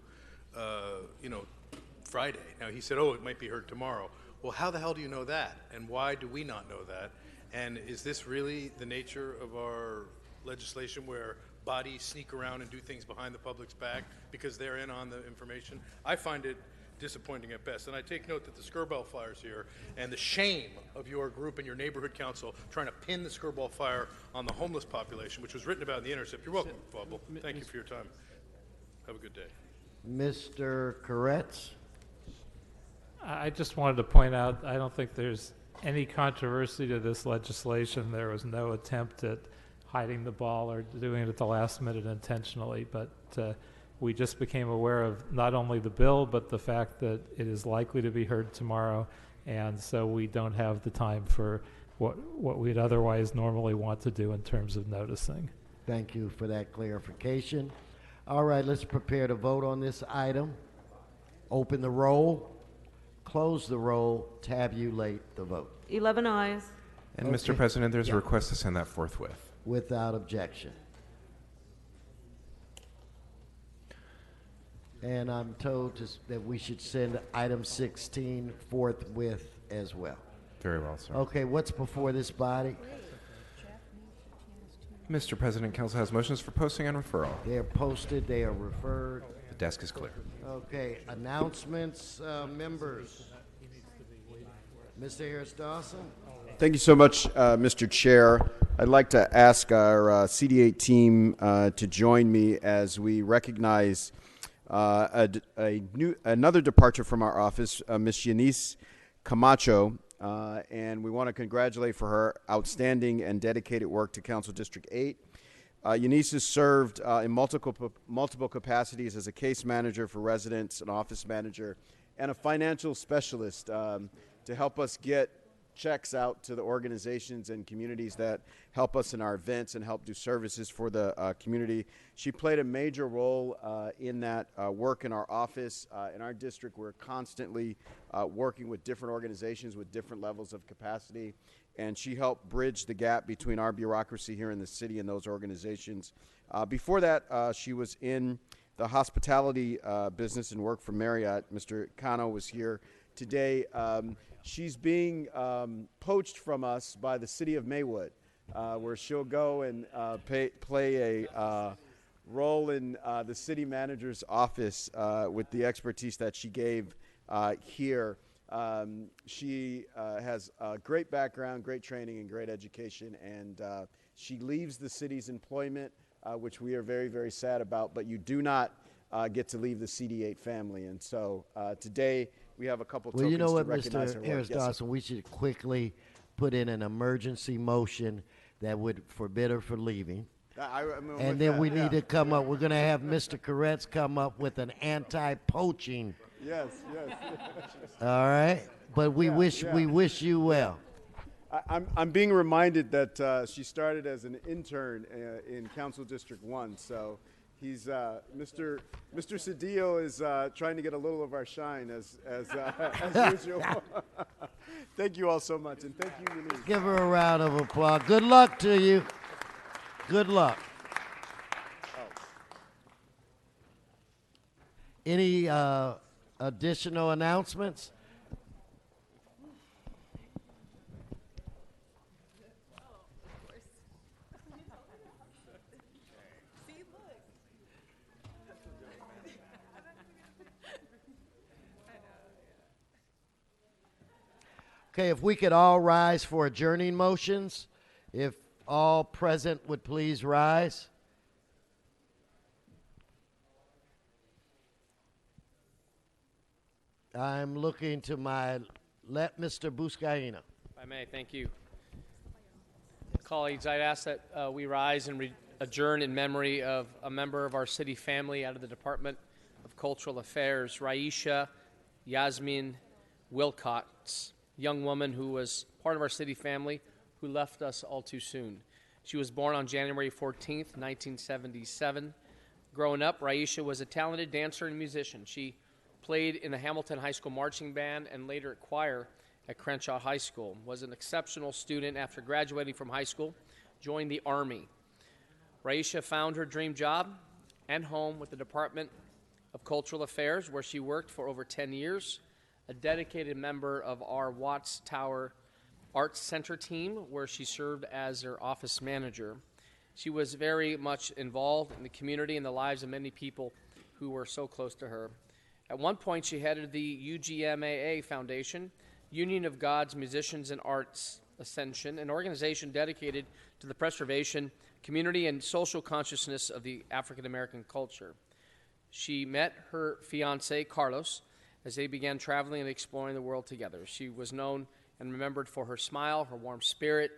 Friday. Now, he said, it might be heard tomorrow. Well, how the hell do you know that? And why do we not know that? And is this really the nature of our legislation, where bodies sneak around and do things behind the public's back because they're in on the information? I find it disappointing at best. And I take note that the Skirball Fire's here, and the shame of your group and your neighborhood council trying to pin the Skirball Fire on the homeless population, which was written about in the Intercept. You're welcome, Bubble. Thank you for your time. Have a good day. Mr. Koretz? I just wanted to point out, I don't think there's any controversy to this legislation. There was no attempt at hiding the ball or doing it at the last minute intentionally, but we just became aware of not only the bill, but the fact that it is likely to be heard tomorrow, and so we don't have the time for what we'd otherwise normally want to do in terms of noticing. Thank you for that clarification. All right, let's prepare to vote on this item. Open the roll, close the roll, tabulate the vote. 11 ayes. And Okay. Mr. President, there's Yeah. a request to send that forthwith. Without objection. And I'm told that we should send item 16 forthwith as well. Very well, sir. Okay, what's before this body? Mr. President, Council has motions for posting and referral. They are posted, they are referred. The desk is clear. Okay, announcements, members. Mr. Harris Dawson? Thank you so much, Mr. Chair. I'd like to ask our CD8 team to join me as we recognize another departure from our office, Ms. Eunice Camacho, and we want to congratulate for her outstanding and dedicated work to Council District 8. Eunice has served in multiple capacities as a case manager for residents, an office manager, and a financial specialist to help us get checks out to the organizations and communities that help us in our events and help do services for the community. She played a major role in that work in our office. In our district, we're constantly working with different organizations with different levels of capacity, and she helped bridge the gap between our bureaucracy here in the city and those organizations. Before that, she was in the hospitality business and worked for Marriott. Mr. Cano was here today. She's being poached from us by the city of Maywood, where she'll go and play a role in the city manager's office with the expertise that she gave here. She has a great background, great training, and great education, and she leaves the city's employment, which we are very, very sad about, but you do not get to leave the CD8 family. And so today we have a couple Well, tokens you know what, to recognize her Mr. work. Harris Yes, sir. Dawson, we should quickly put in an emergency motion that would forbid her from leaving. And then we need to come up, we're going to have Mr. Koretz come up with an anti-poaching. Yes, yes. All right? But we wish you well. I'm being reminded that she started as an intern in Council District 1, so he's Mr. Cedillo is trying to get a little of our shine as usual. Thank you all so much, and thank you, Eunice. Give her a round of applause. Good luck to you. Good luck. Any additional announcements? Okay, if we could all rise for adjourning motions, if all present would please rise. I'm looking to my left, Mr. Buscaino. If I may, thank you. Colleagues, I'd ask that we rise and adjourn in memory of a member of our city family out of the Department of Cultural Affairs, Raisha Yasmin Wilcox, young woman who was part of our city family who left us all too soon. She was born on January 14th, 1977. Growing up, Raisha was a talented dancer and musician. She played in the Hamilton High School marching band and later at choir at Crenshaw High School. Was an exceptional student after graduating from high school, joined the Army. Raisha found her dream job and home with the Department of Cultural Affairs, where she worked for over 10 years, a dedicated member of our Watts Tower Arts Center team, where she served as their office manager. She was very much involved in the community and the lives of many people who were so close to her. At one point, she headed the UGMAA Foundation, Union of God's Musicians and Arts Ascension, an organization dedicated to the preservation, community, and social consciousness of the African American culture. She met her fiancé, Carlos, as they began traveling and exploring the world together. She was known and remembered for her smile, her warm spirit,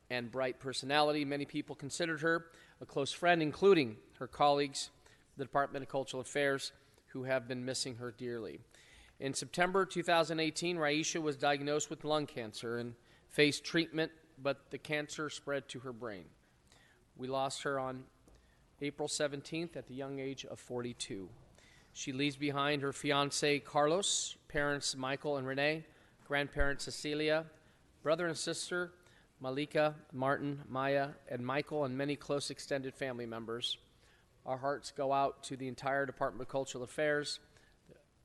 and bright personality. Many people considered her a close friend, including her colleagues, the Department of Cultural Affairs, who have been missing her dearly. In September 2018, Raisha was diagnosed with lung cancer and faced treatment, but the cancer spread to her brain. We lost her on April 17th at the young age of 42. She leaves behind her fiancé, Carlos, parents Michael and Renee, grandparents Cecilia, brother and sister Malika, Martin, Maya, and Michael, and many close extended family members. Our hearts go out to the entire Department of Cultural Affairs,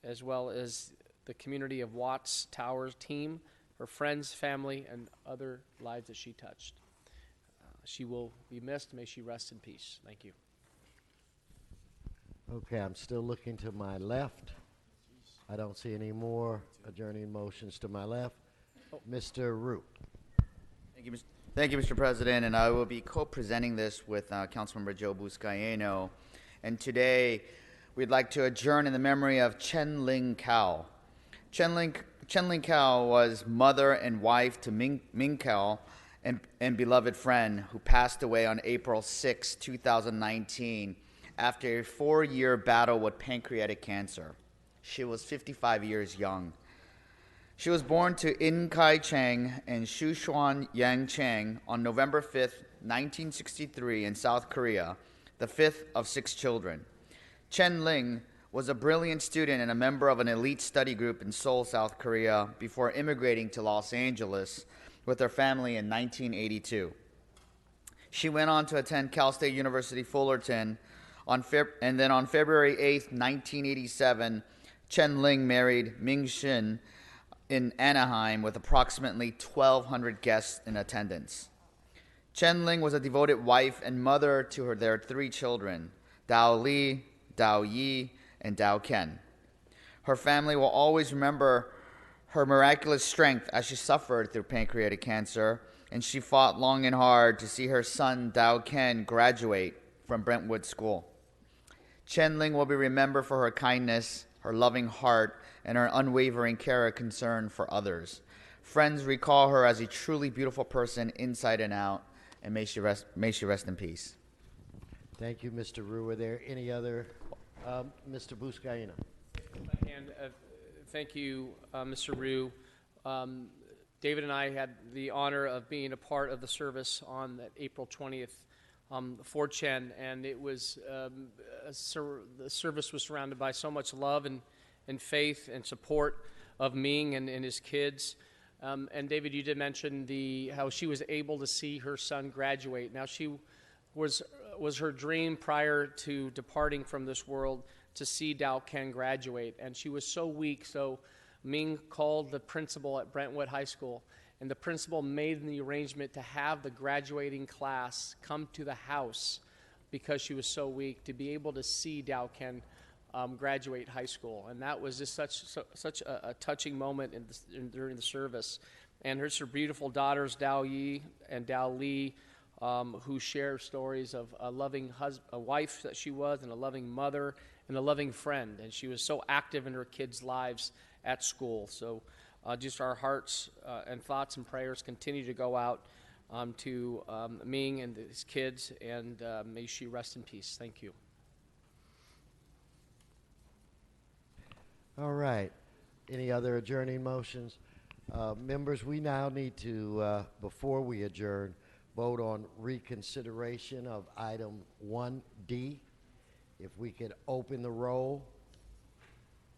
as well as the community of Watts Towers team, her friends, family, and other lives that she touched. She will be missed. May she rest in peace. Thank you. Okay, I'm still looking to my left. I don't see any more adjourning motions to my left. Mr. Root. Thank you, Mr. President, and I will be co-presenting this with Councilmember Joe Buscaino. And today, we'd like to adjourn in the memory of Chen Ling Cao. Chen Ling Cao was mother and wife to Ming Cao and beloved friend who passed away on April 6, 2019, after a 4-year battle with pancreatic cancer. She was 55 years young. She was born to In Kai Cheng and Shu Xuan Yang Cheng on November 5, 1963 in South Korea, the fifth of 6 children. Chen Ling was a brilliant student and a member of an elite study group in Seoul, South Korea, before immigrating to Los Angeles with her family in 1982. She went on to attend Cal State University Fullerton, and then on February 8, 1987, Chen Ling married Ming Shin in Anaheim with approximately 1,200 guests in attendance. Chen Ling was a devoted wife and mother to their 3 children, Dao Li, Dao Yi, and Dao Ken. Her family will always remember her miraculous strength as she suffered through pancreatic cancer, and she fought long and hard to see her son Dao Ken graduate from Brentwood School. Chen Ling will be remembered for her kindness, her loving heart, and her unwavering care and concern for others. Friends recall her as a truly beautiful person inside and out, and may she rest in peace. Thank you, Mr. Rue. Are there any other? Mr. Buscaino. And thank you, Mr. Rue. David and I had the honor of being a part of the service on that April 20th for Chen, and it was the service was surrounded by so much love and faith and support of Ming and his kids. And David, you did mention how she was able to see her son graduate. Now, she was her dream prior to departing from this world to see Dao Ken graduate, and she was so weak, so Ming called the principal at Brentwood High School, and the principal made the arrangement to have the graduating class come to the house because she was so weak, to be able to see Dao Ken graduate high school. And that was just such a touching moment during the service. And her beautiful daughters, Dao Yi and Dao Li, who share stories of a loving a wife that she was, and a loving mother, and a loving friend. And she was so active in her kids' lives at school. So just our hearts and thoughts and prayers continue to go out to Ming and his kids, and may she rest in peace. Thank you. All right. Any other adjourning motions? Members, we now need to, before we adjourn, vote on reconsideration of item 1D. If we could open the roll,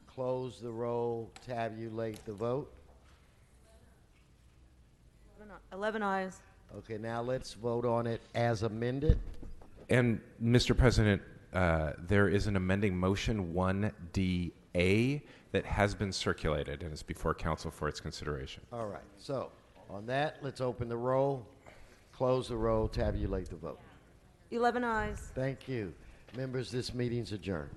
close the roll, tabulate the vote. 11 ayes. Okay, now let's vote on it as amended. And, Mr. President, there is an amending motion 1DA that has been circulated and is before council for its consideration. All right, so on that, let's open the roll, close the roll, tabulate the vote. 11 ayes. Thank you. Members, this meeting's adjourned.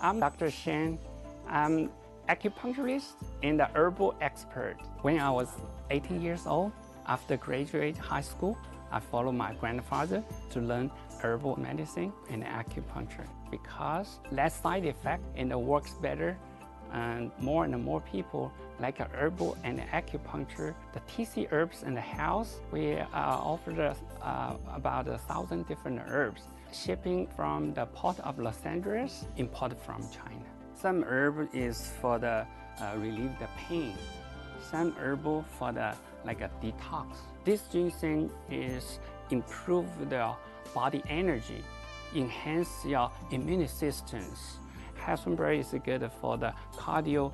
I'm Dr. Shen. I'm acupuncturist and a herbal expert. When I was 18 years old, after graduate high school, I followed my grandfather to learn herbal medicine and acupuncture because less side effect and it works better, and more people like herbal and acupuncture. The TC herbs in the house, we offer about 1,000 different herbs, shipping from the port of Los Angeles, imported from China. Some herb is for the relieve the pain. Some herbal for the like a detox. This ginseng is improve the body energy, enhance your immune systems. Raspberry is good for the cardio